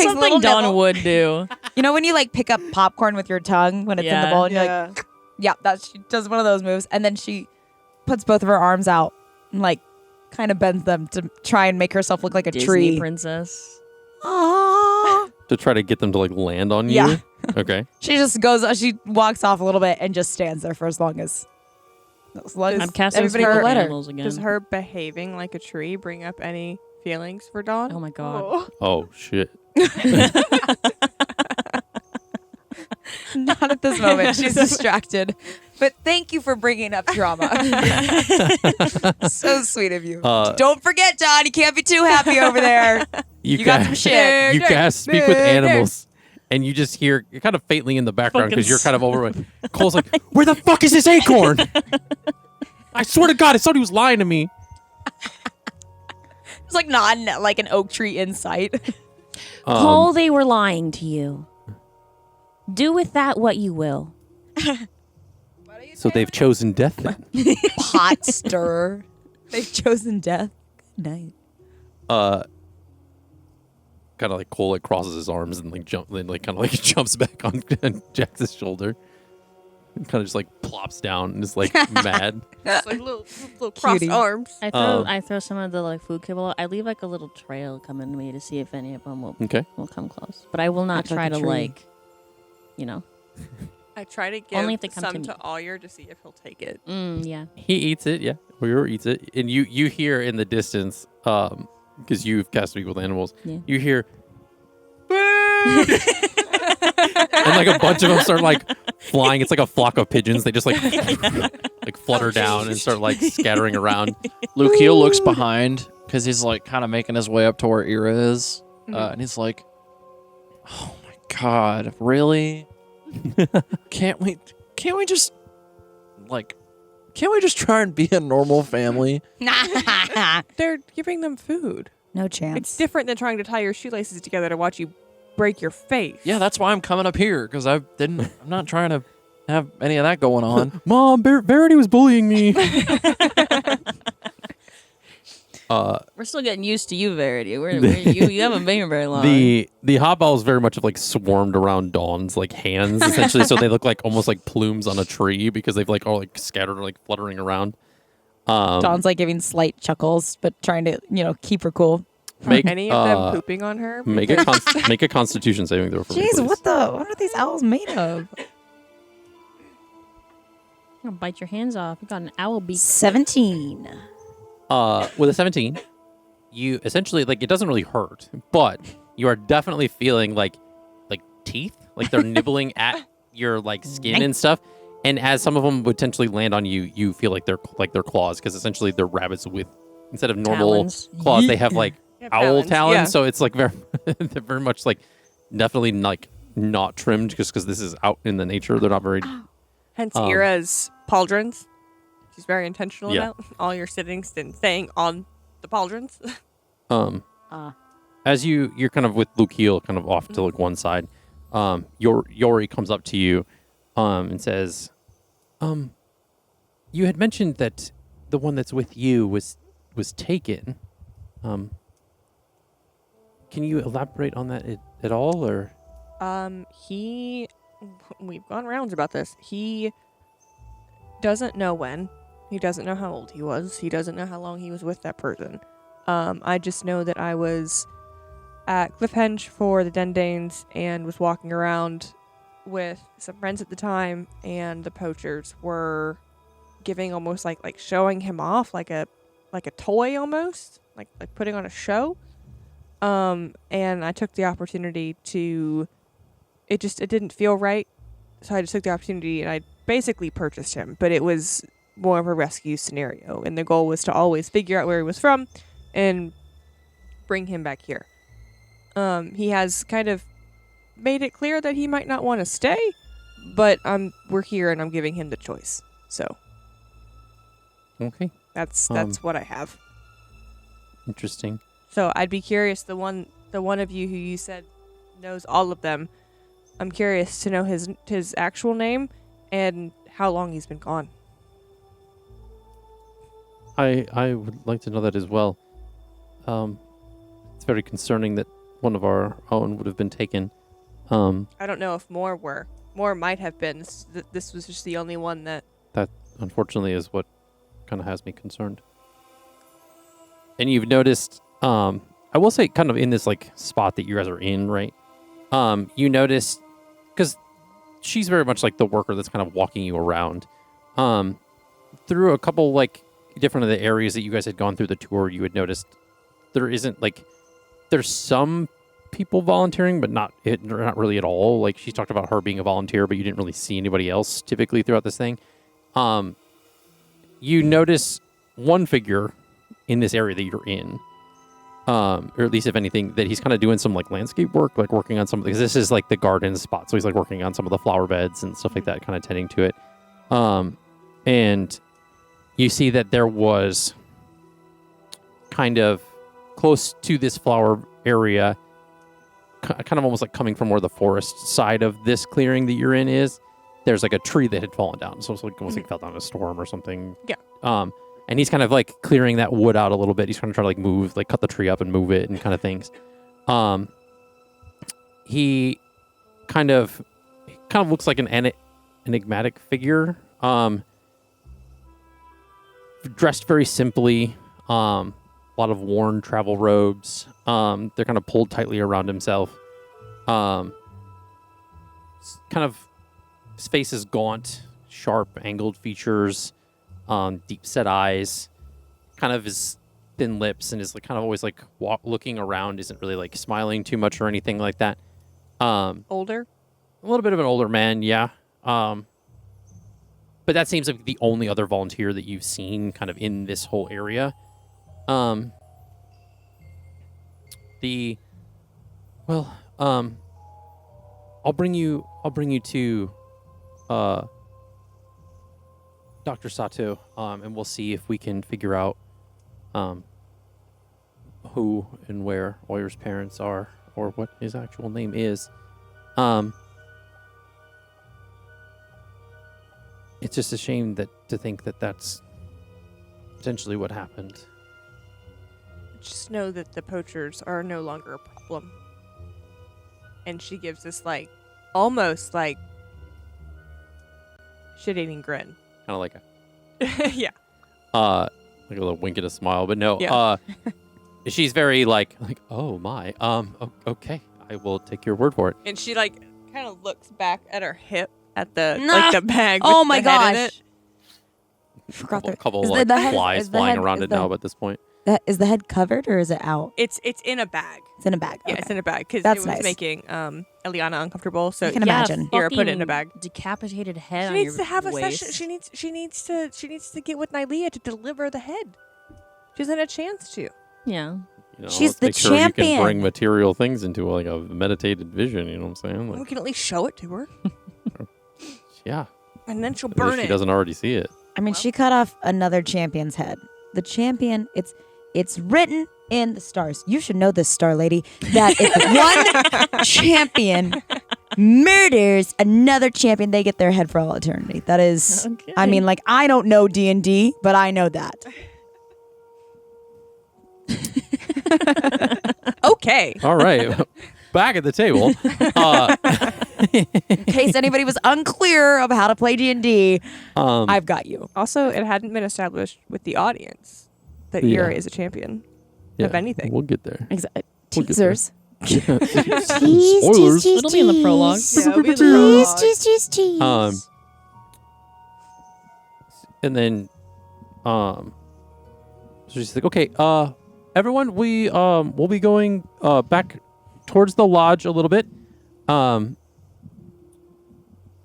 takes a Something little Dawn nibble. would do. You know when you like pick up popcorn with your tongue when it's in the Yeah. bowl and you're like, yeah, she does one of those moves, and then she puts both of her arms out and like kind of bends them to try and make herself look like a Disney tree. princess. Aww. To try to get them to like land on you. Yeah. Okay. She just goes. She walks off a little bit and just stands there for as long as I'm casting everybody spirit will let her. animals again. Does her behaving like a tree bring up any feelings for Dawn? Oh my god. Oh shit. Not at this moment. She's distracted. But thank you for bringing up drama. So sweet of you. Don't forget, Dawn. You can't be too happy over there. You got some shit. You guys speak with animals, and you just hear you're kind of faintly in the background because you're kind of over. Cole's like, "Where the fuck is this acorn?" I swear to God, I thought he was lying to me. It's like not like an oak tree in sight. Cole, they were lying to you. Do with that what you will. So they've chosen death then. Pot stir. They've chosen death. Good night. Kind of like Cole like crosses his arms and like jumps back on Jax's shoulder. And kind of just like plops down and is like mad. Just like little crossed Cutie. arms. I throw some of the like food kibble. I leave like a little trail coming to me to see if any of them will Okay. come close. But I will not Act like try a to tree. like, you know. I try to give Only if they come some to me. to Awyr to see if he'll take it. Yeah. He eats it, yeah. Awyr eats it. And you hear in the distance, because you've cast Speak with Animals, Yeah. you hear and like a bunch of them start like flying. It's like a flock of pigeons. They just like flutter down and start like scattering around. Lukiel looks behind because he's like kind of making his way up to where Ira is, and he's like, "Oh my god, really? Can't we just try and be a normal family?" They're giving them food. No chance. It's different than trying to tie your shoelaces together to watch you break your face. Yeah, that's why I'm coming up here because I'm not trying to have any of that going on. Mom, Verity was bullying me. We're still getting used to you, Verity. You haven't been here very long. The Hopowls very much have like swarmed around Dawn's like hands essentially, so they look like almost like plumes on a tree because they've like all like scattered or like fluttering around. Dawn's like giving slight chuckles, but trying to, keep her cool. Make Any of them pooping on her? make a Constitution saving throw for me, Jeez, please. what are these owls made of? I'm gonna bite your hands off. You got an owl beak. 17. With a 17, you essentially like it doesn't really hurt, but you are definitely feeling like teeth, like they're nibbling at your like skin and stuff. And as some of them would potentially land on you, you feel like they're claws because essentially they're rabbits with instead of normal Talons. claws, they have like owl talons. Yeah. So it's like very, they're very much like definitely like not trimmed just because this is out in the nature. They're not very. Hence Ira's pauldrons. She's very intentional Yeah. about all your sittings and staying on the pauldrons. As you're kind of with Lukiel kind of off to like one side, Yori comes up to you, and says, you had mentioned that the one that's with you was taken. Can you elaborate on that at all, or? We've gone rounds about this. He doesn't know when. He doesn't know how old he was. He doesn't know how long he was with that person. I just know that I was at Cliffhenge for the Dendanes and was walking around with some friends at the time, and the poachers were giving almost like showing him off like a toy almost, like putting on a show. And I took the opportunity to. It didn't feel right, so I just took the opportunity and I basically purchased him. But it was more of a rescue scenario, and the goal was to always figure out where he was from and bring him back here. He has kind of made it clear that he might not want to stay, but we're here and I'm giving him the choice. So Okay, that's what I have. interesting. So I'd be curious, the one of you who you said knows all of them, I'm curious to know his actual name and how long he's been gone. I would like to know that as well. It's very concerning that one of our own would have been taken. I don't know if more were. More might have been. This was just the only one that... That, unfortunately, is what kind of has me concerned. And you've noticed, I will say, kind of in this like spot that you guys are in, right? You notice, because she's very much like the worker that's kind of walking you around. Through a couple like different of the areas that you guys had gone through the tour, you had noticed there isn't like, there's some people volunteering, but not really at all. Like she talked about her being a volunteer, but you didn't really see anybody else typically throughout this thing. You notice one figure in this area that you're in, or at least if anything, that he's kind of doing some like landscape work, like working on some, because this is like the garden spot. So he's like working on some of the flower beds and stuff like that, kind of tending to it. And you see that there was kind of close to this flower area, kind of almost like coming from where the forest side of this clearing that you're in is, there's like a tree that had fallen down. So it's like almost like fell down in a storm or something. Yeah. And he's kind of like clearing that wood out a little bit. He's trying to try to like move, like cut the tree up and move it and kind of things. He kind of looks like an enigmatic figure. Dressed very simply. A lot of worn travel robes. They're kind of pulled tightly around himself. Kind of, his face is gaunt, sharp, angled features, deep set eyes, kind of his thin lips, and is like kind of always like looking around, isn't really like smiling too much or anything like that. Older? A little bit of an older man, yeah. But that seems like the only other volunteer that you've seen kind of in this whole area. I'll bring you to Dr. Sato, and we'll see if we can figure out who and where Awyer's parents are, or what his actual name is. It's just a shame to think that that's potentially what happened. Just know that the poachers are no longer a problem. And she gives this like, almost like, shit-eating grin. Kind of like Yeah. like a little wink and a smile, but no. Yeah. She's very like, oh my, okay, I will take your word for it. And she like kind of looks back at her hip at the like the bag. Oh with my the head in gosh. it. Forgot A couple is like the head- flies is the flying head- around is it the- now at this point. Is the head covered or is it out? It's in a bag. It's in a bag. Yeah, Okay. it's in a bag because it That's was nice. making Eliana uncomfortable. So I can Yeah, imagine. Here, put it in a fucking bag. Decapitated head She on needs your to have a waist. session. She needs to get with Nylea to deliver the head. She hasn't had a chance to. Yeah. You know, She's let's the make sure you can champion. bring material things into like a meditated vision. You know what I'm saying? We Like, can at least show it to her, yeah, and then she'll at burn least she it. doesn't already see it. I mean, she cut off another champion's head. The champion, it's written in the stars. You should know this, Star Lady, that if one champion murders another champion, they get their head for all eternity. That is, I mean, like, I don't know D&D, but I know that. Okay. All right, back at the table. In case anybody was unclear of how to play D&D, I've got you. Also, it hadn't been established with the audience that Yeah. Yura is a champion of anything. We'll get there. Exactly. We'll get there. Teasers. Spoilers. It'll be in the prologue. Yeah, it'll be in the prologue. And then, so she's like, okay, everyone, we'll be going back towards the lodge a little bit.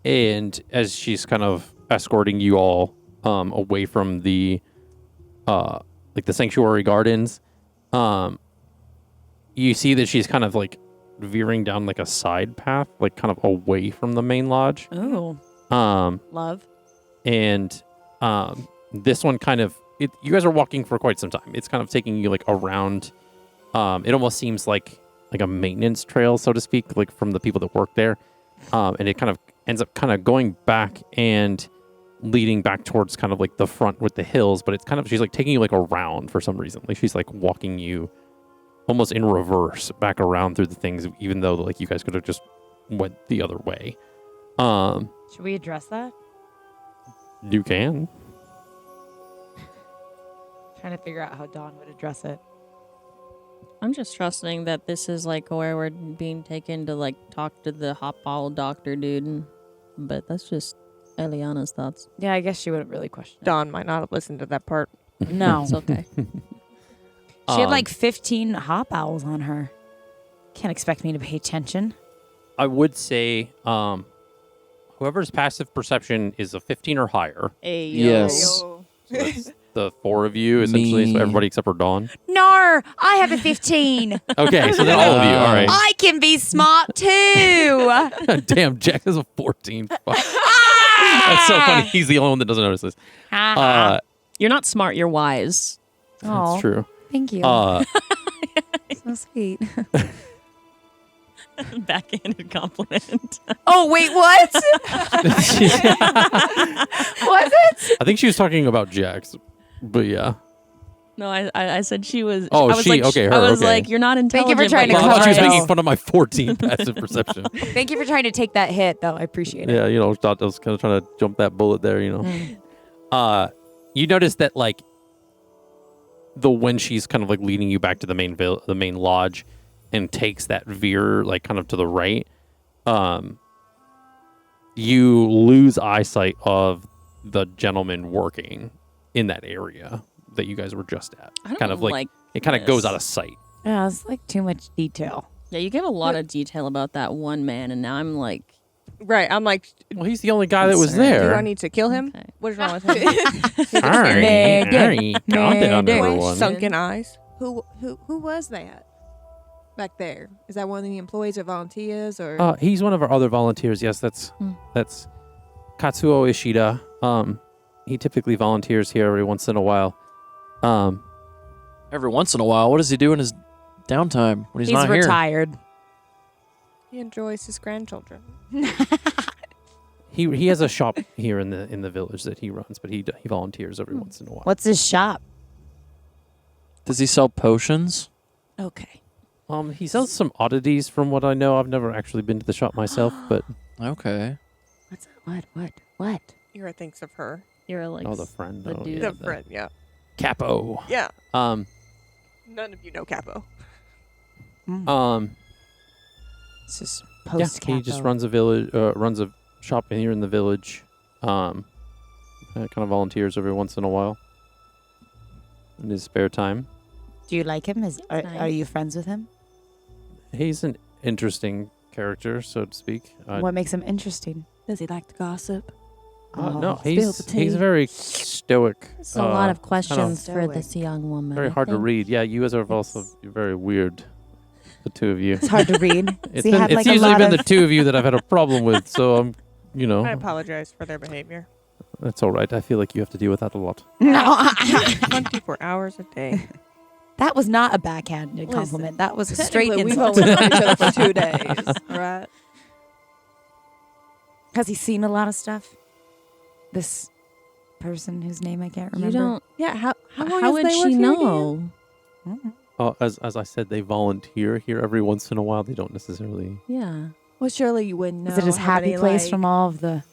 And as she's kind of escorting you all away from the like the sanctuary gardens, you see that she's kind of like veering down like a side path, like kind of away from the main lodge. Oh, love. And this one kind of, you guys are walking for quite some time. It's kind of taking you like around. It almost seems like a maintenance trail, so to speak, like from the people that work there. And it kind of ends up kind of going back and leading back towards kind of like the front with the hills. But it's kind of, she's like taking you like around for some reason. Like she's like walking you almost in reverse back around through the things, even though like you guys could have just went the other way. Should we address that? You can. Trying to figure out how Dawn would address it. I'm just trusting that this is like where we're being taken to like talk to the Hopowl doctor dude. But that's just Eliana's thoughts. Yeah, I guess she wouldn't really question it. Dawn might not have listened to that part. No. It's okay. She had like 15 Hopowls on her. Can't expect me to pay attention. I would say whoever's passive perception is a 15 or higher. Hey, Yes. So that's the 4 of you, essentially. Me. So everybody except for Dawn. No, I have a 15. Okay, so then all of you. All right. I can be smart too. Damn, Jack is a 14. Fuck. That's so funny. He's the only one that doesn't notice this. You're not smart, you're wise. That's true. Thank you. So sweet. Backhanded compliment. Oh, wait, what? Was it? I think she was talking about Jax, but yeah. No, I said she was. Oh, I was she- like, okay, her, I was okay. like, you're not Thank you intelligent. for trying to but I you're thought she was cover it. making fun of my 14 passive perception. Thank you for trying to take that hit, though. I appreciate it. Yeah, thought I was kind of trying to jump that bullet there, You notice that like when she's kind of like leading you back to the main lodge and takes that veer like kind of to the right, you lose eyesight of the gentleman working in that area that you guys were just at. I don't Kind of like it kind of this. goes out of sight. Yeah, it's like too much detail. Yeah, you gave a lot of detail about that one man, and now I'm like, Right. I'm like, Well, he's the only guy that was Concerned. do there. I need to kill him? okay. What is wrong with him? Alright, got it on Murder. everyone. Sunken eyes. Who was that back there? Is that one of the employees or volunteers or? He's one of our other volunteers. Yes, that's Katsuo Ishida. He typically volunteers here every once in a while. Every once in a while, what does he do in his downtime when he's not retired. He enjoys his grandchildren. He has a shop here in the village that he runs, but he volunteers every once in a while. What's his shop? here? Does he sell potions? Okay. He sells some oddities from what I know. I've never actually been to the shop myself, but Okay. What? Ira thinks of her. You're like, the friend. the oh, dude. yeah, The friend, yeah. Capo. Yeah. Um, None of you know Capo. This is yeah, post he just runs a village, runs a shop here in the village. Kind of volunteers every once in a while in his spare time. Do you like him? Are nice. you friends with him? He's an interesting character, so to speak. What makes him interesting? Does he like to gossip? No, Spill the tea. he's very stoic. It's a lot of kind questions for stoic. this young woman. very I hard to think. read. Yeah, you guys are also very weird. The two of you. It's hard to read. It's he had, like, a usually lot been of- the two of you that I've had a problem with. So I'm, I apologize for their behavior. that's all right. I feel like you have to deal with that a lot. No. 24 hours a day. That was not a backhanded Listen, compliment. That was a straight Technically, we've insult. only known each other for 2 days, right? Has he seen a lot of stuff? This person whose name I can't You remember. don't. Yeah. How long How has would they she worked here know? again? As I said, they volunteer here every once in a while. They don't necessarily. Yeah. Well, surely you wouldn't know. Is it his how happy many, place like- from all of the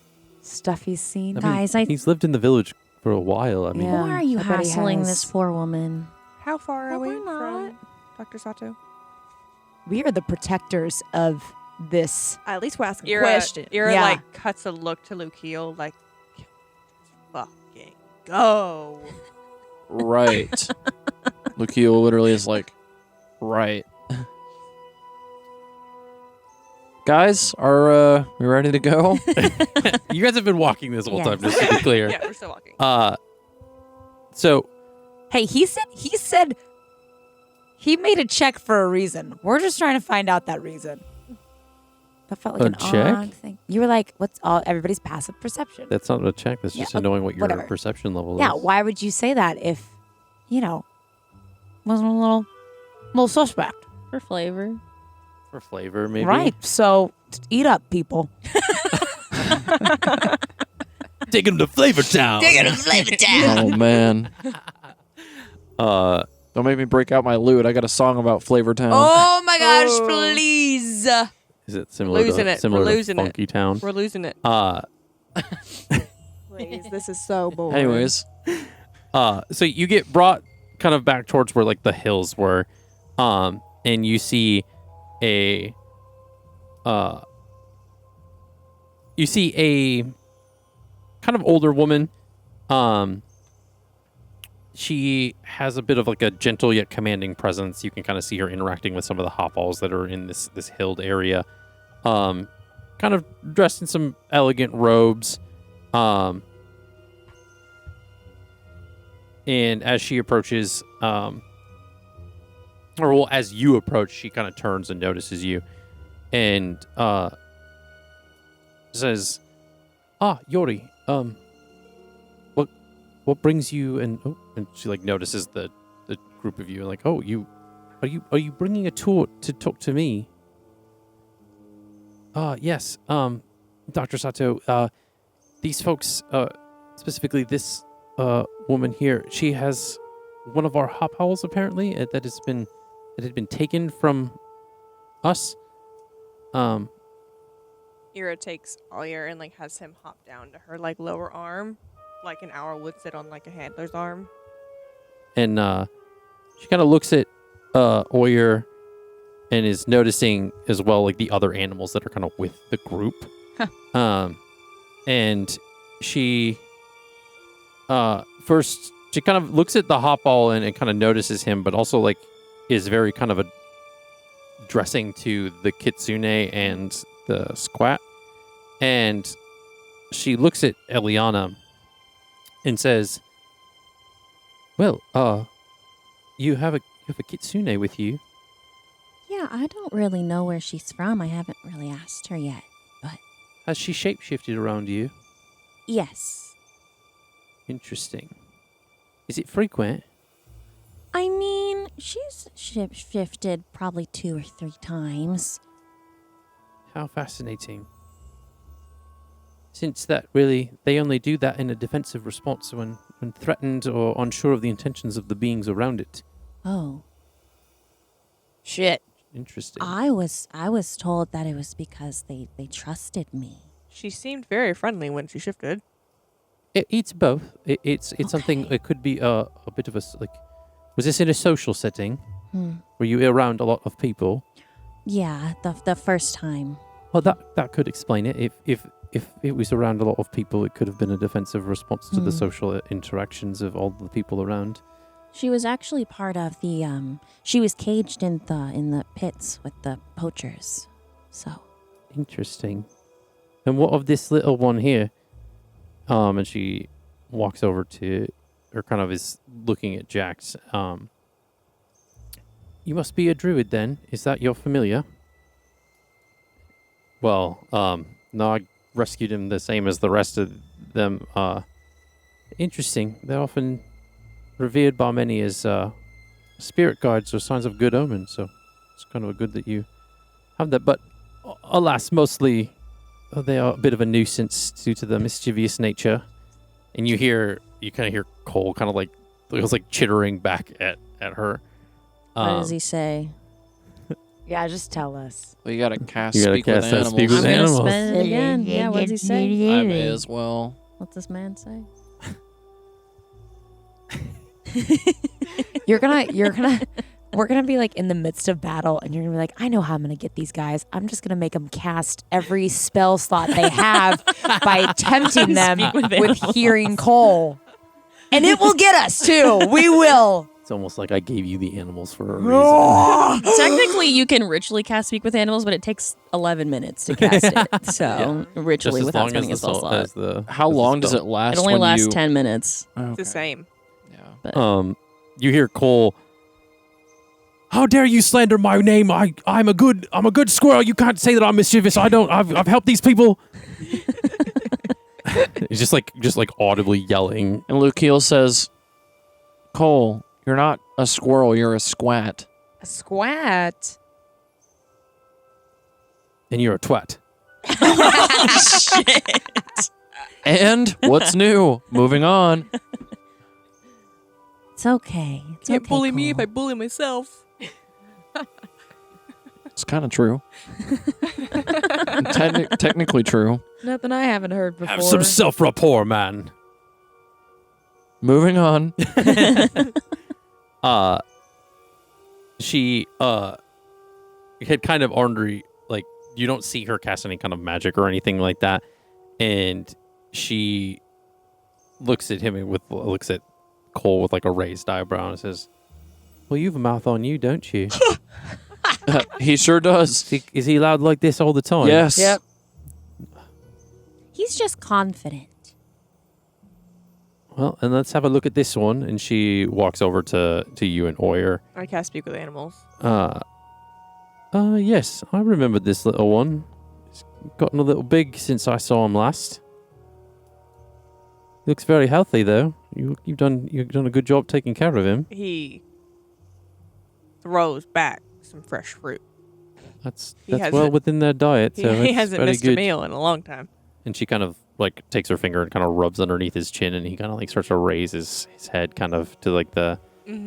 stuff he's seen? I mean, Guys, he's lived in the village for a while. I mean, Yeah. Why are you I bet he hassling has. this poor woman? How far are Well, we we're not. from Dr. Sato? We are the protectors of this. At least we're asking Ira, questions. Ira Yeah. like cuts a look to Lukiel like, fucking go. Right. Lukiel literally is like, right. Guys, are we ready to go? you guys have been walking this whole time, Yes. just to be clear. Yeah, we're still walking. So Hey, he said he made a check for a reason. We're just trying to find out that reason. That felt like A an check? odd thing. You were like, what's all everybody's passive perception? that's not a check. That's Yeah, just knowing what your whatever. perception level Yeah, is. why would you say that if, wasn't a little suspect? For flavor. For flavor, maybe. Right. So eat up, people. Take him to Flavor Town. Oh man. Don't make me break out my lute. I got a song about Flavortown. Oh my gosh, Oh. please. Is it similar Losing to it. similar We're to losing it. Funky Town? We're losing it. Please, this is so boring. Anyways, so you get brought kind of back towards where like the hills were, and you see a kind of older woman. She has a bit of like a gentle yet commanding presence. You can kind of see her interacting with some of the Hopowls that are in this hilled area. Kind of dressed in some elegant robes. And as she approaches, as you approach, she kind of turns and notices you, and says, Yori, what brings you? And she like notices the group of you, and like, are you bringing a tour to talk to me? Yes, Dr. Sato. These folks, specifically this woman here, she has one of our Hopowls apparently that had been taken from us. Ira takes Awyr and like has him hop down to her like lower arm, like an Awyr would sit on like a handler's arm. And she kind of looks at Awyr and is noticing as well like the other animals that are kind of with the group. And she first she kind of looks at the Hopowl and kind of notices him, but also like is very kind of addressing to the Kitsune and the Squat. And she looks at Eliana and says, well, you have a Kitsune with you. Yeah, I don't really know where she's from. I haven't really asked her yet. Has she shapeshifted around you? Yes. Interesting. Is it frequent? I mean, she's shifted probably 2 or 3 times. How fascinating. Since that really, they only do that in a defensive response when threatened or unsure of the intentions of the beings around it. Oh. Shit. Interesting. I was told that it was because they trusted me. She seemed very friendly when she shifted. It's both. It's something. Okay. It could be a bit of a like. Was this in a social setting? Hmm. Were you around a lot of people? Yeah, the first time. Well, that could explain it. If it was around a lot of people, it could have been a defensive response to the social interactions of all the people around. She was actually part of the she was caged in the pits with the poachers. So Interesting. And what of this little one here? And she walks over to, or kind of is looking at Jax. You must be a druid then. Is that your familiar? Well, no, I rescued him the same as the rest of them. Interesting. They're often revered by many as spirit guides or signs of good omen, so it's kind of good that you have that. But alas, mostly they are a bit of a nuisance due to the mischievous nature. And you kind of hear Cole kind of like, it was like chittering back at her. what does he say? Yeah, just tell us. well, you gotta cast You gotta speak with cast that animals. speak with I'm gonna animals. spend it again. Yeah, what does he say? I may as well. What's this man say? We're gonna be like in the midst of battle, and you're gonna be like, I know how I'm gonna get these guys. I'm just gonna make them cast every spell slot they have by tempting them Speak with with animals. hearing Cole, and it will get us too. We will. It's almost like I gave you the animals for a reason. Technically, you can ritually cast speak with animals, but it takes 11 minutes to cast it. So Just ritually as without long spending a as spell slot. How long does it last? It only when lasts you... 10 minutes. Okay. It's the same. Yeah. You hear Cole. How dare you slander my name? I'm a good squirrel. You can't say that I'm mischievous. I've helped these people. He's just like audibly yelling. And Lukiel says, Cole, you're not a squirrel, you're a squat. A squat. And you're a twat. And what's new? Moving on. It's okay. It's Can't okay, bully me if I Cole. bully myself. It's kind of true. Technically true. Nothing I haven't heard before. Have some self-rapport, man. Moving on. She had kind of ornery, like, you don't see her cast any kind of magic or anything like that, and she looks at him and looks at Cole with like a raised eyebrow and says, "Well, you've a mouth on you, don't you? He sure does. Is he loud like this all the time?" Yes. Yep. He's just confident. Well, and let's have a look at this one. And she walks over to you and Awyr. I cast Speak with Animals. Yes, I remember this little one. He's gotten a little big since I saw him last. He looks very healthy, though. You've done a good job taking care of him. He throws back some fresh fruit. That's hasn't- well within their diet, so He it's hasn't very missed good. a meal in a long time. And she kind of like takes her finger and kind of rubs underneath his chin, and he kind of like starts to raise his head kind of to like the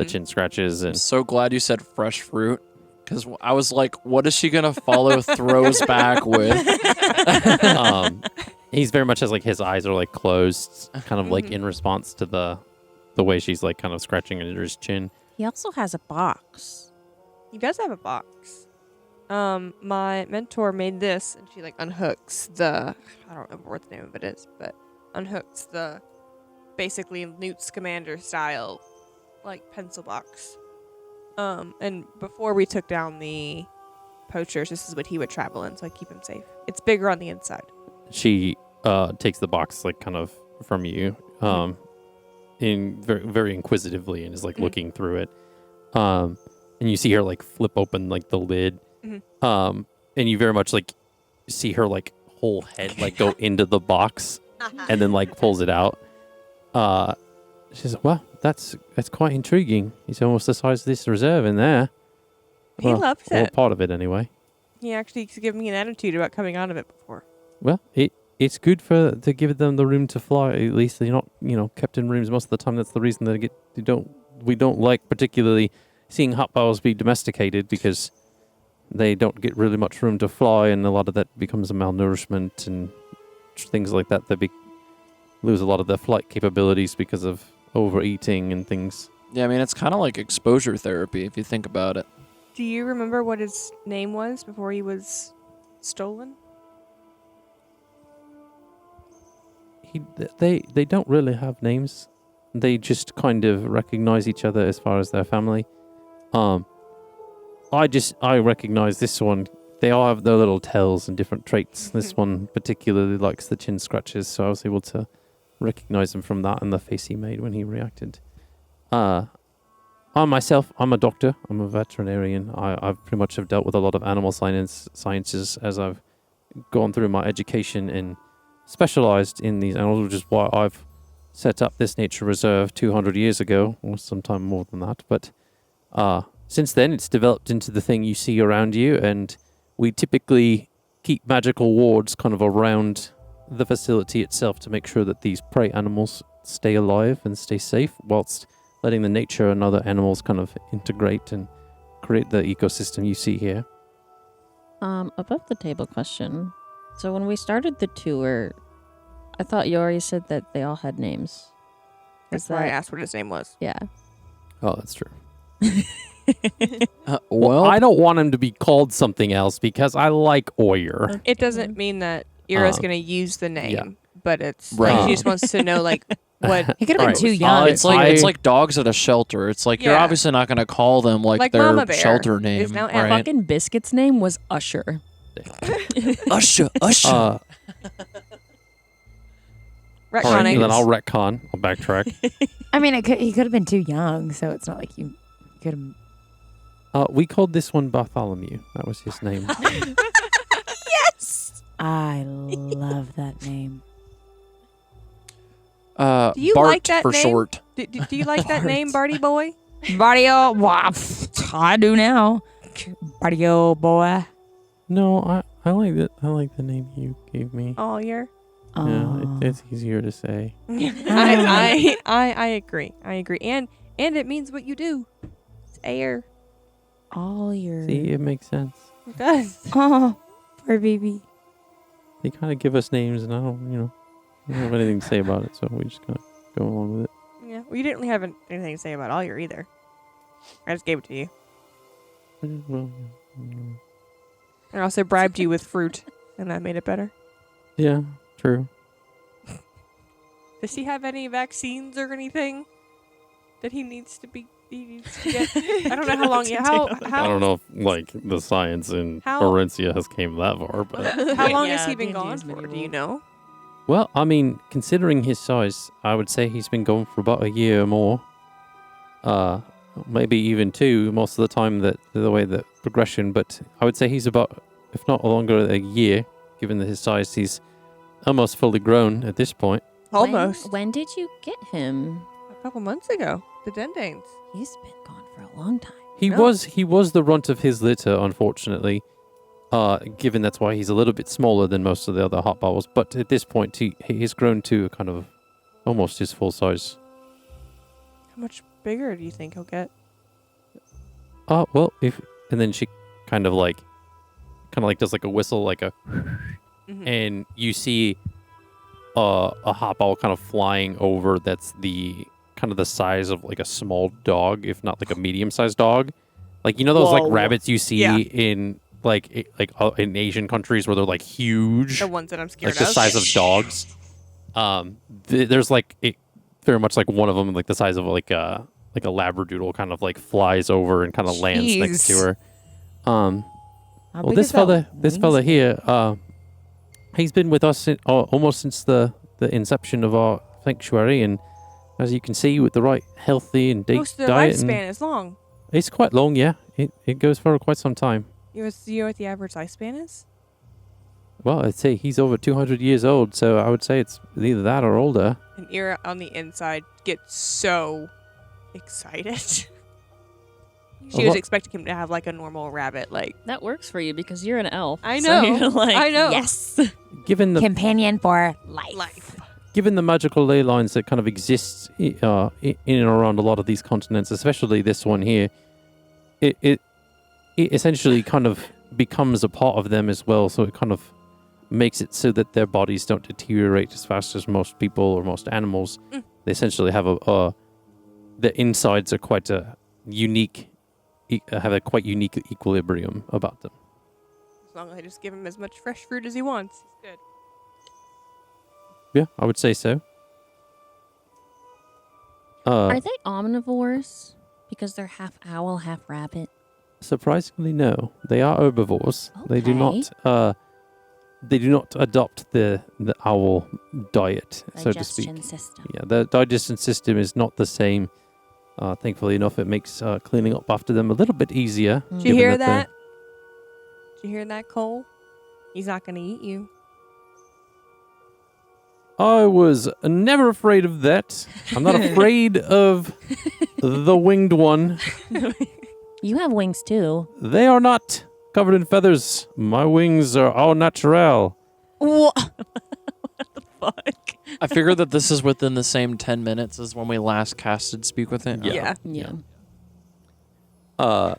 chin scratches. I'm And so glad you said fresh fruit. Because I was like, what is she going to follow throws back with? he's very much has like his eyes are like closed, kind of like in response to the way she's like kind of scratching under his chin. He also has a box. He does have a box. My mentor made this, and she like unhooks I don't remember what the name of it is, but unhooks the basically Newt Scamander style like pencil box. And before we took down the poachers, this is what he would travel in, so I keep him safe. It's bigger on the inside. She takes the box like kind of from you, in very, very inquisitively, and is like looking through it. And you see her like flip open like the lid. And you very much like see her like whole head like go into the box and then like pulls it out. She says, "Well, that's quite intriguing. It's almost the size of this reserve in there." He loves Or it. part of it anyway. He actually given me an attitude about coming out of it before. Well, it's good to give them the room to fly. At least they're not kept in rooms most of the time. That's the reason we don't like particularly seeing hopbowls be domesticated, because they don't get really much room to fly, and a lot of that becomes a malnourishment and things like that. They lose a lot of their flight capabilities because of overeating and things. Yeah, I mean, it's kind of like exposure therapy if you think about it. Do you remember what his name was before he was stolen? They don't really have names. They just kind of recognize each other as far as their family. I recognize this one. They all have their little tells and different traits. This one particularly likes the chin scratches, so I was able to recognize him from that and the face he made when he reacted. I myself, I'm a doctor. I'm a veterinarian. I've pretty much have dealt with a lot of animal sciences as I've gone through my education and specialized in these animals, which is why I've set up this nature reserve 200 years ago, or sometime more than that. But since then, it's developed into the thing you see around you, and we typically keep magical wards kind of around the facility itself to make sure that these prey animals stay alive and stay safe, whilst letting the nature and other animals kind of integrate and create the ecosystem you see here. Above the table question. So when we started the tour, I thought you already said that they all had names. That's why I asked what his name was. Yeah. Oh, that's true. Well, I don't want him to be called something else because I like Awyr. It doesn't mean that Ira's going to use the name, but it's Right. like she just wants to know like what. He could have been Alright. too young. it's like dogs at a shelter. It's like you're Yeah. obviously not going to call them like their Mama Bear shelter name, is now right? Fucking Biscuit's name was Usher. Usher. All right, Retconning. then I'll retcon. I'll backtrack. I mean, he could have been too young, so it's not like you could have. We called this one Bartholomew. That was his name. Yes. I love that name. Do you Bart like that for name? short. Do you like that name, Barty boy? Barrio, I do now. Barrio boy. No, I like it. I like the name you gave me. Oh, you're. Yeah, it's easier to say. I agree. I agree. And And it means what you do. It's Awyr. All your. See, it makes sense. It does. Oh, poor baby. They kind of give us names, and I don't have anything to say about it, so we just kind of go along with it. Yeah. Well, you didn't really have anything to say about Awyr either. I just gave it to you. Well, I also bribed you with fruit, and that made it better. yeah, true. Does he have any vaccines or anything that he needs to get? I don't know how long. I don't know if like the science in How- Aarencia has came that far, but How long Yeah, has he been D&D gone is for? Do medieval. you know? well, I mean, considering his size, I would say he's been gone for about a year or more. Maybe even 2 most of the time that the way the progression, but I would say he's about, if not longer, a year. Given that his size, he's almost fully grown at this point. Almost. When did you get him? A couple months ago. The Dendanes. He's been gone for a long time. He No. was the runt of his litter, unfortunately. Given that's why he's a little bit smaller than most of the other Hopowls, but at this point he's grown to kind of almost his full size. How much bigger do you think he'll get? Well, and then she kind of like does like a whistle, like a, Mhm. and you see a Hopowl kind of flying over. That's the kind of the size of like a small dog, if not like a medium-sized dog. Like those like Whoa. rabbits you see Yeah. in in Asian countries where they're like huge, The ones that I'm scared like the of. size of dogs. There's like very much like one of them, like the size of like a labradoodle, kind of like flies over and kind of lands next to Jeez. her. How Well, big this is that fella wingspan? here, he's been with us almost since the inception of our sanctuary, and as you can see, with the right healthy and Most of their diet, and lifespan is long. it's quite long. Yeah, it goes for quite some time. You know what the average lifespan is? Well, I'd say he's over 200 years old, so I would say it's either that or older. And Ira on the inside gets so excited. She was what- expecting him to have like a normal rabbit, like That works for you because you're an elf. I So know. you're like, I know. Yes. Given the Companion for life. life. given the magical ley lines that kind of exist in and around a lot of these continents, especially this one here, it essentially kind of becomes a part of them as well. So it kind of makes it so that their bodies don't deteriorate as fast as most people or most animals. Mm. They essentially have the insides are quite a unique, have a quite unique equilibrium about them. As long as I just give him as much fresh fruit as he wants, he's good. Yeah, I would say so. Are they omnivores? Because they're half owl, half rabbit. Surprisingly, no. They are herbivores. They do not. They do not adopt the owl diet, so to speak. Digestion system. Yeah, the digestion system is not the same. Thankfully enough, it makes cleaning up after them a little bit easier. Did Did you given hear they're- that? Did you hear that, Cole? He's not going to eat you. I was never afraid of that. I'm not afraid of the winged one. You have wings too. They are not covered in feathers. My wings are all natural. What the fuck? I figure that this is within the same 10 minutes as when we last casted Speak with It. Yeah. Yeah. Uh,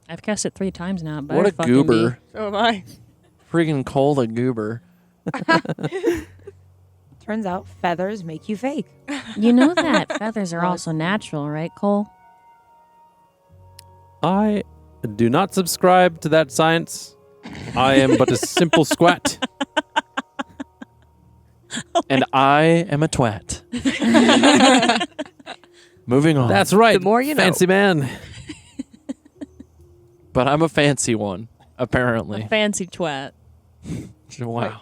I've cast it 3 times now. What a goober. So am I. Freaking Cole the goober. Turns out feathers make you fake. You know that feathers are also natural, right, Cole? I do not subscribe to that science. I am but a simple squat. And I am a twat. Moving on. That's right. The more you know. Fancy man. But I'm a fancy one, apparently. Fancy twat. Wow.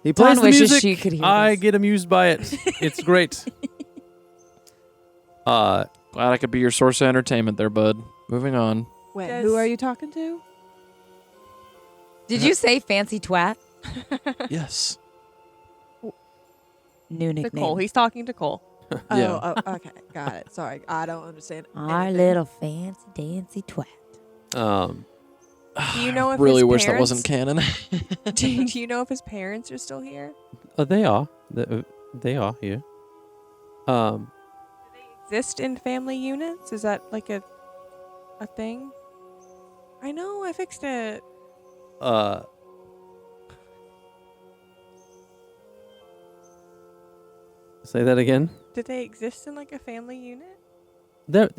He plays the wishes music. she could hear I this. get amused by it. It's great. Glad I could be your source of entertainment there, bud. Moving on. Wait, Does- who are you talking to? Did you say fancy twat? Yes. New To nickname. Cole. He's talking to Cole. Yeah. Oh, okay. Got it. Sorry. I don't understand. Our anything. little fancy dancy twat. Do you know if Really his wish that parents- wasn't canon. Do you know if his parents are still here? they are. They are here. Um, Exist in family units? Is that like a thing? I know, I fixed it. Say that again. Did they exist in like a family unit? There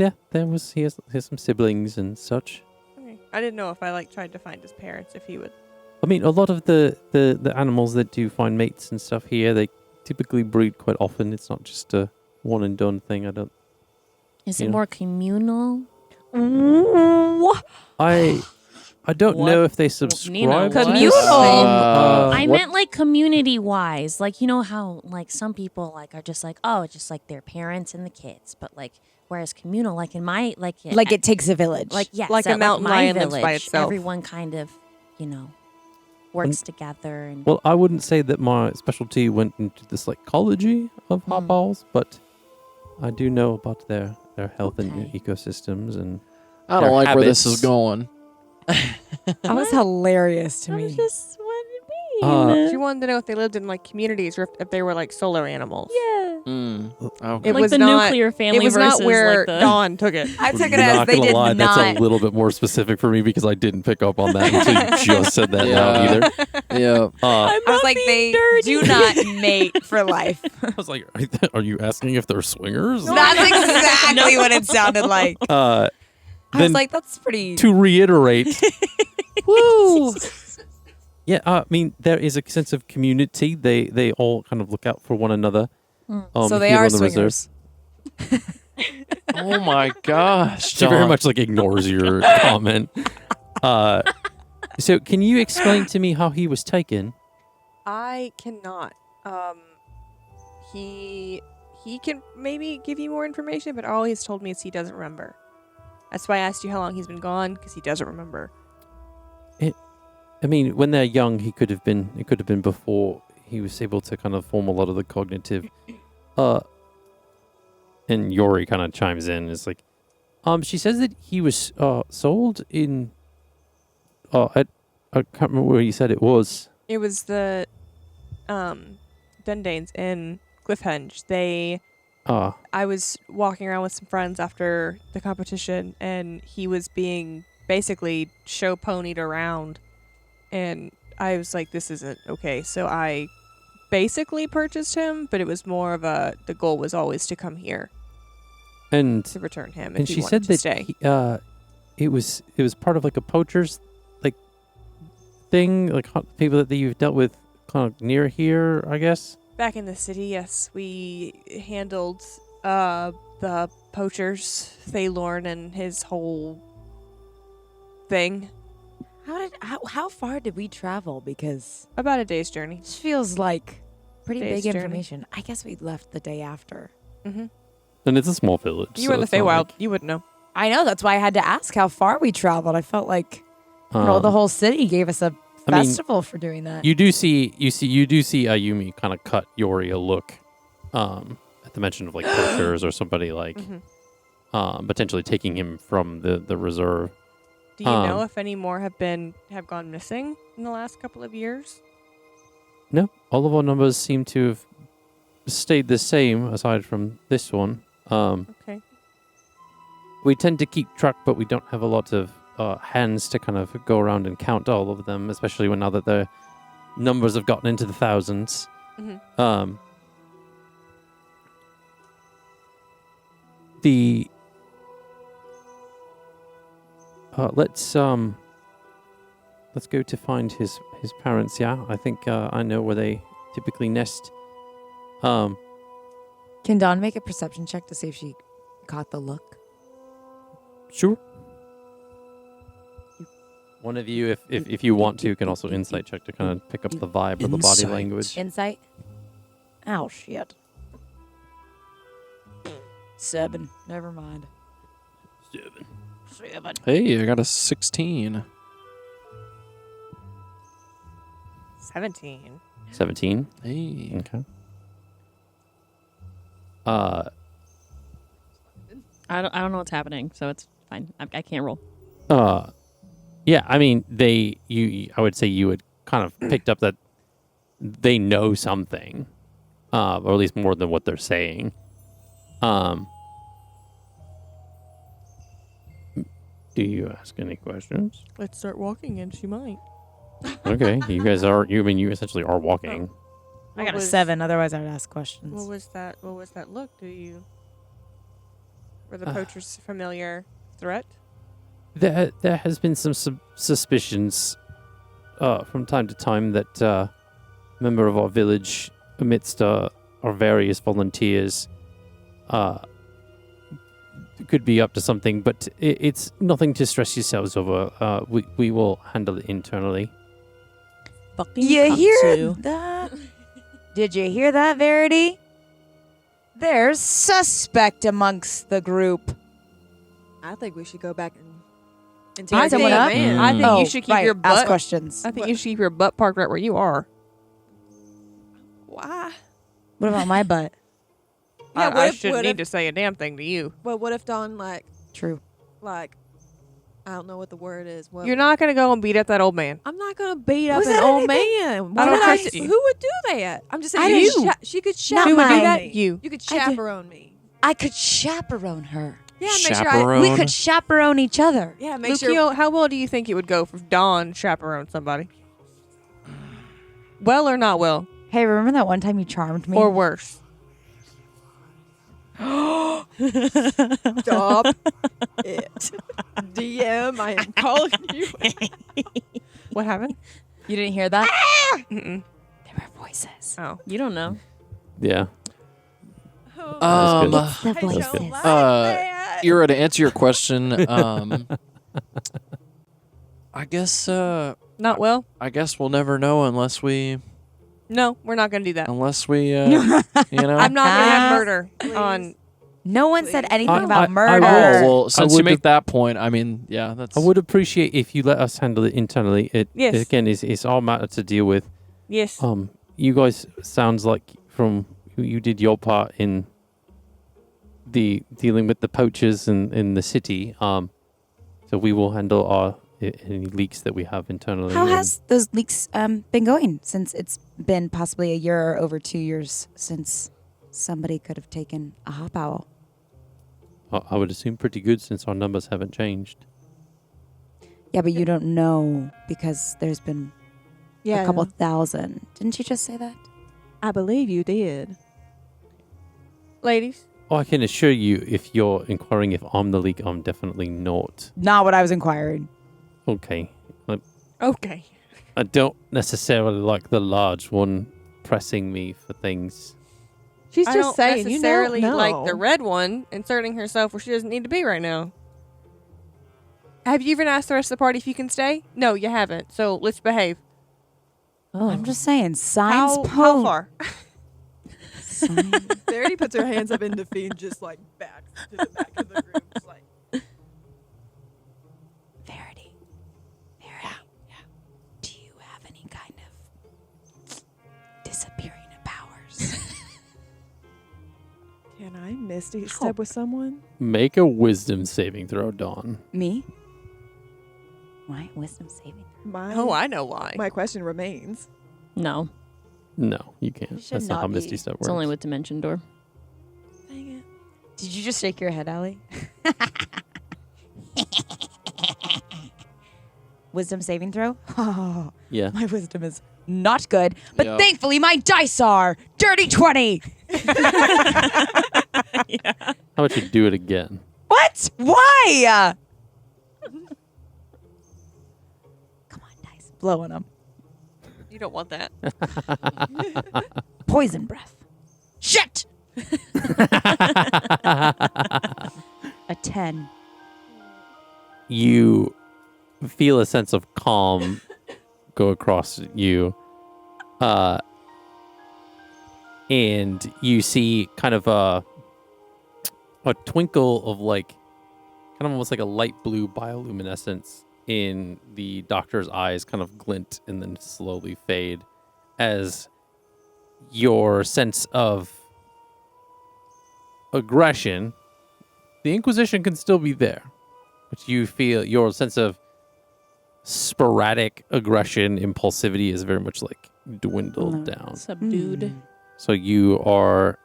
was. He has some siblings and such. Okay. I didn't know if I like tried to find his parents, if he would. I mean, a lot of the animals that do find mates and stuff here, they typically breed quite often. It's not just a one and done thing. Is You it know. more communal? I don't What? know if they Nina, subscribe to what? the Communal? same, I what- meant like community wise. Like, you know how like some people like are just like, oh, it's just like their parents and the kids. But like, whereas communal, like in my, like Like it takes a village. like, yes, Like a at, mountain my lion lives village, by itself. everyone kind of, you know, works together. And Well, I wouldn't say that my specialty went into the psychology of hopowls, but I do know about their health and Okay. ecosystems and I their don't like where this is habits. going. that was hilarious to I me. was just wondering. She wanted to know if they lived in like communities or if they were like solar animals. Yeah. Okay. It Like was the not- nuclear family It was versus not where like the Dawn took it. I took it Not as they gonna did lie, not. that's a little bit more specific for me because I didn't pick up on that until you just said that now Yeah. either. Yeah. I was like, they do not mate for life. I was like, are you asking if they're swingers? That's exactly what it sounded like. Uh, I then was like, that's pretty. to reiterate, Woo! yeah, I mean there is a sense of community. They all kind of look out for one another. So they here are on the reserve. swingers. Oh my gosh. She very Dawn. much like ignores your comment. So can you explain to me how he was taken? I cannot. He can maybe give you more information, but all he's told me is he doesn't remember. That's why I asked you how long he's been gone, because he doesn't remember. I mean, when they're young, it could have been before he was able to kind of form a lot of the cognitive. And Yori kind of chimes in. It's like, she says that he was sold in. I can't remember where you said it was. It was the Dundanes in Cliffhenge. I was walking around with some friends after the competition, and he was being basically show ponied around, and I was like, this isn't okay. So I basically purchased him, but it was more of the goal was always to come here And to return him. and if he she wanted said to that stay. it was part of like a poacher's like thing, like people that you've dealt with kind of near here, I guess. Back in the city, yes, we handled the poachers, Thaylorn and his whole thing. How far did we travel? Because About a day's journey. this feels like pretty Day's big journey. information. I guess we left the day after. Mm-hmm. And it's a small village. You so were in the it's not Feywild. like, You wouldn't know. I know. That's why I had to ask how far we traveled. I felt like the whole city gave us a I mean, festival for doing that. you do see Ayumi kind of cut Yori a look at the mention of like poachers or somebody like Mhm. potentially taking him from the reserve. Do you know if any more have gone missing in the last couple of years? No, all of our numbers seem to have stayed the same aside from this one. Okay. We tend to keep track, but we don't have a lot of hands to kind of go around and count all of them, especially now that the numbers have gotten into the thousands. Mhm. The let's go to find his parents. Yeah, I think I know where they typically nest. Can Dawn make a perception check to see if she caught the look? Sure. One of you, if you want to, can also insight check to kind of pick up the vibe of the body Insight. language. Insight? Oh, shit. 7. Never mind. 7. Hey, I got a 16. 17. 17. Hey. Okay. I don't know what's happening, so it's fine. I can't roll. Yeah, I mean, I would say you had kind of picked up that they know something, or at least more than what they're saying. Do you ask any questions? Let's start walking, and she might. Okay, you guys are. You essentially are walking. I got a was- 7, otherwise I'd ask questions. What was that? What was that look? Were the poachers familiar threat? There has been some suspicions from time to time that a member of our village, amidst our various volunteers, could be up to something, but it's nothing to stress yourselves over. We will handle it internally. Fucking You hear Katsu. that? Did you hear that, Verity? There's suspect amongst the group. I think we should go back and I interrogate someone the up? man. I think you should keep right, your ask butt. questions. I think you should keep your butt parked right where you are. Why? What about my butt? Yeah, I shouldn't need to say a damn thing to you. Well, what if Dawn True. I don't know what the word is. What, You're not gonna go and beat up that old man. I'm not gonna beat up Was an that old anything? man. I don't Why would trust you. Who would do that? I'm just I saying. didn't- She could Not chaperone Who would do mine. that? me. You. You could I did- chaperone me. I could chaperone her. Yeah, make sure. Chaperone. We could chaperone each other. Yeah, make Lukio, sure. how well do you think it would go if Dawn chaperoned somebody? Well or not well? Hey, remember that one time you charmed me? Or worse? Stop it. DM, I am calling you. What happened? you didn't hear that? Mm-mm. There were voices. Oh. You don't know. Yeah. Um, The That's good. voices. Ira, to answer your question, I guess Not well? I guess we'll never know unless we No, we're not gonna do that. you know. I'm not gonna have murder on. No one said anything I- about I murder. Oh well, since you would make that point, I mean, yeah, that's. I would appreciate if you let us handle it internally. It Yes. again is our matter to deal with. Yes. You guys sounds like from you did your part in the dealing with the poachers in the city. So we will handle our any leaks that we have internally. How and- has those leaks been going since it's been possibly a year or over 2 years since somebody could have taken a hopowl? I would assume pretty good since our numbers haven't changed. Yeah, but you don't know because there's been Yeah, a couple thousand. Didn't you just say that? I believe you did. Ladies. Oh, I can assure you, if you're inquiring if I'm the leak, I'm definitely not. Not what I was inquiring. Okay. Okay. I don't necessarily like the large one pressing me for things. She's I just don't saying, necessarily you know, like the red one inserting herself where she doesn't need to be right now. Have you even asked the rest of the party if you can stay? No, you haven't. So let's behave. Oh. I'm just saying, signs How far? Sign- Verity puts her hands up in defeat and just back to the back of the room. Just Verity. Do you have any kind of disappearing powers? Can I Misty step with someone? Make a wisdom saving throw, Dawn. Me? Why? Wisdom saving. Oh, I know why. My question remains. No, No, you can't. It should That's not how not Misty be. Step works. it's only with Dimension Door. Dang it. Did you just shake your head, Allie? Wisdom saving throw? Oh, Yeah. my wisdom is not good, but Yep. thankfully my dice are dirty 20. How about you do it again? What? Why? Come on, dice. Blowing them. You don't want that. Poison breath. Shit! A 10. You feel a sense of calm go across you. And you see kind of a twinkle of kind of almost like a light blue bioluminescence in the doctor's eyes kind of glint and then slowly fade as your sense of aggression, the Inquisition can still be there, but you feel your sense of sporadic aggression, impulsivity is very much dwindled down. Subdued. Mm. So you are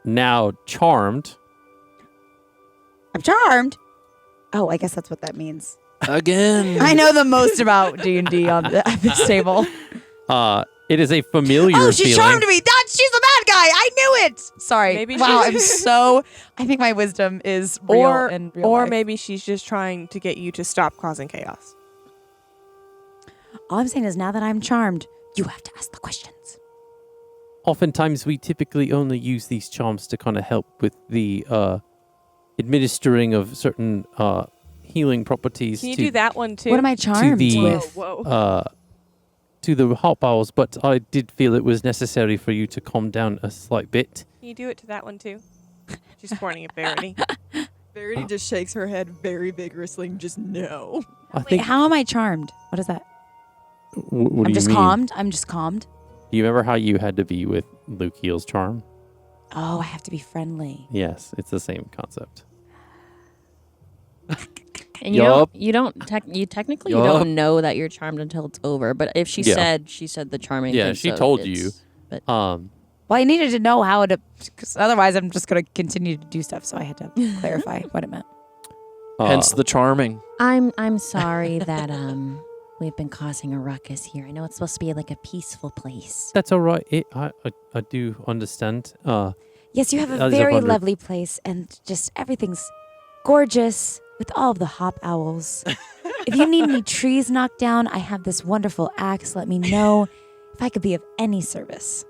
now charmed I'm charmed. Oh, I guess that's what that means. Again. I know the most about D&D at this table. It is a familiar Oh, she feeling. charmed me. She's the bad guy. I knew it. Sorry. Maybe wow, she- I'm so. I think my wisdom is real in real or life. maybe she's just trying to get you to stop causing chaos. All I'm saying is now that I'm charmed, you have to ask the questions. Oftentimes, we typically only use these charms to kind of help with the administering of certain healing properties. Can you to, do that one too? What am I charmed the- with? Whoa. To the Hopowls, but I did feel it was necessary for you to calm down a slight bit. Can you do it to that one too? She's pointing at Verity. Verity just shakes her head very vigorously and just no. I Wait, think. how am I charmed? What is that? What do I'm you just mean? calmed. I'm just calmed. Do you remember how you had to be with Luke Heel's charm? Oh, I have to be friendly. Yes, it's the same concept. And Yup. you technically Yup. you don't know that you're charmed until it's over. But if she Yeah. said the charming Yeah, thing, she so told it's- you. But Um, Well, I needed to know how to, because otherwise I'm just going to continue to do stuff. So I had to clarify what it meant. Hence the charming. I'm sorry that we've been causing a ruckus here. I know it's supposed to be like a peaceful place. That's all right. I do understand. Yes, you have I a was very wondering- lovely place, and just everything's gorgeous with all of the hop owls. If you need any trees knocked down, I have this wonderful axe. Let me know if I could be of any service.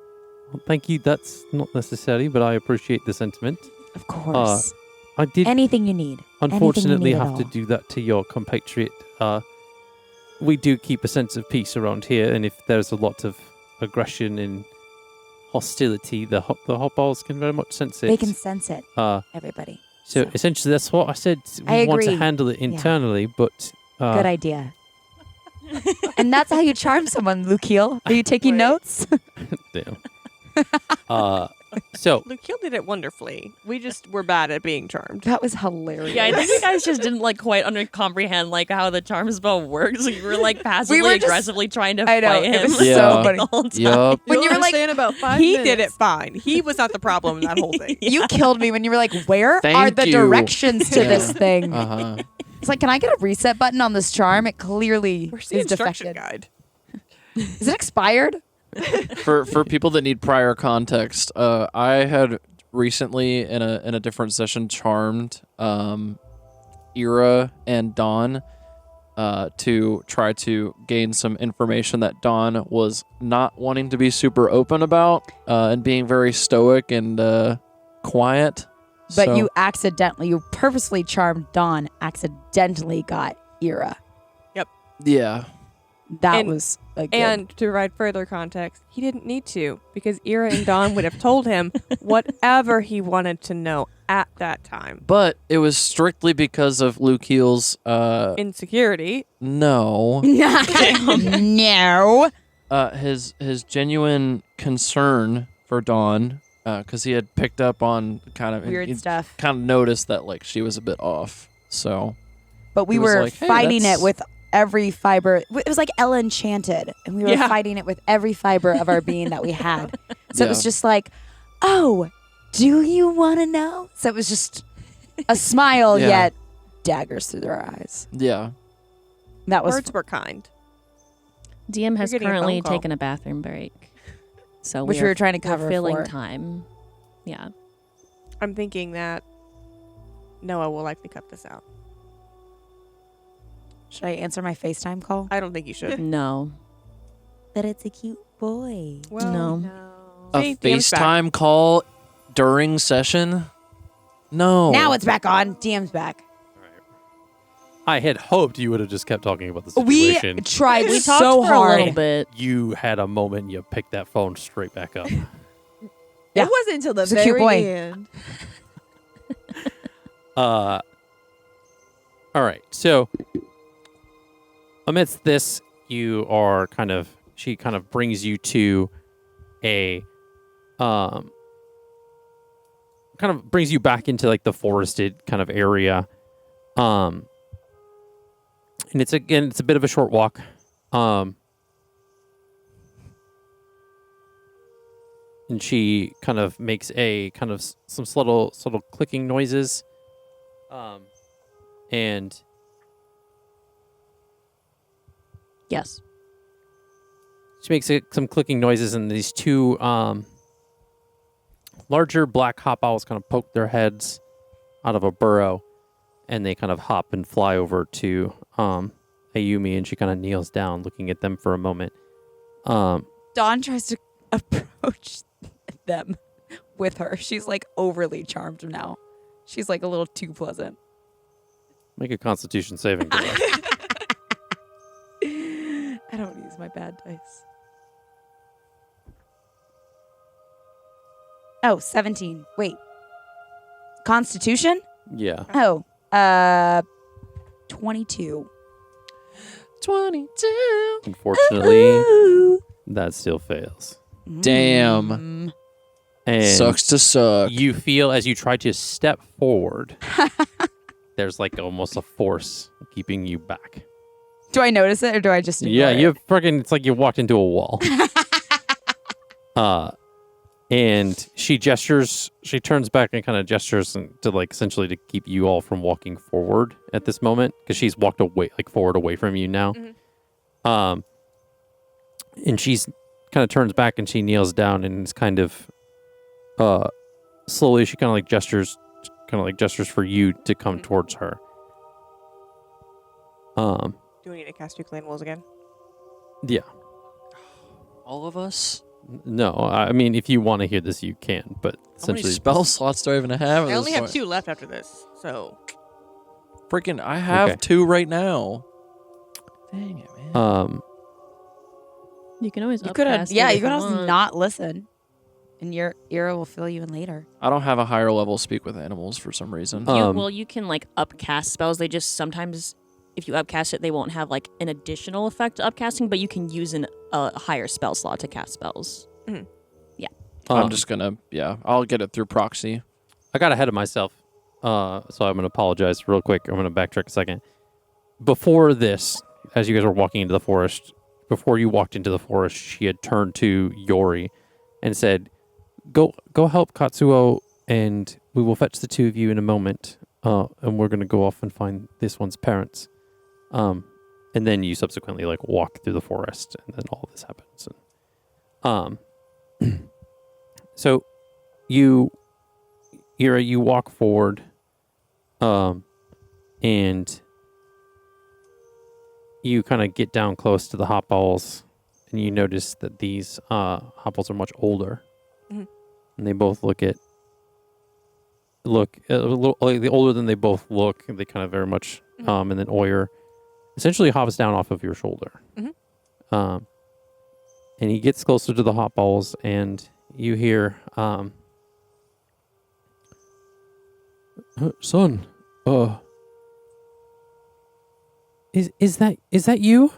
Well, thank you. That's not necessary, but I appreciate the sentiment. Of course. I did Anything you need. unfortunately need at have to all. do that to your compatriot. We do keep a sense of peace around here, and if there's a lot of aggression and hostility, the Hopowls can very much sense it. They can sense it, Uh, everybody. so So. essentially, that's what I said. I We want to agree. handle it Yeah. internally, but Good idea. And that's how you charm someone, Lukiel. Are you taking Wait. notes? damn. So Luke Hill did it wonderfully. We just were bad at being charmed. That was hilarious. Yeah, I think you guys just didn't like quite comprehend like how the charm spell works. You were like passively were just- aggressively trying to I know, fight it him. was so like, funny. the whole time. Yup. When you You'll were like, understand about 5 He minutes. did it fine. He was not the problem in that whole thing. You killed me when you were like, where are Thank the you. directions to Yeah. this thing? Uh-huh. It's like, can I get a reset button on this charm? It clearly Where's the is instruction defected. guide? Is it expired? For people that need prior context, I had recently in a different session charmed Ira and Dawn to try to gain some information that Dawn was not wanting to be super open about and being very stoic and quiet. But you purposely charmed Dawn, accidentally got Ira. Yeah. That And- was a good. And to provide further context, he didn't need to because Ira and Dawn would have told him whatever he wanted to know at that time. But it was strictly because of Luke Heel's Insecurity. no. no. His genuine concern for Dawn, because he had picked up on Weird he'd stuff. kind of noticed that like she was a bit off. So But we He was were like, "Hey, fighting that's- it with every fiber. It was like Ella Enchanted, and we were Yeah. fighting it with every fiber of our being that we had. So it was Yeah. just like, oh, do you want to know? So it was just a smile, Yeah. yet daggers through their eyes. yeah, That was Words were kind. DM has You're getting a currently phone call. taken a bathroom break, so which we are were trying to we're cover filling for. time. Yeah, I'm thinking that Noah will likely cut this out. Should I answer my FaceTime call? I don't think you should. no, But it's a cute boy. No. a See, DM's back. FaceTime call during session. No, Now it's back on. DM's back. I had hoped you would have just kept talking about the We situation. tried we talked so for a little hard. bit. You had a moment. You picked that phone straight back up. Yeah. It wasn't until the He's a cute very boy. end. All right. So amidst this, she kind of brings you to a kind of brings you back into like the forested kind of area. And it's a bit of a short walk. And she kind of makes some subtle clicking noises. And Yes. she makes some clicking noises, and these two larger black hop owls kind of poke their heads out of a burrow, and they kind of hop and fly over to Ayumi, and she kind of kneels down, looking at them for a moment. Dawn tries to approach them with her. She's like overly charmed now. She's like a little too pleasant. Make a Constitution saving throw. I don't use my bad dice. Oh, 17. Wait. Constitution? Yeah. Oh, 22. 22. Unfortunately, that still fails. Damn. And Sucks to suck. you feel as you try to step forward, there's like almost a force keeping you back. Do I notice it or do I just Yeah, ignore you it? freaking, it's like you walked into a wall. And she turns back and kind of gestures to like essentially to keep you all from walking forward at this moment, because she's walked away, like forward away from you now. Mhm. And she's kind of turns back and she kneels down and is kind of slowly, she kind of like gestures for you to come towards her. Do we need to cast 2 clan wolves again? Yeah. All of us? No, I mean, if you want to hear this, you can, but How many essentially spell slots do I even have? at I only this have point? 2 left after this, so Freaking, I have Okay. 2 right now. Dang it, man. You can always You could have, upcast yeah, it you if could also want. not listen. And your ear will fill you in later. I don't have a higher level speak with animals for some reason. Well, you can like upcast spells. They just sometimes, if you upcast it, they won't have like an additional effect to upcasting, but you can use a higher spell slot to cast spells. I'm just gonna, I'll get it through proxy. I got ahead of myself, so I'm going to apologize real quick. I'm going to backtrack a second. Before this, as you guys were walking into the forest, before you walked into the forest, she had turned to Yori and said, "Go help Katsuo, and we will fetch the 2 of you in a moment, and we're going to go off and find this one's parents." And then you subsequently like walk through the forest, and then all this happens. And, so you walk forward, and you kind of get down close to the Hopowls, and you notice that these Hopowls are much older, Mhm. and they both look a little like the older than they both look. They kind of very much, and then Awyr essentially hops down off of your shoulder, and he gets closer to the Hopowls, and you hear, "Son, is that you?"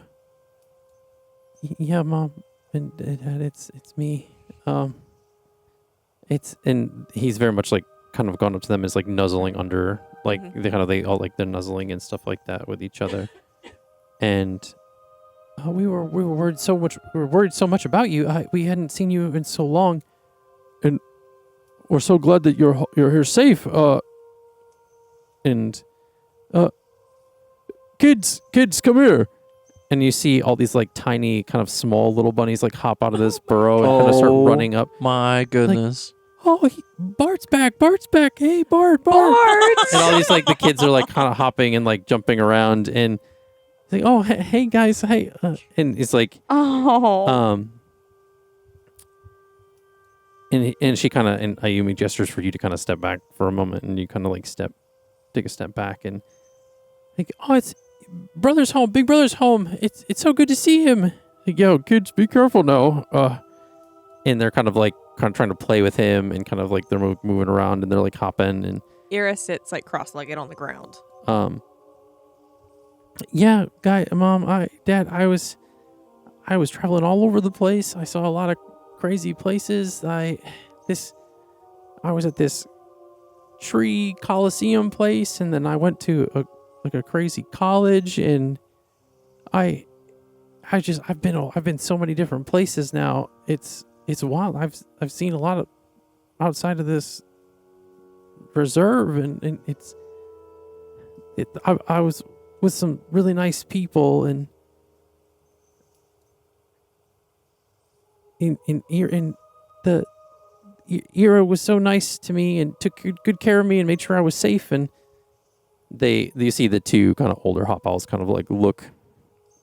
"Yeah, Mom and Dad, it's me." And he's very much like kind of gone up to them, is like nuzzling under, like they all like they're nuzzling and stuff like that with each other, and. We were worried so much. We were worried so much about you. We hadn't seen you in so long, and we're so glad that you're here safe. Kids, come here. And you see all these like tiny, kind of small little bunnies like hop out of this burrow and kind of start running up. My goodness. "Oh, Bart's back! Hey, Bart! And all these like the kids are like kind of hopping and like jumping around and. Like, "Oh, hey guys, hey," and it's like, Oh. and she kind of, and Ayumi gestures for you to kind of step back for a moment, and you kind of like take a step back, and like, "Oh, it's brother's home, big brother's home. It's so good to see him." Like, "Yo, kids, be careful now." And they're kind of trying to play with him, and kind of like they're moving around, and they're like hopping, and Ira sits like cross-legged on the ground. "Yeah, Mom, Dad, I was traveling all over the place. I saw a lot of crazy places. I was at this tree coliseum place, and then I went to a crazy college, and I've been so many different places now. It's wild. I've seen a lot of outside of this reserve, and it's I was with some really nice people, and the Ira was so nice to me and took good care of me and made sure I was safe. And you see the two kind of older Hopowls kind of like look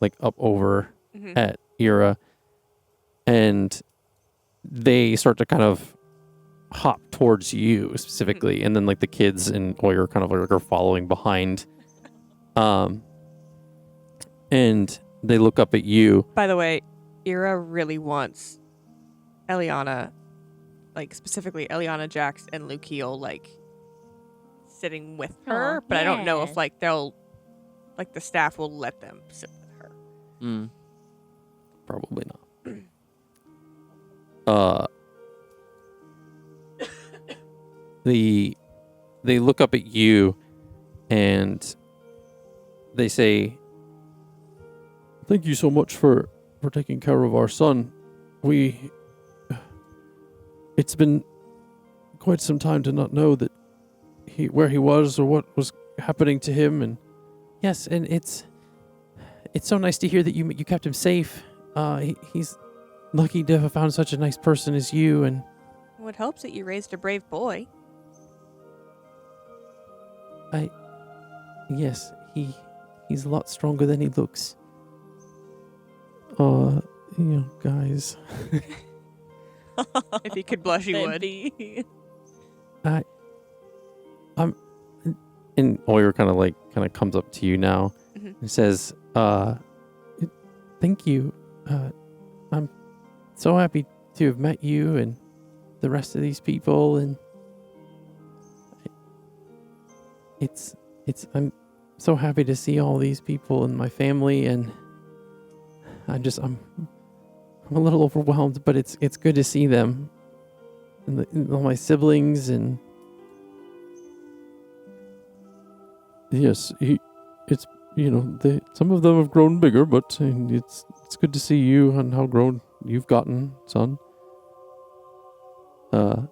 like up over at Ira, and they start to kind of hop towards you specifically, and then like the kids and Awyr kind of like are following behind, and they look up at you. By the way, Ira really wants Eliana, like specifically Eliana, Jax, and Lukiel, like sitting with her, but I don't know if like they'll, like the staff will let them sit with her. Probably not. They look up at you and they say, "Thank you so much for taking care of our son. It's been quite some time to not know that where he was or what was happening to him, and yes, and it's so nice to hear that you kept him safe. He's lucky to have found such a nice person as you, and Well, it helps that you raised a brave boy. yes, he's a lot stronger than he looks. Guys, If he could blush, he would. and Awyr kind of comes up to you now and says, "Thank you. I'm so happy to have met you and the rest of these people, and I'm so happy to see all these people and my family, and I'm a little overwhelmed, but it's good to see them and all my siblings, and yes, some of them have grown bigger, but it's good to see you and how grown you've gotten, son." And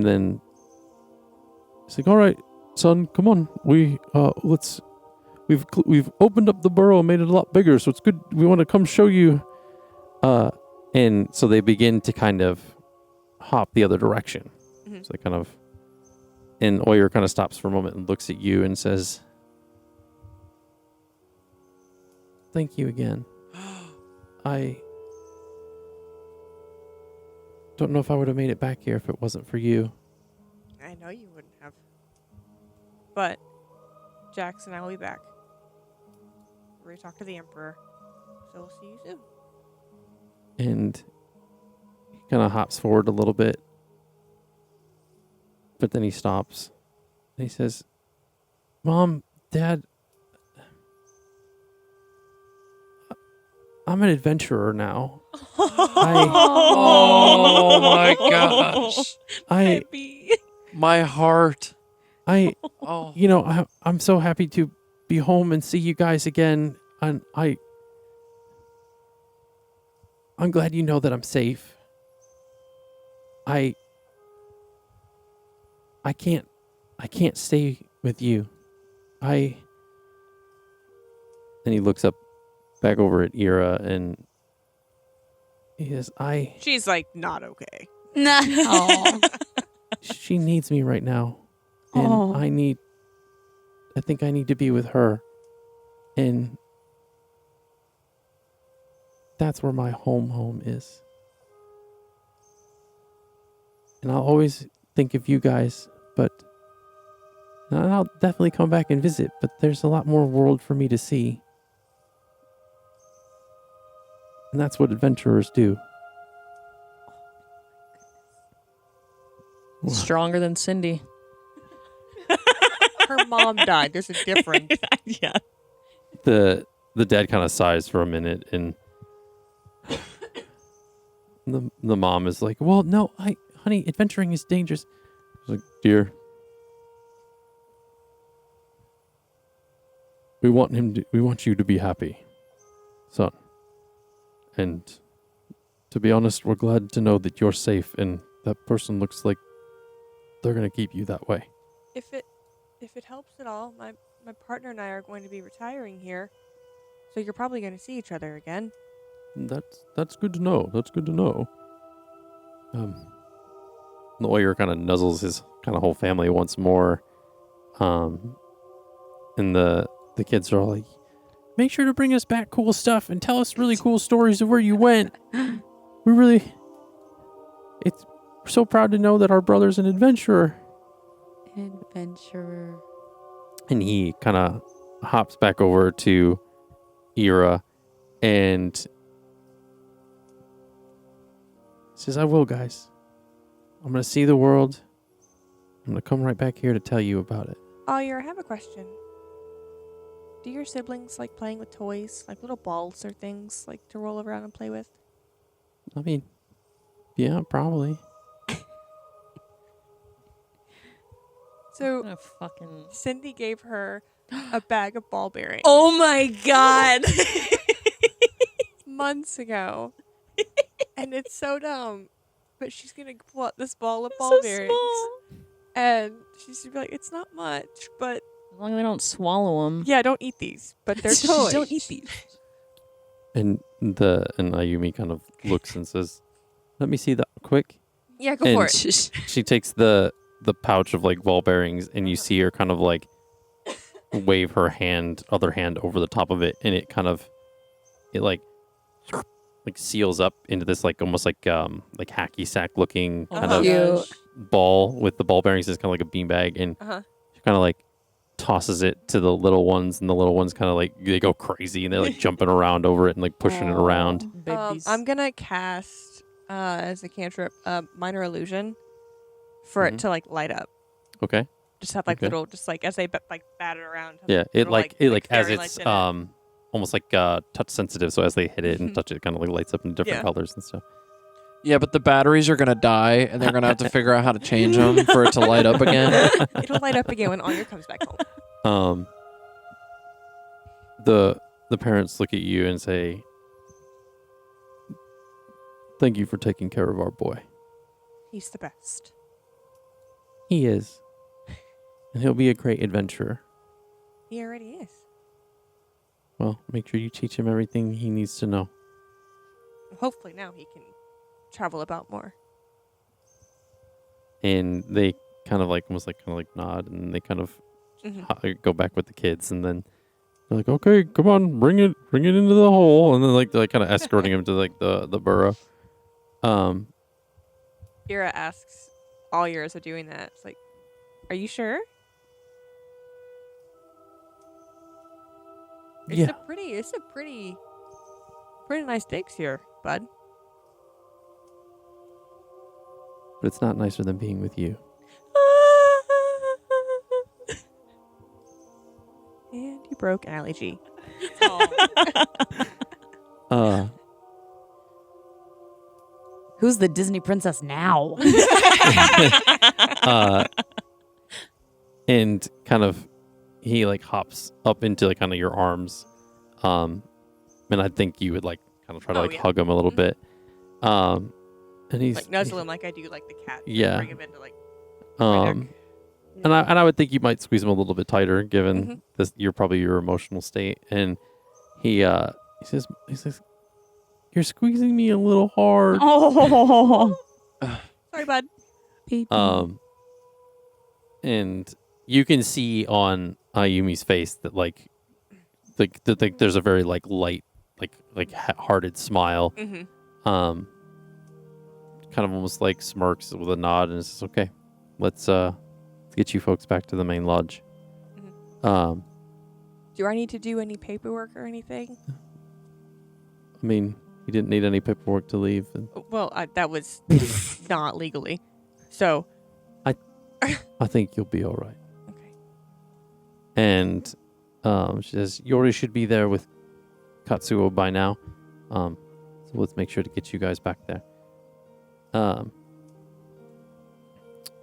then it's like, "All right, son, come on. We've opened up the burrow and made it a lot bigger, so it's good. We want to come show you." And so they begin to kind of hop the other direction. So they kind of, and Awyr kind of stops for a moment and looks at you and says, "Thank you again. I don't know if I would have made it back here if it wasn't for you." I know you wouldn't have. But Jax and I will be back. We're going to talk to the Emperor. So we'll see you soon. And he kind of hops forward a little bit, but then he stops. And he says, "Mom, Dad, I'm an adventurer now. Oh my gosh. My heart. Oh. I'm so happy to be home and see you guys again, and I'm glad you know that I'm safe. I can't stay with you. And he looks up back over at Ira and he says, She's like, not okay. she needs me right now. And I think I need to be with her. And that's where my home is. And I'll always think of you guys, and I'll definitely come back and visit, but there's a lot more world for me to see. And that's what adventurers do." Stronger than Cindy. Her mom died. There's a difference. Yeah. The dad kind of sighs for a minute, and the mom is like, "Well, no, honey, adventuring is dangerous." She's like, "Dear, we want you to be happy, son. And to be honest, we're glad to know that you're safe, and that person looks like they're going to keep you that way." if it helps at all, my partner and I are going to be retiring here, so you're probably going to see each other again. That's good to know. That's good to know. The Awyr kind of nuzzles his kind of whole family once more. And the kids are all like, make sure to bring us back cool stuff and tell us really cool stories of where you went. We're so proud to know that our brother's an adventurer. Adventurer. And he kind of hops back over to Ira and says, I will, guys. I'm going to see the world. I'm going to come right back here to tell you about it. Awyr, I have a question. Do your siblings like playing with toys, like little balls or things, like to roll around and play with? I mean, yeah, probably. So What a fucking... Cindy gave her a bag of ball bearings Oh my god! months ago. And it's so dumb. But she's going to pull out this ball of ball So bearings. small. And she's going to be like, it's not much, but As long as they don't swallow them. yeah, don't eat these. But they're toys. Don't eat these. And Ayumi kind of looks and says, let me see that quick. Yeah, go And for it. She takes the pouch of like ball bearings and you see her kind of like wave her other hand over the top of it, and it like seals up into this like almost like hacky sack looking kind of Cute. ball with the ball bearings. It's kind of like a beanbag, and she kind of like tosses it to the little ones, and the little ones kind of like they go crazy and they're like jumping around over it and like pushing it around. I'm gonna cast as a cantrip minor illusion for it to like light up. Okay. Just have like Okay. little, just like as they bat it around. have, Yeah, like, it little, like as fairy it's lights in it. almost like touch sensitive, so as they hit it and touch it, it kind of like lights up in different Yeah. colors and stuff. Yeah, but the batteries are gonna die, and they're gonna have to figure out how to change them for it to light up again. It'll light up again when Awyr comes back home. The parents look at you and say, "Thank you for taking care of our boy. He's the best. He is, and he'll be a great adventurer. He already is. Well, make sure you teach him everything he needs to know." Hopefully now he can travel about more. And they kind of like almost like nod, and they kind of go back with the kids, and then they're like, "Okay, come on, bring it into the hole," and then like they're kind of escorting him to like the burrow. Ira asks Awyr as they're doing that. It's like, are you sure? Yeah. It's a pretty nice digs here, bud. But it's not nicer than being with you. And you broke Allie G. Who's the Disney princess now? And kind of he like hops up into like kind of your arms, and I think you would like kind of try to hug him a little bit, and he's like nuzzle him like I do like the cat. Yeah. Bring him into like my neck. and I would think you might squeeze him a little bit tighter given this your emotional state, and he says you're squeezing me a little hard. Oh. Sorry, bud. And you can see on Ayumi's face that like there's a very like light like hearted smile. Kind of almost like smirks with a nod and says, "Okay, let's get you folks back to the main lodge." Do I need to do any paperwork or anything? I mean, you didn't need any paperwork to leave. Well, that was not legally. So I think you'll be all right. okay. And she says, "Yori should be there with Katsuo by now. So let's make sure to get you guys back there."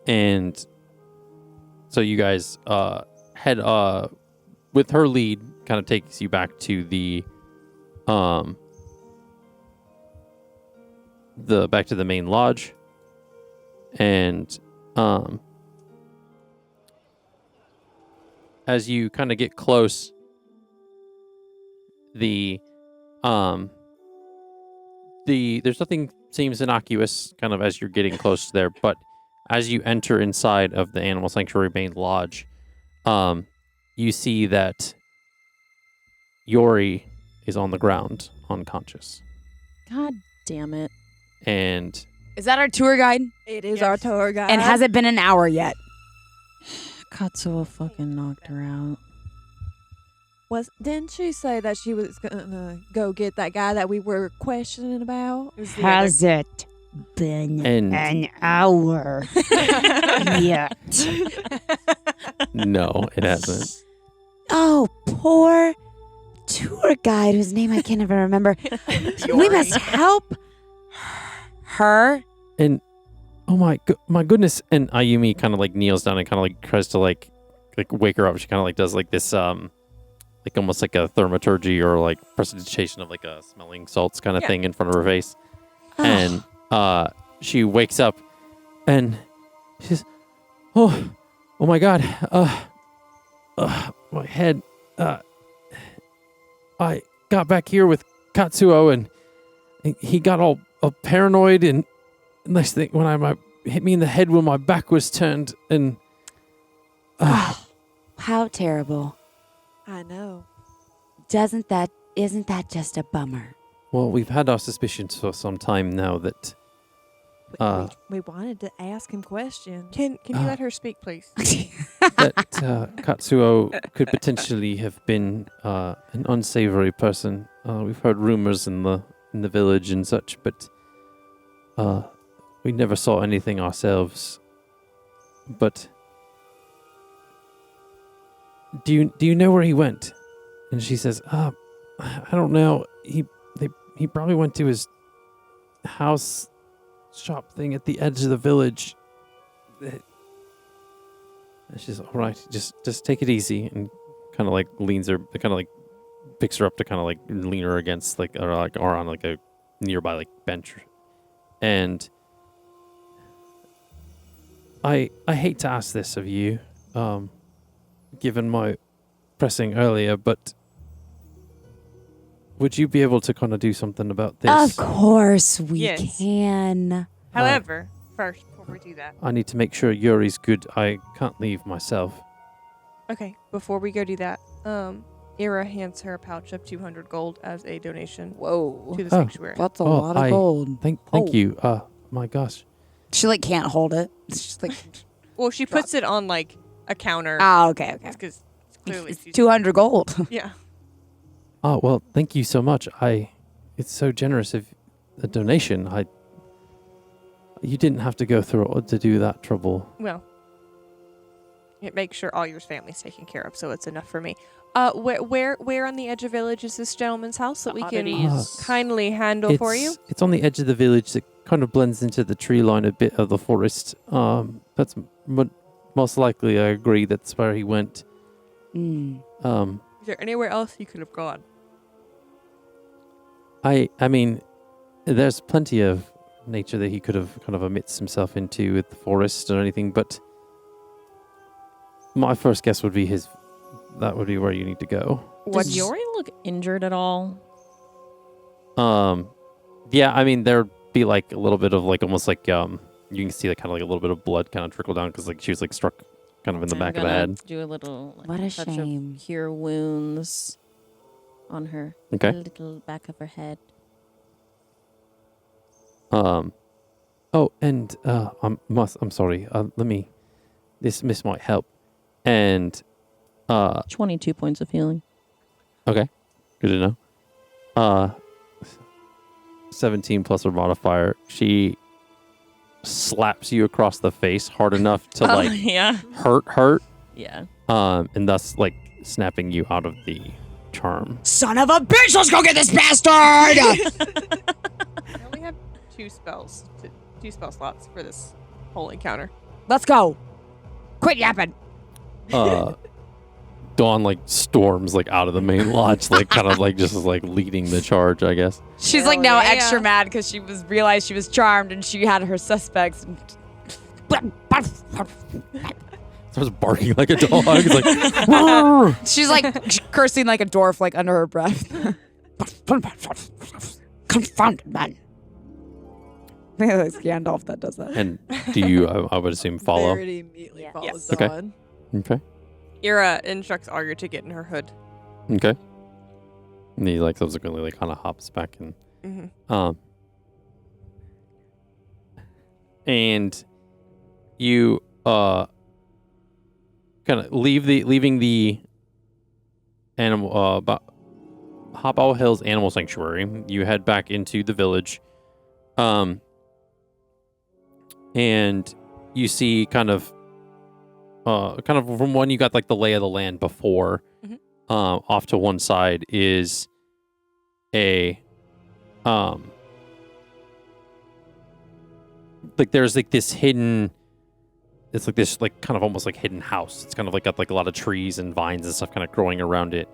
And so you guys head with her lead, kind of takes you back to the main lodge, and as you kind of get close, there's nothing seems innocuous kind of as you're getting close there, but as you enter inside of the Animal Sanctuary main lodge, you see that Yori is on the ground, unconscious. God damn it. And Is that our tour guide? It is Yes. our tour guide. And has it been an hour yet? Katsuo fucking knocked her out. Didn't she say that she was gonna go get that guy that we were questioning about? It was the Has it been And- an hour yet? no, it hasn't. Oh, poor tour guide whose name I can't even remember. We must help her. And oh my goodness! And Ayumi kind of like kneels down and kind of like tries to like wake her up. She kind of like does like this like almost like a thaumaturgy or like prestidigitation of like a smelling salts kind of thing in front of her face. And she wakes up and she's oh my god, my head. I got back here with Katsuo and he got all paranoid and next thing when I hit me in the head when my back was turned and How terrible. I know. Isn't that just a bummer? well, we've had our suspicions for some time now that We wanted to ask him questions. Can you let her speak, please? Katsuo could potentially have been an unsavory person. We've heard rumors in the village and such, but we never saw anything ourselves. But do you know where he went? And she says, I don't know. He probably went to his house shop thing at the edge of the village. And she's all right. Just take it easy, and kind of like leans her, kind of like picks her up to kind of like lean her against or on like a nearby like bench. And I hate to ask this of you, given my pressing earlier, but would you be able to kind of do something about this? Of course we Yes. can. However, first, before we do that, I need to make sure Yuri's good. I can't leave myself. okay, before we go do that, Ira hands her a pouch of 200 gold as a donation Whoa. to the sanctuary. That's a Oh, lot of gold. Thank Oh. you. My gosh. She like can't hold it. It's just like Well, she puts it on like a counter. okay. Because clearly It's she's 200 gold. yeah. Oh, well, thank you so much. It's so generous of a donation. You didn't have to go through it to do that trouble. Well, it makes sure all your family's taken care of, so it's enough for me. Where on the edge of village is this gentleman's house that we can Oddities. kindly handle for you? It's on the edge of the village that kind of blends into the tree line a bit of the forest. That's most likely, I agree, that's where he went. Mm. Is there anywhere else you could have gone? I mean, there's plenty of nature that he could have kind of omits himself into with the forest or anything, but my first guess would be that would be where you need to go. Does Yori look injured at all? Yeah, I mean, there'd be like a little bit of like almost like you can see like kind of like a little bit of blood kind of trickle down because like she was like struck kind of in the I'm back of the gonna head. Do a little like, What a touch shame. of cure wounds on her Okay. little back of her head. Oh, and I'm sorry. This might help. And 22 points of healing. okay, good to know. 17 plus her modifier. She slaps you across the face hard enough to like yeah. hurt. Yeah. And thus like snapping you out of the charm. Son of a bitch, let's go get this bastard! I only have two spell slots for this whole encounter. Let's go. Quit yapping. Dawn like storms like out of the main lodge, like kind of like just like leading the charge, I guess. She's Hell like now yeah. extra mad because she realized she was charmed and she had her suspects. That's starts barking like a dog. It's like, "Roar!" She's like cursing like a dwarf, like under her breath. Confounded man. I think it's Gandalf that does that. And do you, I would assume, follow? Verity immediately Yeah. follows Okay. on. Okay. Ira instructs Awyr to get in her hood. Okay. And he like subsequently like kind of hops back and and you kind of leaving the animal Hopowl Hills Animal Sanctuary. You head back into the village, and you see kind of from when you got like the lay of the land before. Off to one side is a like there's like this hidden, it's like this like kind of almost like hidden house. It's kind of like got like a lot of trees and vines and stuff kind of growing around it.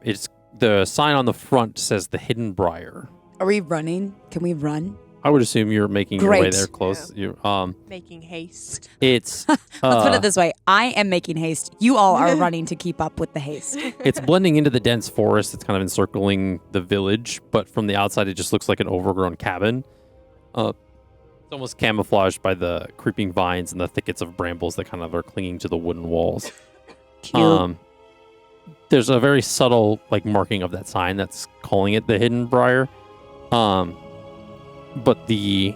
It's the sign on the front says the Hidden Briar. Are we running? Can we run? I would assume you're making your way Great. there close. You Making haste. it's Let's put it this way. I am making haste. You all are running to keep up with the haste. it's blending into the dense forest. It's kind of encircling the village, but from the outside, it just looks like an overgrown cabin. It's almost camouflaged by the creeping vines and the thickets of brambles that kind of are clinging to the wooden walls. Cute. There's a very subtle like marking of that sign that's calling it the Hidden Briar. But the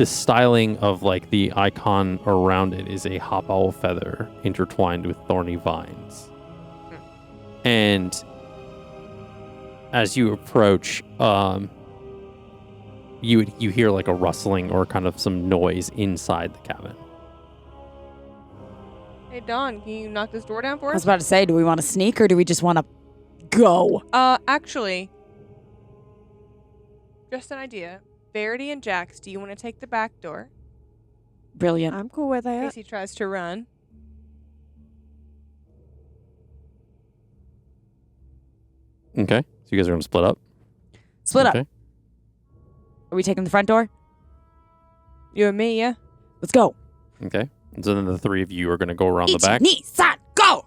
styling of like the icon around it is a hopowl feather intertwined with thorny vines. And as you approach, you hear like a rustling or kind of some noise inside the cabin. Hey, Dawn, can you knock this door down for I was us? about to say, do we want to sneak or do we just want to go? Actually, just an idea. Verity and Jax, do you want to take the back door? Brilliant. I'm cool with In that. case he tries to run. Okay, so you guys are gonna split up. Split up. Okay. Are we taking the front door? You and me, yeah? Let's go. Okay. And so then the three of you are gonna go around the back. Ichi-ni-san, go!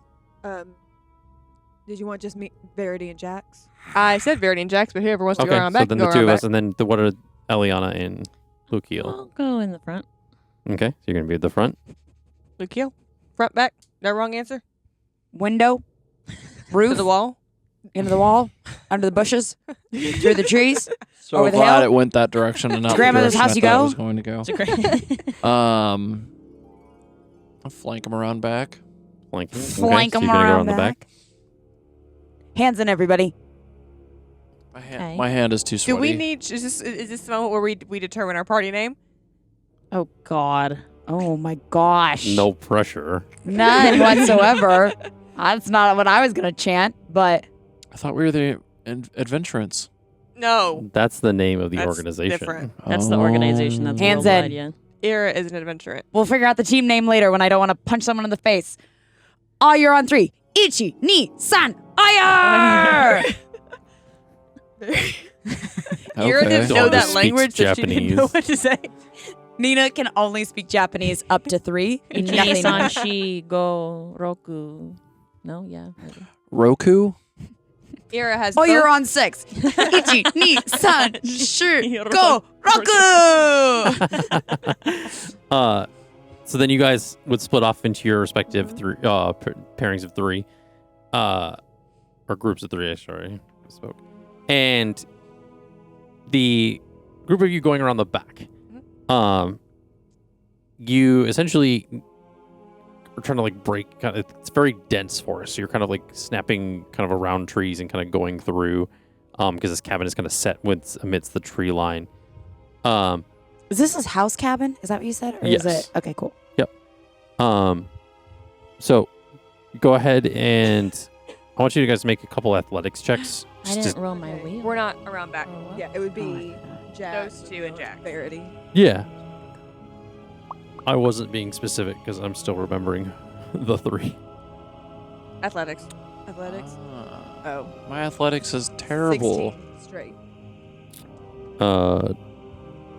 Did you want just me, Verity and Jax? I said Verity and Jax, but whoever wants to go Okay, around so back then can the go two around of back. us, and then what are Eliana and Lukiel? I'll go in the front. Okay, so you're gonna be at the front. Lukiel? Front, back? No wrong answer? Window, To roof, the wall? into the wall, under the bushes, through the trees. So Over the glad hill? it went that direction and not Grandmother's the house direction you I thought go? it was going to go. It's a great. I'll flank him around back. Flanking. Flank so 'em you're gonna go around around the back. Hands in, everybody. Okay. My hand is too Do sweaty. we need... Is this the moment where we determine our party name? Oh God. Oh my gosh. No pressure. None whatsoever. That's not what I was going to chant, but I thought we were the adventurants. No. That's the name of the That's organization. different. That's the organization. That's Hands worldwide, in. Yeah. Ira is an adventurant. we'll figure out the team name later when I don't want to punch someone in the face. All you're on 3. Ichi, ni, san, Awyr! Ira didn't So know it that speaks language, so she didn't know Japanese. what to say. Nina can only speak Japanese up to 3. Nothing. Nisanshi go roku. No, yeah. maybe. Roku? Ira has Oh, you're both- on 6. Ichi, ni, san, shi, go, roku! So then you guys would split off into your respective three pairings of 3, or groups of 3. Sorry, I spoke. And the group of you going around the back, you essentially are trying to like break. It's very dense forest, so you're kind of like snapping kind of around trees and kind of going through, because this cabin is kind of set amidst the tree line. Is this his house cabin? Is that what you said? Or Yes. is it? Okay, cool. So go ahead and I want you guys to make a couple athletics checks. I didn't roll my wheel. We're not around back. Oh, what? Yeah, it would be Jax. Those two and Jax. Verity. Yeah. I wasn't being specific because I'm still remembering the 3. Athletics. Athletics. Ah, Oh. my athletics is terrible. 16 straight. Uh,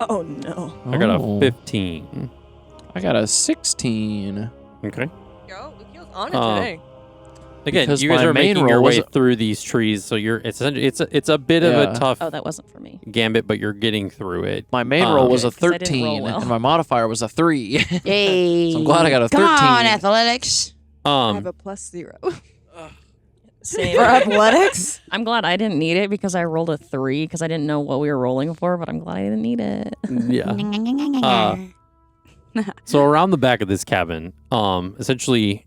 Oh no. I got Oh. a 15. I got a 16. Okay. Yo, Lukio's on it today. Again, Because you guys my are main making your roll way was- through these trees, so it's a bit of a Yeah. tough Oh, that wasn't for me. gambit, but you're getting through it. My main roll was a Okay, 'cause I didn't roll 13, well. and my modifier was a 3. Yay. So I'm glad I got a Come 13. on, athletics. I have a +0. Same. For athletics? I'm glad I didn't need it because I rolled a 3 because I didn't know what we were rolling for, but I'm glad I didn't need it. Yeah. So around the back of this cabin, essentially,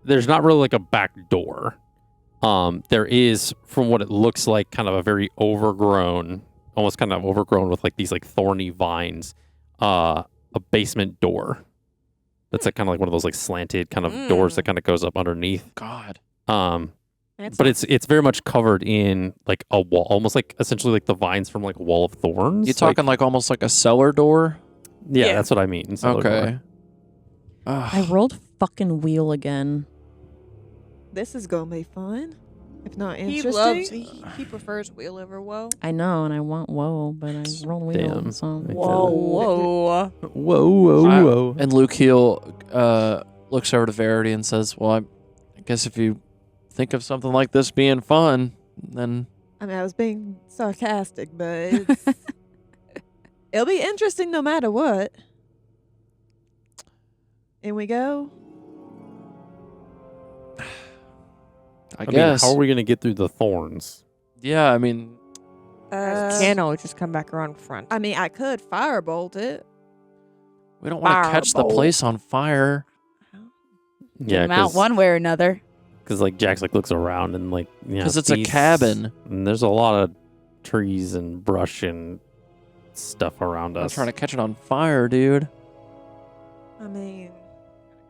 there's not really like a back door. There is, from what it looks like, kind of a very overgrown, almost kind of overgrown with like these like thorny vines, a basement door. That's like kind of like one of those like slanted kind of doors that kind of goes up underneath. God. But it's very much covered in like a wall, almost like essentially like the vines from like a wall of thorns. You talking like almost like a cellar door? Yeah, Yeah. that's what I mean. cellar door. Okay. I rolled fucking wheel again. This is gonna be fun. If not He interesting. he prefers wheel over woe. I know, and I want whoa, but I rolled wheel. Damn. So. Like Whoa. Whoa. And Luke Heel looks over to Verity and says, well, I guess if you think of something like this being fun, then... I mean, I was being sarcastic, but it'll be interesting no matter what. In we go. I I mean, guess. how are we going to get through the thorns? Yeah, I mean, Can always just come back around front. I mean, I could firebolt it. we don't want to catch the Firebolt. place on fire. Yeah, Come out one way or another. because like Jax like looks around and like Because it's a sees- cabin. and there's a lot of trees and brush and stuff around I'm us. trying to catch it on fire, dude. I mean,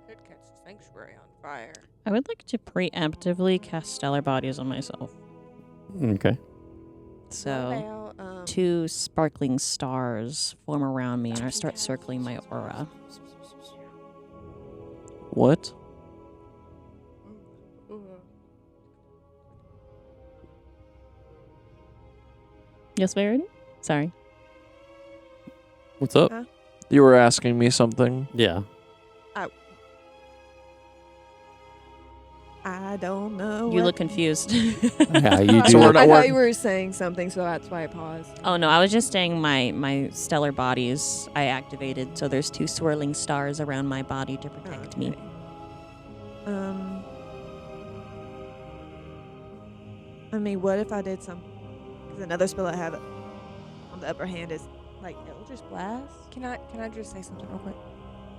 Could catch the sanctuary on fire. I would like to preemptively cast Stellar Bodies on myself. Okay. So, what about, 2 sparkling stars form around me, and I start circling my aura. What? Yes, Verity? Sorry. What's up? You were asking me something. Yeah. I don't know. You look confused. Yeah, you I do. we're thought not- we're- you were saying something, so that's why I paused. Oh no, I was just saying my stellar bodies I activated, so there's 2 swirling stars around my body to protect me. Okay. I mean, what if I did some? Because another spell I have on the upper hand is like Eldritch Blast. Can I just say something real quick?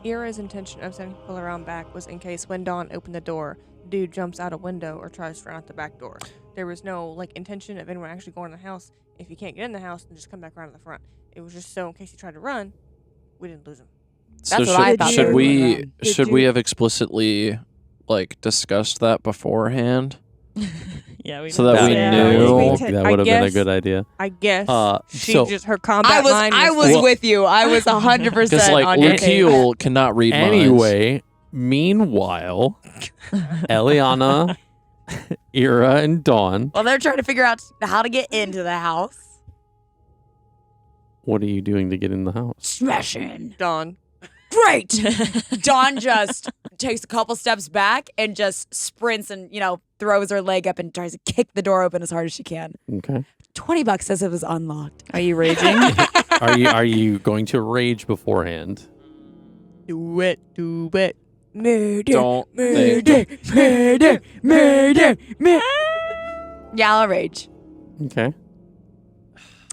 Ira's intention of sending people around back was in case when Dawn opened the door, dude jumps out a window or tries to run out the back door. There was no like intention of anyone actually going in the house. If you can't get in the house, then just come back around to the front. It was just so in case he tried to run, we didn't lose him. So That's what I should, thought should they were we doing. should Did we you- have explicitly like discussed that beforehand? Yeah, we So that we Yeah. knew. That That would have been a guess- good idea. I guess she so- just her combat mind I was Well- with you. I was 100% Because like on your team. Lakeel cannot read minds. Anyway, meanwhile, Eliana, Ira, and Dawn, Well, they're trying to figure out how to get into the house. what are you doing to get in the house? Smashing. Dawn. Great. Dawn just takes a couple steps back and just sprints and, throws her leg up and tries to kick the door open as hard as she can. Okay. $20 says it was unlocked. Are you raging? Are you going to rage beforehand? Do it. Murder. Don't think. Murder. Yeah, I'll rage. Okay.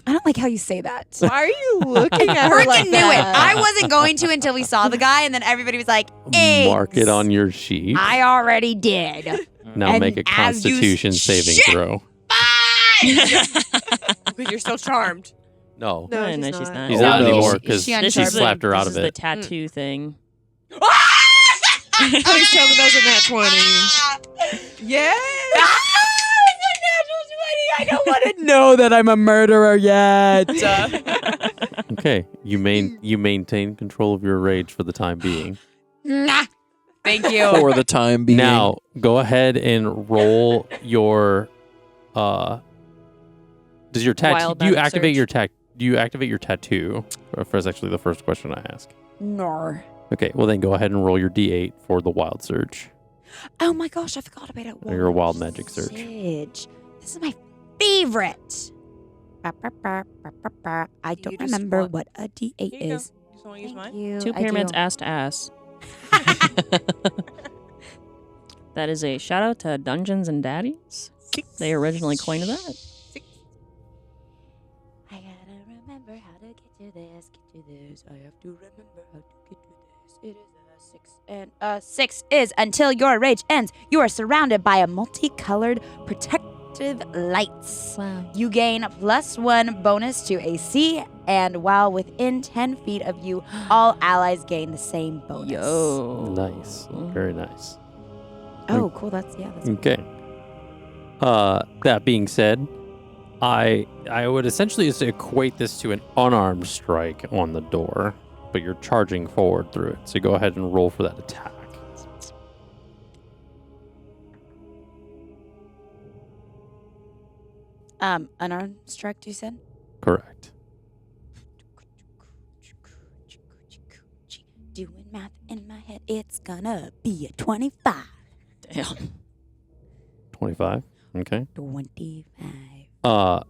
I don't like how you say that. Why are you looking at her Freaking like knew it. that? I wasn't going to until we saw the guy, and then everybody was like, Mark it "Eggs." on your sheet. I already did. Now and make a as you Constitution saving shit. throw. Because you're still charmed. No. No, No, she's she's not. not. She's Oh, not no. anymore because She she uncharted. slapped her out This of is it. the tattoo thing. Please tell me those are nat 20. Yeah. I don't want to know that I'm a murderer yet. Okay. You maintain control of your rage for the time being. Thank you. For the time being. Now, go ahead and roll your does your tattoo Wild do you magic activate surge. your you activate your tattoo? That's actually the first question I ask. No. Okay, well then go ahead and roll your D8 for the wild surge. Oh my gosh, I forgot about it. Or your wild magic surge. This is my favorite. I don't just remember want- what a D8 Here you go. is. You just want to use Thank mine? you. 2 I pyramids, do. ass to ass. That is a shout out to Dungeons and Daddies. 6. They originally coined that. 6. I gotta remember how to get to this, I have to remember how to get to this. It is a 6. And a 6 is until your rage ends, you are surrounded by a multicolored protective lights. Wow. You gain +1 bonus to AC, and while within 10 feet of you, all allies gain the same bonus. Yo. Nice. Very nice. Oh, cool. That's Okay. That being said, I would essentially just equate this to an unarmed strike on the door, but you're charging forward through it. So go ahead and roll for that attack. unarmed strike, you said? Correct. Doing math in my head, it's gonna be a 25. Damn. 25. Okay. 25.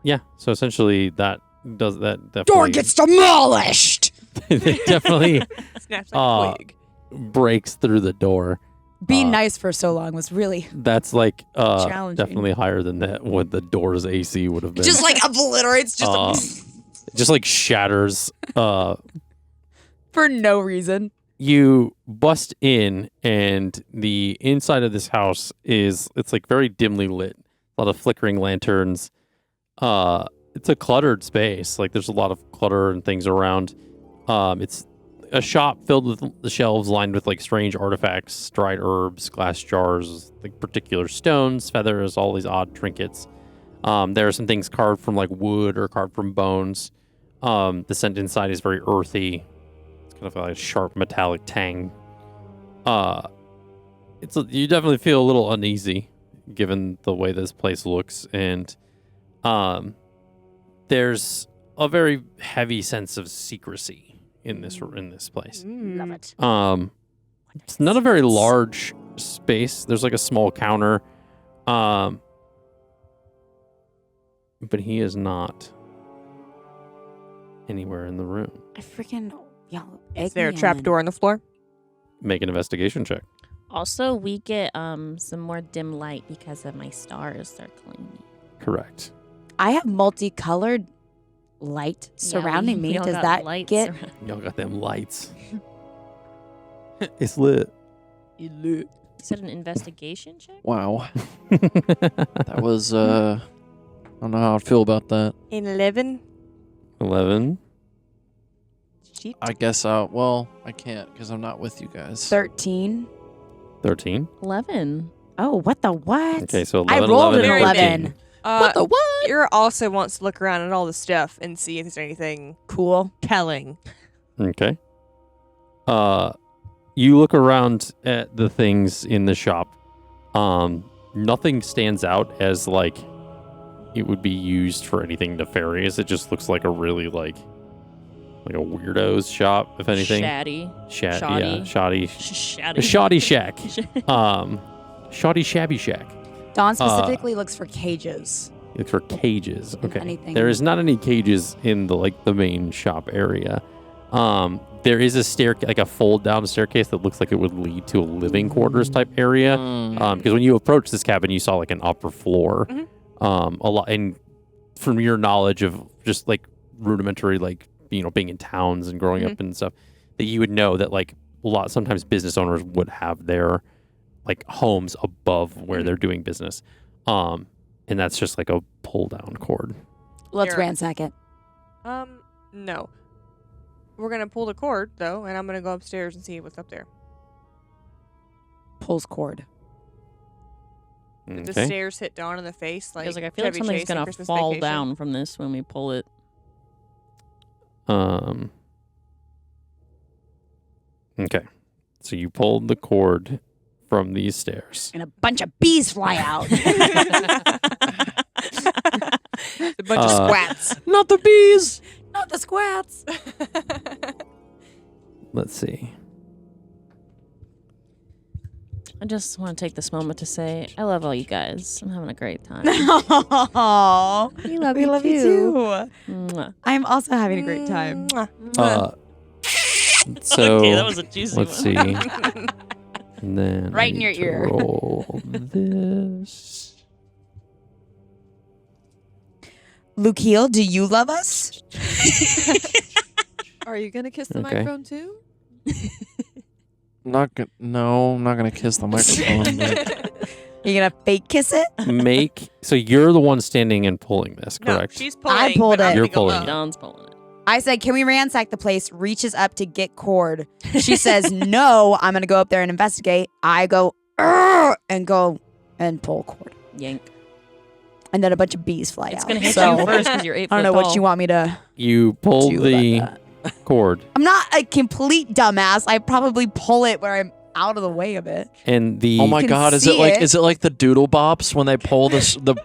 Yeah. So essentially that does that definitely Door gets demolished! it definitely Snaps like a twig. breaks through the door. Being nice for so long was really That's like Challenging. definitely higher than that what the door's AC would have been. just like obliterates just like shatters. for no reason. You bust in, and the inside of this house it's like very dimly lit. A lot of flickering lanterns. It's a cluttered space. Like there's a lot of clutter and things around. It's a shop filled with the shelves lined with like strange artifacts, dried herbs, glass jars, like particular stones, feathers, all these odd trinkets. There are some things carved from like wood or carved from bones. The scent inside is very earthy. It's kind of like a sharp metallic tang. You definitely feel a little uneasy given the way this place looks, and there's a very heavy sense of secrecy in this place. Love it. It's not a very large space. There's like a small counter. But he is not anywhere in the room. I freaking y'all. Is there a trap door on the floor? Make an investigation check. Also, we get some more dim light because of my stars circling me. Correct. I have multicolored light surrounding me. all Does got that lights get around- Y'all got them lights. It's lit. You said an investigation check? Wow. That was, I don't know how I'd feel about that. 11. 11. Shit. I guess I can't because I'm not with you guys. 13? 13. 11. Oh, what the what? Okay, so I 11, rolled 11, an and 11. 13. What the what? Aarencia also wants to look around at all the stuff and see if there's anything Cool. telling. Okay. You look around at the things in the shop. Nothing stands out as like it would be used for anything nefarious. It just looks like a really like a weirdo's shop, if anything. Shoddy. Shoddy. Yeah, shoddy. Shoddy. A shoddy shack. Shoddy shabby shack. Dawn specifically looks for cages. Look for cages. And Okay. anything. There is not any cages in the main shop area. There is a like a fold down staircase that looks like it would lead to a living quarters type area. Because when you approach this cabin, you saw like an upper floor. Mhm. A lot, and from your knowledge of just like rudimentary, like being in towns and growing up and stuff, that you would know that like sometimes business owners would have their like homes above where they're doing business. And that's just like a pull down cord. Let's Here. ransack it. No. We're going to pull the cord, though, and I'm going to go upstairs and see what's up there. Pulls cord. Did the Okay. stairs hit Dawn in the face? I was like, I feel Chevy like something's Chase in going to Christmas fall Vacation? down from this when we pull it. Okay. So you pulled the cord from these stairs. And a bunch of bees fly out. The bunch of squats. Not the bees. Not the squats. Let's see. I just want to take this moment to say I love all you guys. I'm having a great time. Aww. We love We you love too. you too. Mwah. I'm also having a great time. So Okay, that was a juicy let's one. see. And then Right I in your need to ear. Roll this. Lukiel, do you love us? Are you gonna kiss the Okay. microphone too? I'm not gonna kiss the microphone. but- You gonna fake kiss it? So you're the one standing and pulling this, No, correct? she's pulling. I pulled but I'm it. You're gonna go pulling low. it. Dawn's pulling it. I said, can we ransack the place? Reaches up to get cord. She says, no, I'm going to go up there and investigate. I go, "Urgh," and go and pull cord. Yank. And then a bunch of bees fly It's out. gonna hit So, you first because you're 8 foot I don't know tall. what you want me to You pull do the about that. cord, I'm not a complete dumbass. I probably pull it where I'm out of the way of it. and the Oh my can god, is see it. it like the doodle bops when they pull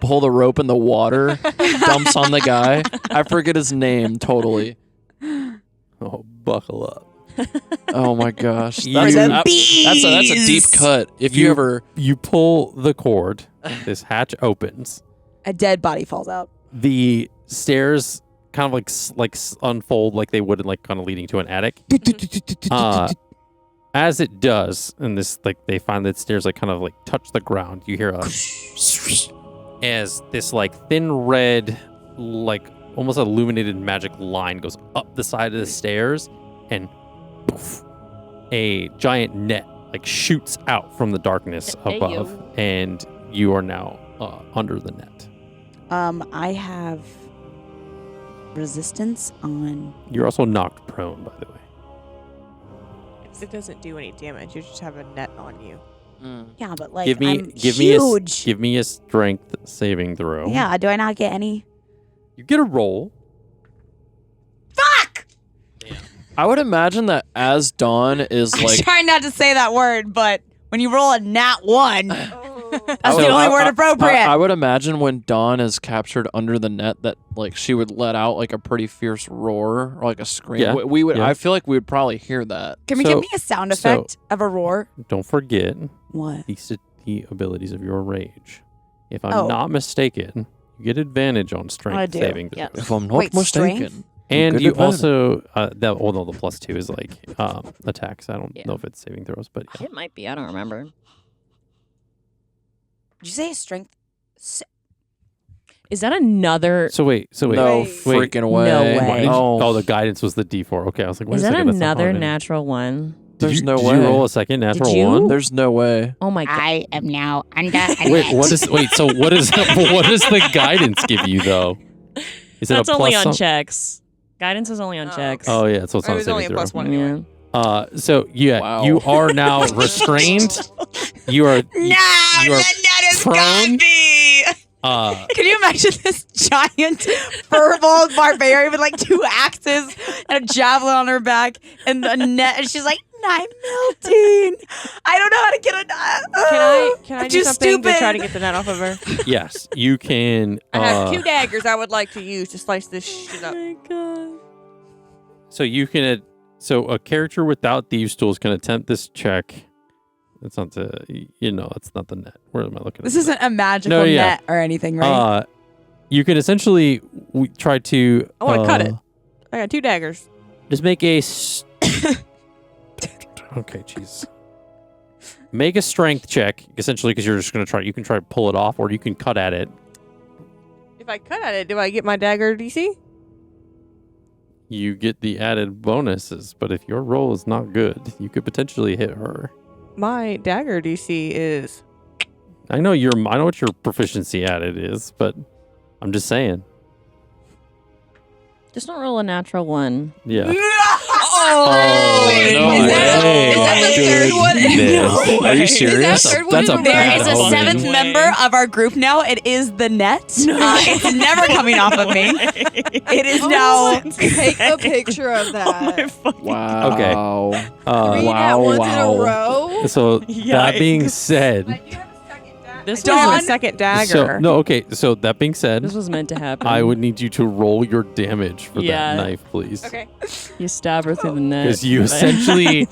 pull the rope in the water, dumps on the guy? I forget his name totally. oh, buckle up. Oh my gosh. You- That's, For the that's a deep bees. cut. If You- you ever You pull the cord. This hatch opens. A dead body falls out. The stairs kind of unfold like they would, in like kind of leading to an attic. As it does, and this they find that stairs kind of touch the ground. You hear a as this thin red, almost illuminated magic line goes up the side of the stairs, and poof, a giant net shoots out from the darkness Hey, above, yo. and you are now under the net. I have resistance on. You're also knocked prone, by the way. It doesn't do any damage. You just have a net on you. Yeah, but I'm give me huge. give me a strength saving throw. Yeah, do I not get any? You get a roll. Fuck! I would imagine that as Dawn is I'm trying not to say that word, but when you roll a nat 1, that's I the would- only word appropriate. I would imagine when Dawn is captured under the net that she would let out a pretty fierce roar or a scream. Yeah, We would. yeah. I feel like we would probably hear that. Can we So- give me a sound effect of a roar? Don't forget What? the abilities of your rage. If I'm Oh. not mistaken, you get advantage on I strength do. saving throws. Yep. If I'm not Wait, mistaken. strength? And Good you advantage. also the +2 is attacks. I don't Yeah. know if it's saving throws, but yeah. It might be. I don't remember. Did you say strength? Is that another? So wait. No Wait. freaking way. No way. Why did you- Oh, the guidance was the D4. Okay, I was like, wait Is a that second, that's not another how it is. natural one? There's no Did way. you roll a second natural you? one? There's no way. Oh my god! I am now under. Wait, so what does the guidance give you though? Is it That's a only plus on some- checks. Guidance is only on checks. Oh yeah, so it's It not was only a saving throw. +1 anyway. Yeah. So yeah, Wow. you are now restrained. You are Nah, you are the net has prone? got me. Can you imagine this giant furball barbarian with 2 axes and a javelin on her back and a net, and she's like, I'm melting. I don't know how to get a net. Can I I'm do too something to try stupid. to get the net off of her? yes, you can. I have 2 daggers I would like to use to slice this shit up. my god! So you can. So a character without thieves' tools can attempt this check. It's not the. It's not the net. Where am I looking? This at isn't a magical No, yeah. net or anything, right? You can essentially try to. I want to cut it. I got 2 daggers. Just make a. Okay, jeez. Make a strength check, essentially, because you're just going to try. You can try to pull it off, or you can cut at it. If I cut at it, do I get my dagger DC? You get the added bonuses, but if your roll is not good, you could potentially hit her. My dagger DC is. I know what your proficiency added is, but I'm just saying. Just don't roll a natural one. Yeah. Oh, no is that, way. is that the third one? Goodness. No Are you way. serious? Is that That's a there bad is a omen. 7th member of our group now. It is the net. It's never coming off of me. It is now. Take a picture of that. Wow. Okay. 3 nat wow, ones wow. in a row. So that being said, This Don't have a was, second dagger. So no, okay. So that being said, this was meant to happen. I would need you to roll your damage for Yeah. that knife, please. Okay. You stab her through the neck. Because you essentially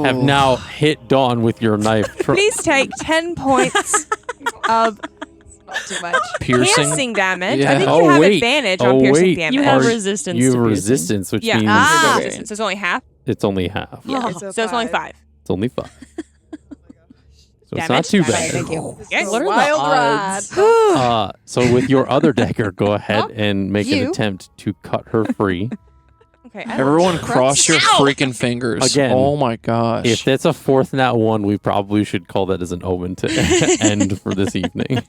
have now hit Dawn with your knife. Please take 10 points of Not too much. piercing damage. Yeah. I think Oh, you have wait. advantage Oh, on piercing wait. damage. You have Are- resistance. You to have piercing. resistance, which Yeah. means Ah. Resistance. So it's only half. it's only half. Yeah. So So it's only 5. It's only 5. So it's not Damage? too Alright, bad. thank you. Yes. What are Wild the odds? ride. So with your other dagger, go ahead Huh? and make an You? attempt to cut her free. Okay. Everyone cross your freaking fingers. Again, Oh my gosh. If that's a fourth nat 1, we probably should call that as an omen to end for this evening.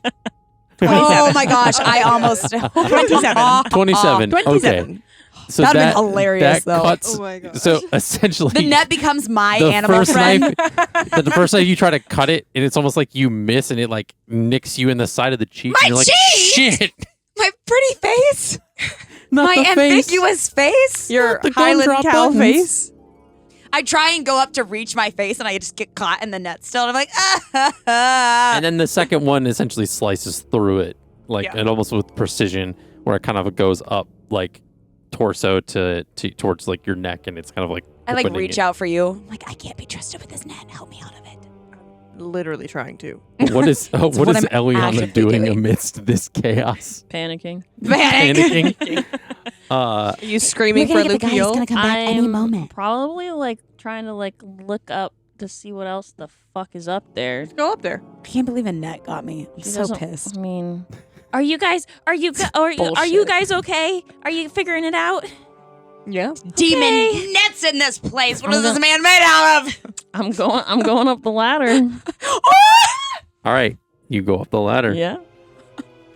Oh my gosh, I almost 27. 27. Okay. 27. So That'd that, been hilarious, that though. cuts. Oh my gosh. So essentially, The net becomes my the animal first friend. knife, the first knife you try to cut it, and it's almost like you miss, and it like nicks you in the side of the cheek. My and you're like, cheek! shit, My pretty face. not My the face. ambiguous face. Your the Highland gumdrop cow buttons. face. I try and go up to reach my face, and I just get caught in the net still. And I'm like, ah. And then the second one essentially slices through it, like Yeah. and almost with precision, where it kind of goes up like torso to towards like your neck, and it's kind of like I like opening reach it. out for you. I'm like, I can't be trusted with this net. Help me out of it. Literally trying to. What is what what is I'm Eliana actively doing doing. amidst this chaos? Panicking. Panicking. Are you screaming We're for gonna get the guy who's Lucio? gonna come back any I'm moment. probably like trying to like look up to see what else the fuck is up there. Go up there. I can't believe a net got me. I'm She so doesn't- pissed. I mean, are you guys okay? Are you figuring it out? Yeah. Demon nets in this place. What I'm is this gonna- man made out of? I'm going up the ladder. All right, you go up the ladder. Yeah.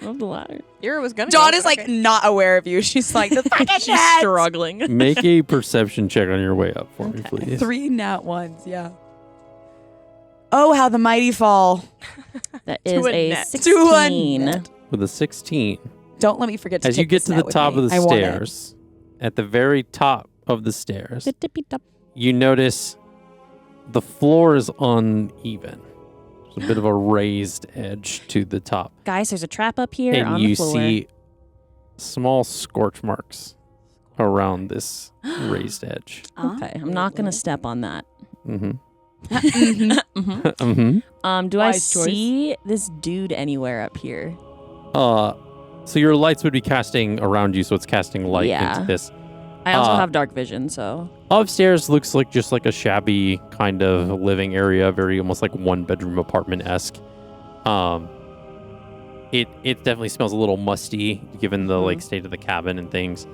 Up the ladder. Ira was gonna. Dawn go, is like okay. not aware of you. She's like, the fucking She's net. struggling. Make a perception check on your way up for me, Okay. please. 3 nat ones, yeah. Oh, how the mighty fall. That To is a a net. 16. net. With a 16. Don't let me forget to As you take get this to the net with top me. of the I want it. stairs, at the very top of the stairs, Tippy-top. you notice the floor is uneven. There's a bit of a raised edge to the top. Guys, there's a trap up here And on you the floor. see small scorch marks around this raised edge. Okay, I'm not gonna step on that. Mm-hmm. Mhm. Mm-hmm. Do I Wise choice. see this dude anywhere up here? So your lights would be casting around you, so it's casting light Yeah. into this. I also Uh, have dark vision, so Upstairs looks like just like a shabby kind of living area, very almost like one bedroom apartment esque. It definitely smells a little musty given the like state of the cabin and things.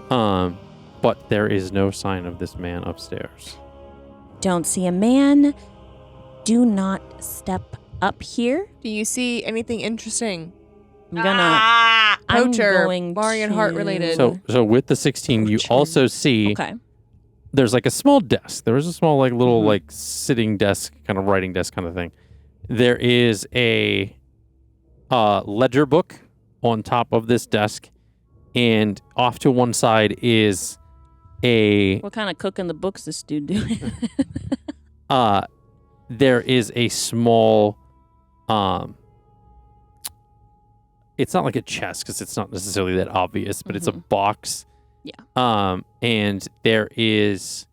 But there is no sign of this man upstairs. don't see a man. Do not step up here. Do you see anything interesting? I'm gonna. Ah, I'm Poacher, going Marion Hart to- related. So with the 16, you also see Okay. there's like a small desk. There is a small like little Mhm. like sitting desk, kind of writing desk kind of thing. There is a ledger book on top of this desk, and off to one side is a What kind of cooking the books this dude doing? there is a small it's not like a chest because it's not necessarily that obvious, but it's a box. Yeah. And there is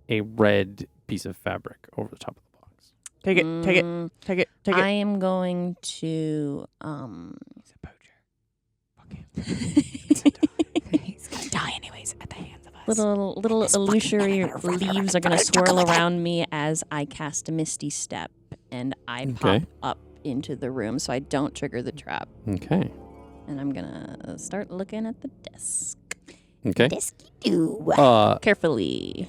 a red piece of fabric over the top of the box. Take it. Take it. Mm, Take it. Take I it. am going to He's a poacher. Fuck him. He's gonna die anyways at the hands of us. little This fucking illusory man, I'm gonna leaves are gonna swirl around me as I cast a misty step, and I pop Okay. up into the room so I don't trigger the trap. Okay. And I'm gonna start looking at the desk Okay. Disky-doo. carefully.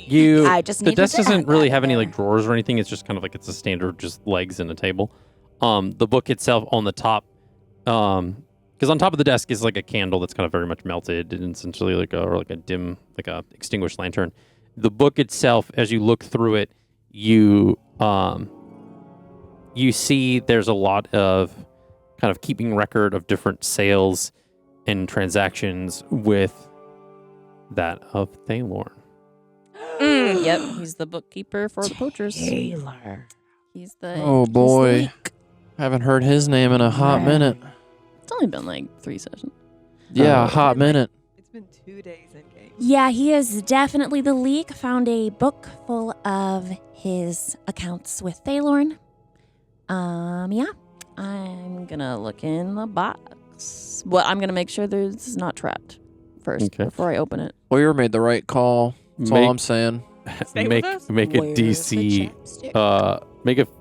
You I just the need to desk get doesn't that really out have any there. like drawers or anything. It's just kind of like it's a standard just legs and a table. The book itself on the top, because on top of the desk is like a candle that's kind of very much melted and essentially like a dim, like a extinguished lantern. The book itself, as you look through it, you see there's a lot of kind of keeping record of different sales and transactions with that of Thaylorn. Yep, he's the bookkeeper for the poachers. Taylor. He's the. Oh, he's the boy. leak. Haven't heard his name in a hot Right. minute. It's only been like 3 sessions. Yeah, Uh, a hot minute. It's been 2 days in game. Yeah, he is definitely the leak. Found a book full of his accounts with Thaylorn. Yeah. I'm gonna look in the box. Well, I'm gonna make sure there's not trapped first Okay. before I open it. Lawyer made the right call. That's all I'm saying. Stay make with us? make a Where's the DC. chapstick?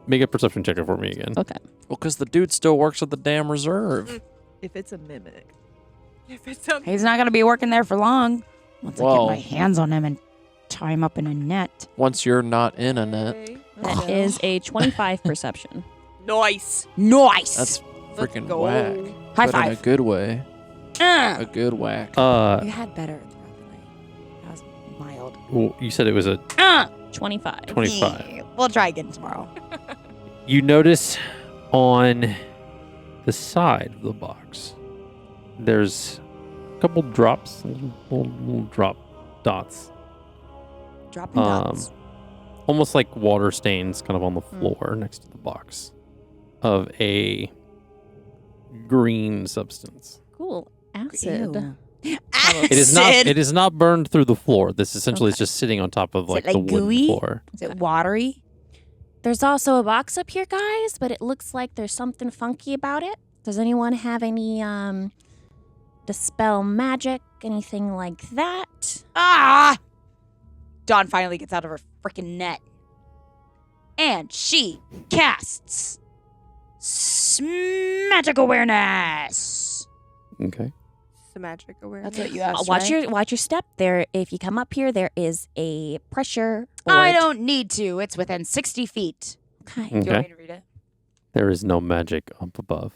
Make a perception checker for me again. Okay. Well, because the dude still works at the damn reserve. If it's a mimic. If it's a He's not gonna be working there for long. Once I Well- get my hands on him and tie him up in a net. Once you're not in a net. Okay, That let's is go. a 25 perception. nice. Nice. That's Let's freaking go. whack. High But in a five. good way. Uh. A good whack. You had better throughout the night. That was mild. Well, you said it was a 25. 25. Yeah, we'll try again tomorrow. You notice on the side of the box, there's a couple drops, little drop dots, Dropping dots. almost like water stains, kind of on the floor next to the box, of a green substance. Cool. Acid. Ew. It is not. It is not burned through the floor. This essentially is just sitting on top of Is it, like like, the wooden gooey? floor. Is it watery? There's also a box up here, guys, but it looks like there's something funky about it. Does anyone have any dispel magic, anything like that? Ah! Dawn finally gets out of her freaking net. And she casts magic awareness. Okay. It's a magic awareness. That's what you asked, Watch right? your step. There, if you come up here, there is a pressure board. I don't need to. It's within 60 feet. Okay. Do you want Okay. me to read it? There is no magic up above,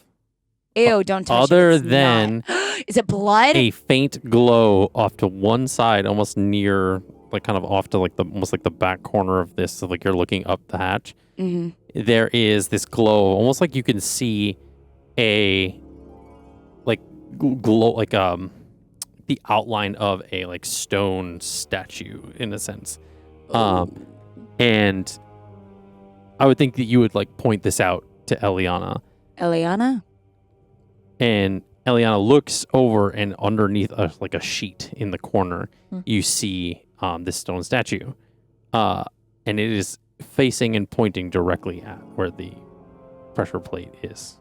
Ew, don't touch other it. It's than not. Is it blood? a faint glow off to one side, almost near, like kind of off to like the almost like the back corner of this. So like you're looking up the hatch. Mm-hmm. There is this glow, almost like you can see a like glow, like the outline of a like stone statue in a sense. And I would think that you would like point this out to Eliana, Eliana? and Eliana looks over, and underneath like a sheet in the corner, you see this stone statue, and it is facing and pointing directly at where the pressure plate is.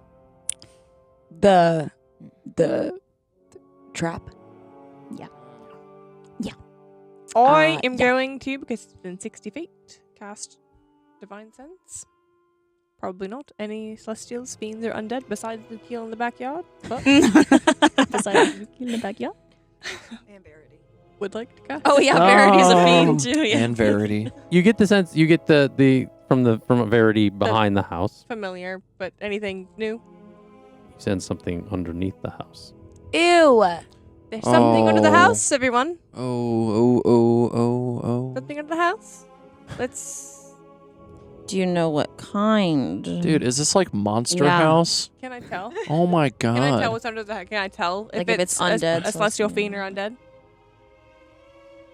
The trap? I am yeah. going to, because it's been 60 feet, cast Divine Sense. Probably not any celestials, fiends, or undead besides the heel in the backyard, but Besides in the backyard. And Verity. would like to cast. Oh yeah, Verity's a fiend too. Yeah. And Verity. You get the sense, you get the from a Verity behind the house. Familiar, but anything new? You sense something underneath the house. Ew. There's something under the Oh. house, everyone. Oh. Something under the house. Let's. Do you know what kind? Dude, is this like Monster Yeah. House? Can I tell? Oh my Can I tell god. what's under the house? Can I tell Like if it's undead, a celestial celestial. fiend or undead?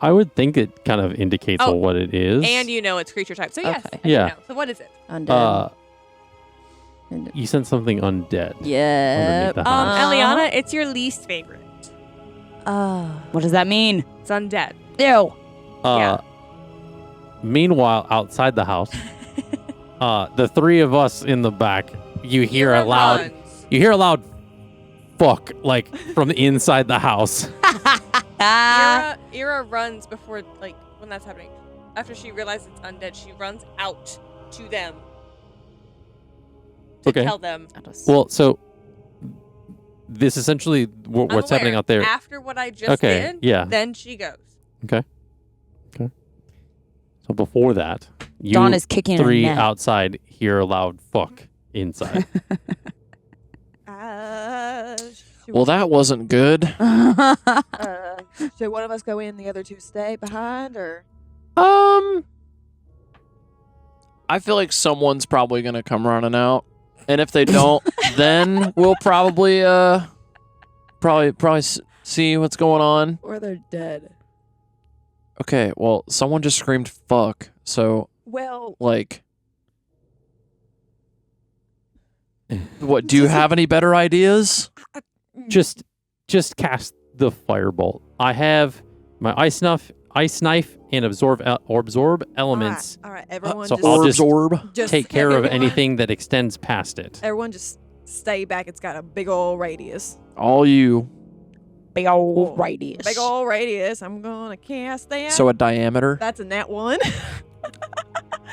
I would think it kind of indicates Oh, what it is. And you know it's creature type. So yes. Okay. I do Yeah. know. So what is it? Undead. You sense something undead. Yeah. underneath the house. Eliana, it's your least favorite. What does that mean? It's undead. Ew. Yeah. Meanwhile, outside the house, the three of us in the back, you hear a loud fuck, like from the inside the house. Ira runs before, like, when that's happening. After she realizes it's undead, she runs out to them to Okay. tell them. Well, so this essentially I'm what's happening aware. out there. After what I just Okay, did, yeah. then she goes. So before that, you Dawn is kicking three a net. outside hear a loud fuck inside. Well, that wasn't good. Should one of us go in, the other two stay behind, or? I feel like someone's probably gonna come running out, and if they don't, then we'll probably see what's going on. Or they're dead. Okay, well, someone just screamed "fuck," so Well, like, What? Do you have any better ideas? Just cast the firebolt. I have my ice knife, and absorb elements. All right, everyone so just, I'll just Orb. take care of everyone- anything that extends past it. Everyone just stay back. It's got a big old radius. All you. Big old radius. Big old radius. I'm gonna cast that. So a diameter. That's a nat 1.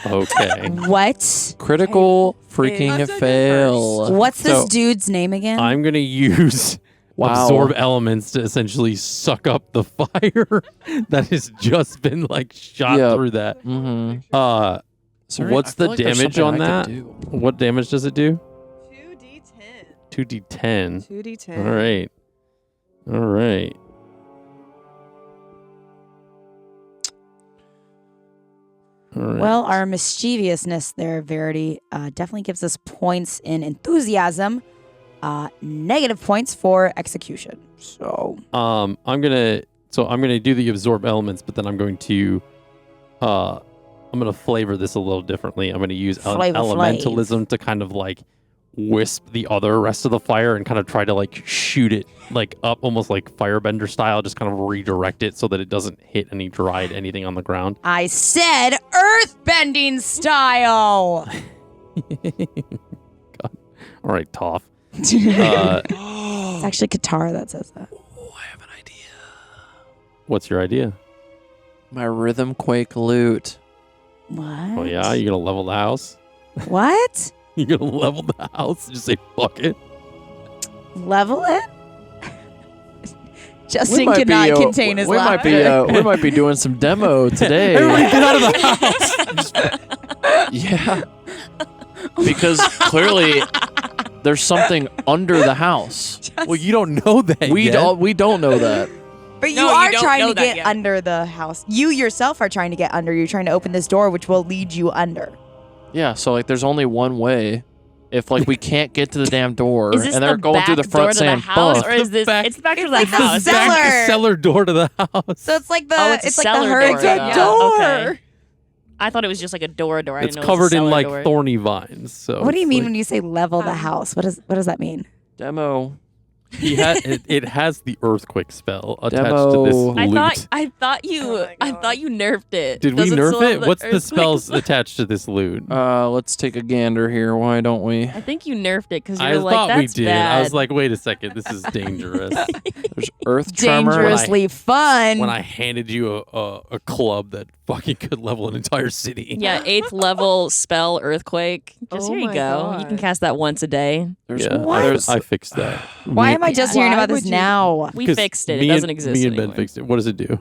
Okay. What? Critical I'm freaking taking fail. What's this So, dude's name again? I'm going to use Wow. absorb elements to essentially suck up the fire that has just been like shot Yep. through that. Mm-hmm. What's the damage on that? What damage does it do? 2d10. 2d10. 2d10. All right. All right. All right. Well, our mischievousness there, Verity, definitely gives us points in enthusiasm, negative points for execution. So I'm gonna do the absorb elements, but then I'm going to flavor this a little differently. I'm gonna use Flavor elementalism to kind of like wisp the other rest of the fire and kind of try to like shoot it like up almost like firebender style, just kind of redirect it so that it doesn't hit any dried anything on the ground. I said earthbending style. God. All right, Toph. It's actually Katara that says that. Oh, I have an idea. What's your idea? My rhythm quake loot. What? Oh yeah, you're gonna level the house. What? You're gonna level the house? Just say fuck it. Level it? We Justin might cannot be, contain his we might be laughter. we might be doing some demo today. Everybody get out of the house. Yeah. Because clearly there's something under the house. Well, you don't know that We yet. don't know that. But you No, you are don't trying know to that get yet. under the house. You yourself are trying to get under. You're trying to open this door, which will lead you under. Yeah, so like there's only one way. If like we can't get to the damn door Is this and they're the going back through the door front to the saying house, buff. or is this? back- It's the back door to the It's the house. cellar. Back cellar door to the house. So it's like the Oh, it's a it's like the cellar herd. door. It's a Yeah. door. Okay. I thought it was just like a door. I It's didn't know covered it in was a like cellar door. thorny vines. So What do you it's mean like- when you say level the house? What does that mean? Demo. it has the earthquake spell attached Demo. to this I loot. thought you Oh my I God. thought you nerfed it. Did we Does it nerf still it? have What's the earthquake spells spell? attached to this loot? Let's take a gander here. Why don't we? I think you nerfed it because you I were like, thought that's we did. bad. I was like, wait a second, this is dangerous. There's Earth Tremor. Dangerously fun. when I handed you a club that fucking could level an entire city. yeah, 8th level spell earthquake. Just Oh here you my go. You can God. cast that once a day. There's, Yeah, there's I fixed that. Why am I just hearing Why about this would you- now? We 'Cause fixed it. It me doesn't and- exist Me and Ben anymore. fixed it. What does it do?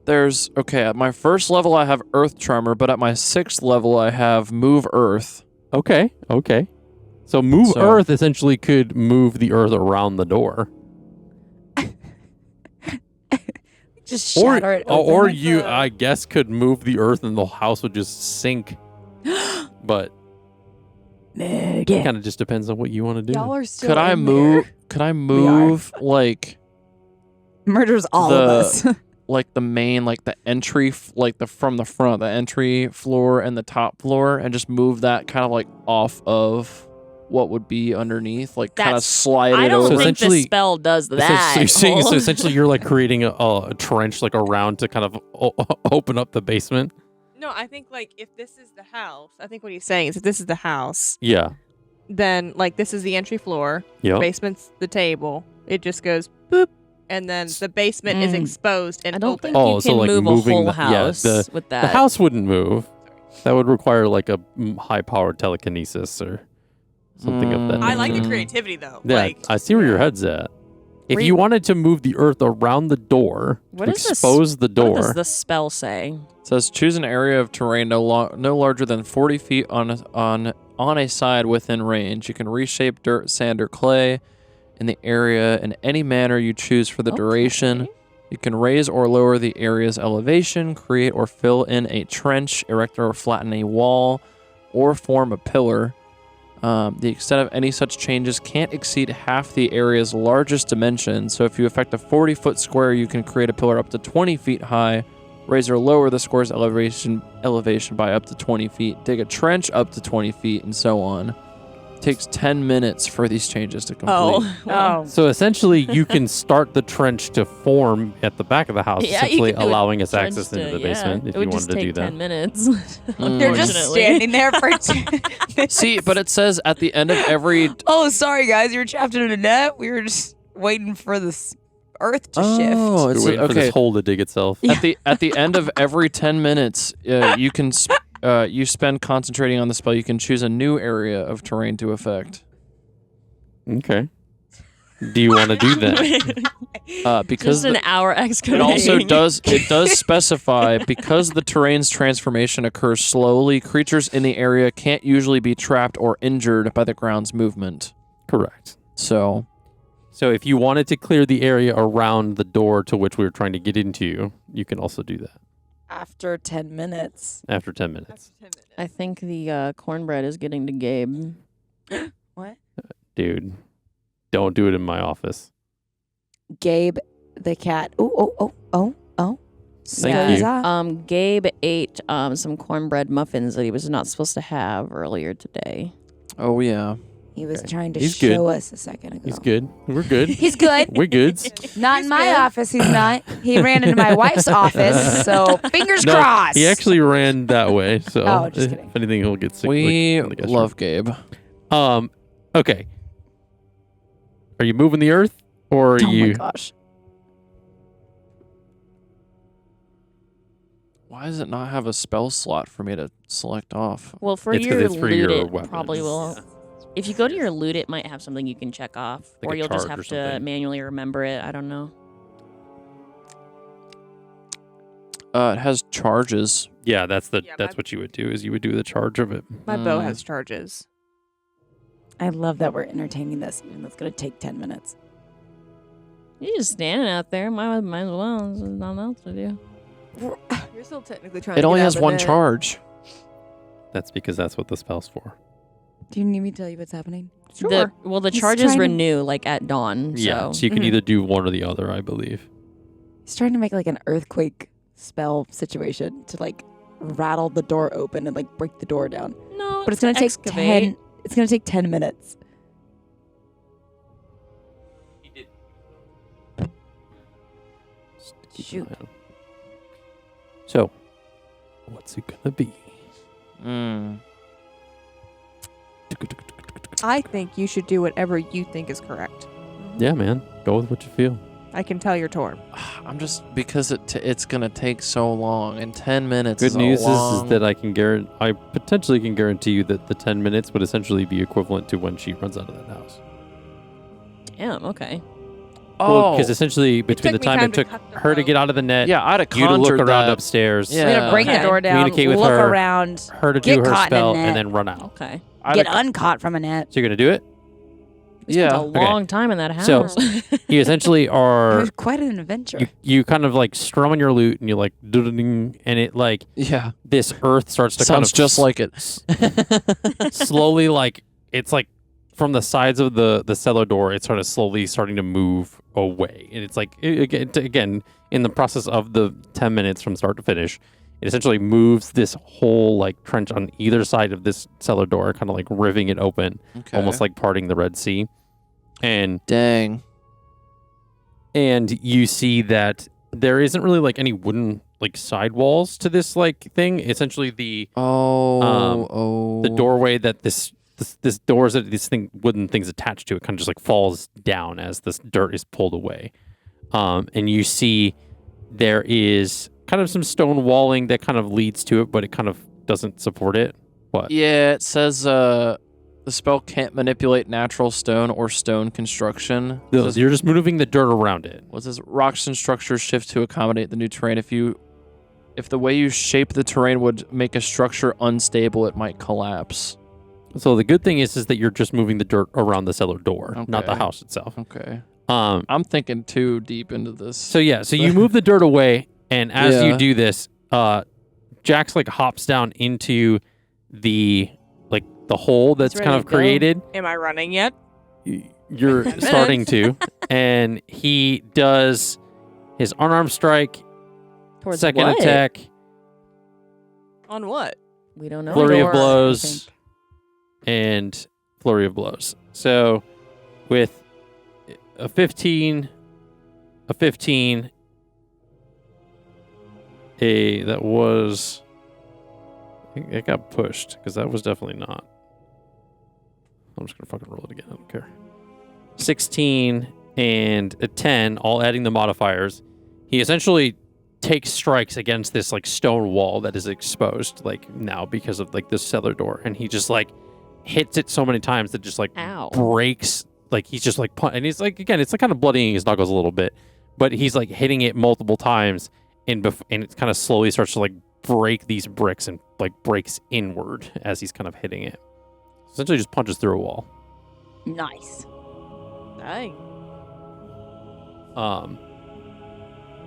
There's okay. At my first level, I have Earth Tremor, but at my 6th level, I have Move Earth. Okay. So move So- Earth essentially could move the Earth around the door, Just shatter it. open. or That's you, a- I guess, could move the Earth and the house would just sink. But it kind of just depends on what you want to do. Y'all are still Could I in move? there. Could I move like Murders all of us. like the main like the entry like the from the front the entry floor and the top floor and just move that kind of like off of what would be underneath, like kind of That's- slide I it don't over. So think the essentially- spell does that. So, you're saying, so Cole. essentially, you're like creating a trench like around to kind of open up the basement. No, I think like if this is the house, I think what he's saying is if this is the house, Yeah. then like this is the entry floor, Yep. basement's the table. It just goes boop, and then the basement is Mm. exposed and I don't open. think Oh, you so, can like, move a moving whole the- yeah, house with that. The house wouldn't move. That would require like a high-powered telekinesis or something of that. I like the Mm. creativity though. Yeah, Like I see where your head's at. If Were you you- wanted to move the Earth around the door What to is this- expose the What door, does the spell say? It says choose an area of terrain no larger than 40 feet on a side within range. You can reshape dirt, sand, or clay in the area in any manner you choose for the duration. Okay. You can raise or lower the area's elevation, create or fill in a trench, erect or flatten a wall, or form a pillar. The extent of any such changes can't exceed half the area's largest dimension. So if you affect a 40-foot square, you can create a pillar up to 20 feet high, raise or lower the square's elevation by up to 20 feet, dig a trench up to 20 feet, and so on. takes 10 minutes for these changes to complete. Oh. So essentially, you can start the trench to form at the back of the house, Yeah, you essentially can do a allowing us trench access to- into the yeah, basement if it you would wanted just to do take that. 10 minutes. They're just unfortunately. standing there for 2 minutes. See, but it says at the end of every... Oh, sorry, guys. You were trapped in a net. We were just waiting for this earth to shift. Oh, We're it's waiting for okay. this hole to dig itself. At the end of every 10 minutes, you can you spend concentrating on the spell. You can choose a new area of terrain to affect. Okay. Do you want to do that? Because Just an hour it excavating. also does specify because the terrain's transformation occurs slowly. Creatures in the area can't usually be trapped or injured by the ground's movement. Correct. So So if you wanted to clear the area around the door to which we were trying to get into, you can also do that After 10 minutes. after 10 minutes. I think the cornbread is getting to Gabe. What? Dude, don't do it in my office. Gabe the cat. Oh. Thank Goes you. off. Gabe ate some cornbread muffins that he was not supposed to have earlier today. oh yeah. He was trying to He's show good. us a second ago. He's good. We're good. He's good. We're goods. Not in my office, he's not. He ran into my wife's office, so fingers No, crossed. he actually ran that way, so Oh, just if kidding. anything, he'll get sick. We like, the love Gabe. Okay. Are you moving the earth, or are Oh my you? gosh. Why does it not have a spell slot for me to select off? Well, for It's 'cause your it's for loot, your it weapons. probably will. Yeah. If you go to your loot, it might have something you can check off, Like or a you'll just charge or have to something. manually remember it. I don't know. It has charges. Yeah, that's Yeah, my- what you would do. Is you would do the charge of it. My bow Mm. has charges. I love that we're entertaining this, even though it's going to take 10 minutes. You're just standing out there. Might as well. There's nothing else to do. You're still technically trying It to only get has out of one the net. charge. That's because that's what the spell's for. Do you need me to tell you what's happening? The He's charges trying to- renew like at dawn. Yeah, So so you can Mhm. either do one or the other, I believe. He's trying to make like an earthquake spell situation to like rattle the door open and like break the door down. no, But it's going to take excavate. 10 It's going to take 10 minutes. Shoot. So, what's it gonna be? Mm. I think you should do whatever you think is correct. Yeah, man. Go with what you feel. I can tell you're torn. I'm just because it's gonna take so long, and 10 minutes. Good is news a long... is that I potentially can guarantee you that the 10 minutes would essentially be equivalent to when she runs out of that house. Damn. Okay. Oh, because essentially between the took me time time it to took cut the her to bow. get out of the net, yeah, I'd have you to look conjured around that. upstairs, Yeah. We're going to break Okay. the door down, Communicate with look her. around, her to Get do her caught in a spell, net. and then run out. Okay. get uncaught from a net. So you're gonna do it. We spent Yeah. a long time in that house. So- You essentially It are. was quite an adventure. You kind of like strum on your lute, and you like, ding, and it like Yeah, this earth starts to kind sounds of just like it. slowly like it's like from the sides of the cellar door, it's sort of slowly starting to move away, and it's like again in the process of the 10 minutes from start to finish, it essentially moves this whole like trench on either side of this cellar door, kind of like riving it open, Okay. almost like parting the Red Sea, and Dang. you see that there isn't really like any wooden like sidewalls to this like thing. Essentially the doorway that this doors that this wooden thing's attached to, it kind of just like falls down as this dirt is pulled away. And you see there is kind of some stone walling that kind of leads to it, but it kind of doesn't support it. What? Yeah, it says the spell can't manipulate natural stone or stone construction. It says, You're just moving the dirt around it. what says rocks and structures shift to accommodate the new terrain. If the way you shape the terrain would make a structure unstable, it might collapse. So the good thing is that you're just moving the dirt around the cellar door, not the Okay. house itself. Okay. Um, I'm thinking too deep into this. So yeah, so you move the dirt away, and as Yeah. you do this, Jax like hops down into the hole that's He's kind ready of to go. created. Am I running yet? You're 10 starting to, and he does his unarmed strike, Towards second what? attack, On what? We don't know. flurry Door, of I blows, and flurry of blows. So with a 15, that was, it got pushed because that was definitely not. I'm just gonna fucking roll it again. I don't care. 16 and a 10, all adding the modifiers. He essentially takes strikes against this like stone wall that is exposed like now because of like this cellar door, and he just like hits it so many times that just like Ow. breaks. Like he's just like and he's like, again, it's like kind of bloodying his knuckles a little bit, but he's like hitting it multiple times, and it kind of slowly starts to like break these bricks and like breaks inward as he's kind of hitting it. Essentially just punches through a wall. Nice. Dang.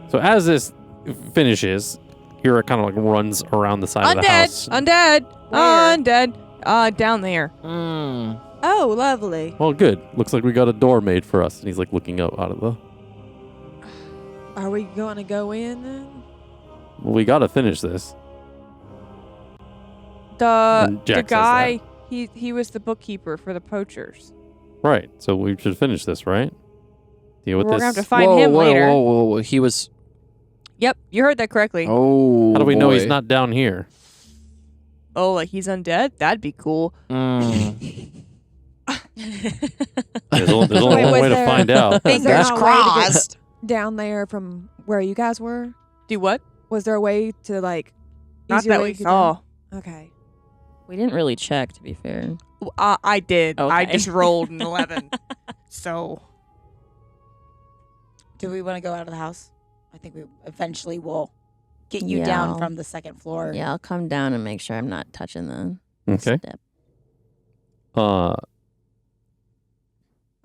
So as this finishes, Ira kind of like runs around the side of the house. Undead. Where? Undead. Down there. Oh, lovely. Well, good. Looks like we got a door made for us. And he's like looking up out of the... Are we going to go in then? Well, we got to finish this. The And Jack says guy, he was the bookkeeper for the poachers. Right. So we should finish this, right? Deal with We're this. gonna have to find him later. Whoa. He was. Yep, you heard that correctly. Oh. How do we know he's boy. not down here? Oh, like he's undead? That'd be cool. There's only Wait, one was way to there- find out. Was there Fingers not a way to get crossed. down there from where you guys were? Do what? Was there a way to like? Not easier that way we to get saw. down? Okay. We didn't really check, to be fair. I did. I Okay. just rolled an 11. So Do we want to go out of the house? I think we eventually will get you down Yeah. from the second floor. Yeah, I'll come down and make sure I'm not touching the Okay. step. All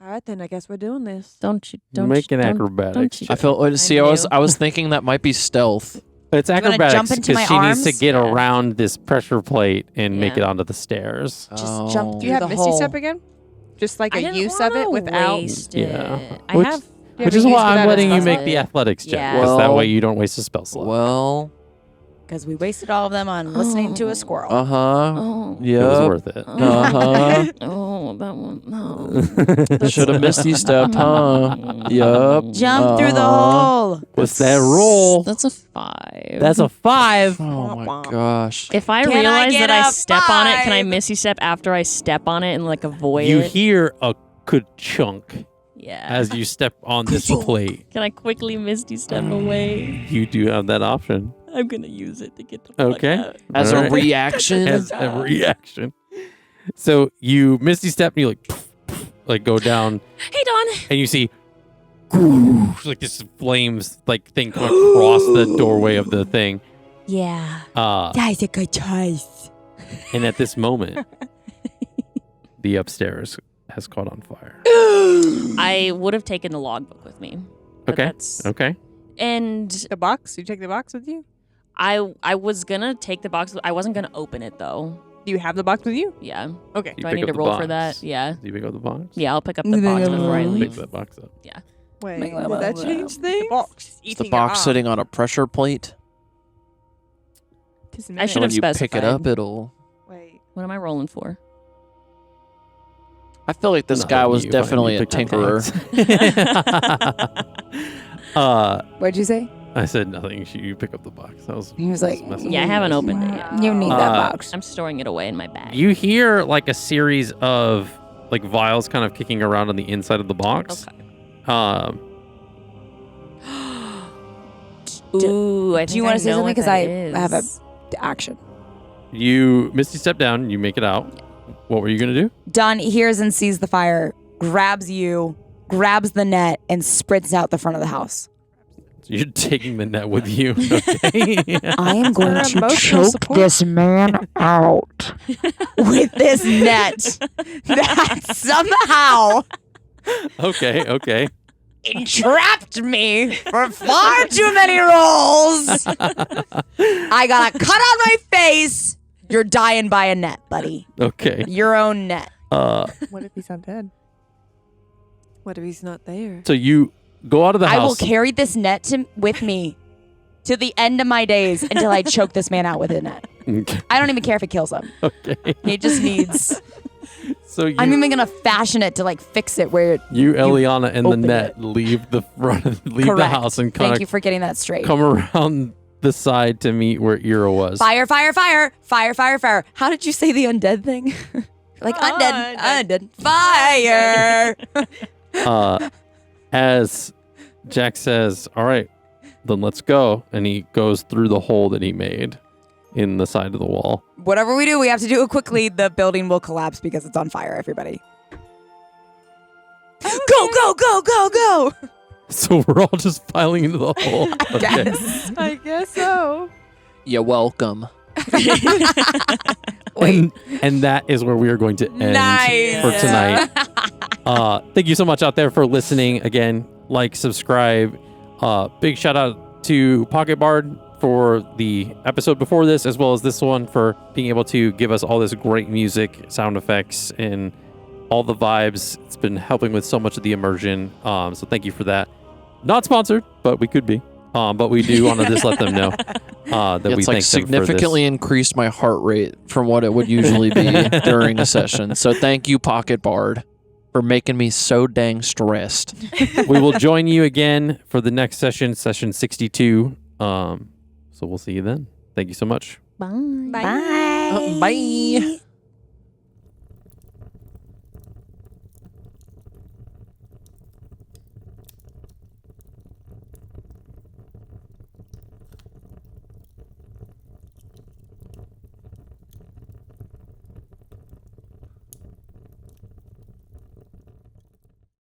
right, then I guess we're doing this. Don't you Make an don't acrobatics you- check. I felt. See, I I was thinking that might be stealth. It's wanna acrobatics jump into because my she needs to arms? get Yeah. around this pressure plate and make Yeah. it onto the stairs. Just jump do through you have the Misty hole. Step again? Just like I a didn't use of it wanna without. waste Yeah. it. I Which- have. You Which have is a use why for I'm that letting as you well. make the athletics check. Yeah. Because that Well- way you don't waste a spell slot. Well. Because we wasted all of them on listening to a squirrel. Uh huh. Oh. It was Yeah. worth it. Uh Oh, that one. No. huh. Should have Misty stepped, huh? Yup. Jump through the Uh-huh. hole. What's that roll? That's a 5. That's a 5. Oh my gosh. If I Can I realize get that I a step on it, can I 5? missy step after I step on it and like avoid You it? hear a good chunk Yeah. as you step on this plate. Can I quickly misty step away? You do have that option. I'm gonna use it to get the fuck Okay. out. As All a right. reaction. As a reaction. So you misty step and you like go down Hey Don. and you see like this flames like thing come across the doorway of the thing. Yeah. That's a good choice. And at this moment, the upstairs has caught on fire. I would have taken the logbook with me. but Okay. that's- Okay. And The box? You take the box with you? I was gonna take the box. I wasn't gonna open it though. Do you have the box with you? Yeah. Okay. You Do I pick need up to the roll for box. that? Yeah. Do you pick up the box? Yeah, I'll pick up the box before I Pick leave. that box up. Wait, Blah, did blah, that blah. change The things? box is Is eating the box your sitting on a pressure plate? Tis a I minute. should When have you pick it specified. up, it'll. Wait. What am I rolling for? I feel like this No, guy was you definitely a fucking picked up tinkerer. the box. What'd you say? I said nothing. You pick up the box. That was. He was like, messing Yeah, I with haven't you. opened it yet. You need that Uh, box. I'm storing it away in my bag. You hear like a series of like vials kind of kicking around on the inside of the box. Okay. Ooh, I think Do you want I to say know something? what Because that I have a is. action. You misty step down. You make it out. What were you gonna do? Dunn hears and sees the fire, grabs you, grabs the net, and sprints out the front of the house. So you're taking the net with you. Okay. I am going Her to emotional choke support. this man out with this net that somehow Okay. entrapped me for far too many rolls. I got a cut on my face. You're dying by a net, buddy. Okay. Your own net. What if he's undead? What if he's not there? So you go out of the I will house. carry this net with me to the end of my days until I choke this man out with a net. Okay. I don't even care if it kills him. Okay. He just needs So I'm even gonna fashion it to like fix it where. you Eliana, and the open net it. leave the leave the Correct. house and Thank kind you of for getting that straight. come around the side to meet where Ira was. Fire, fire, fire, fire, fire, fire. How did you say the undead thing? Like undead, fire. As Jack says, "All right, then let's go," and he goes through the hole that he made in the side of the wall. Whatever we do, we have to do it quickly. The building will collapse because it's on fire. Everybody, go, go, go, go, go. So we're all just piling into the hole. Yes. I guess so. You're welcome. And that is where we are going to end Nice. for tonight. Thank you so much out there for listening. Again, like, subscribe. Big shout out to Pocket Bard for the episode before this, as well as this one, for being able to give us all this great music, sound effects, and all the vibes. It's been helping with so much of the immersion. So thank you for that. Not sponsored, but we could be. But we do want to just let them know that we It's thank like them for significantly this. increased my heart rate from what it would usually be during a session. So thank you, Pocket Bard, for making me so dang stressed. We will join you again for the next session, session 62. So we'll see you then. Thank you so much. Bye. Bye. Bye.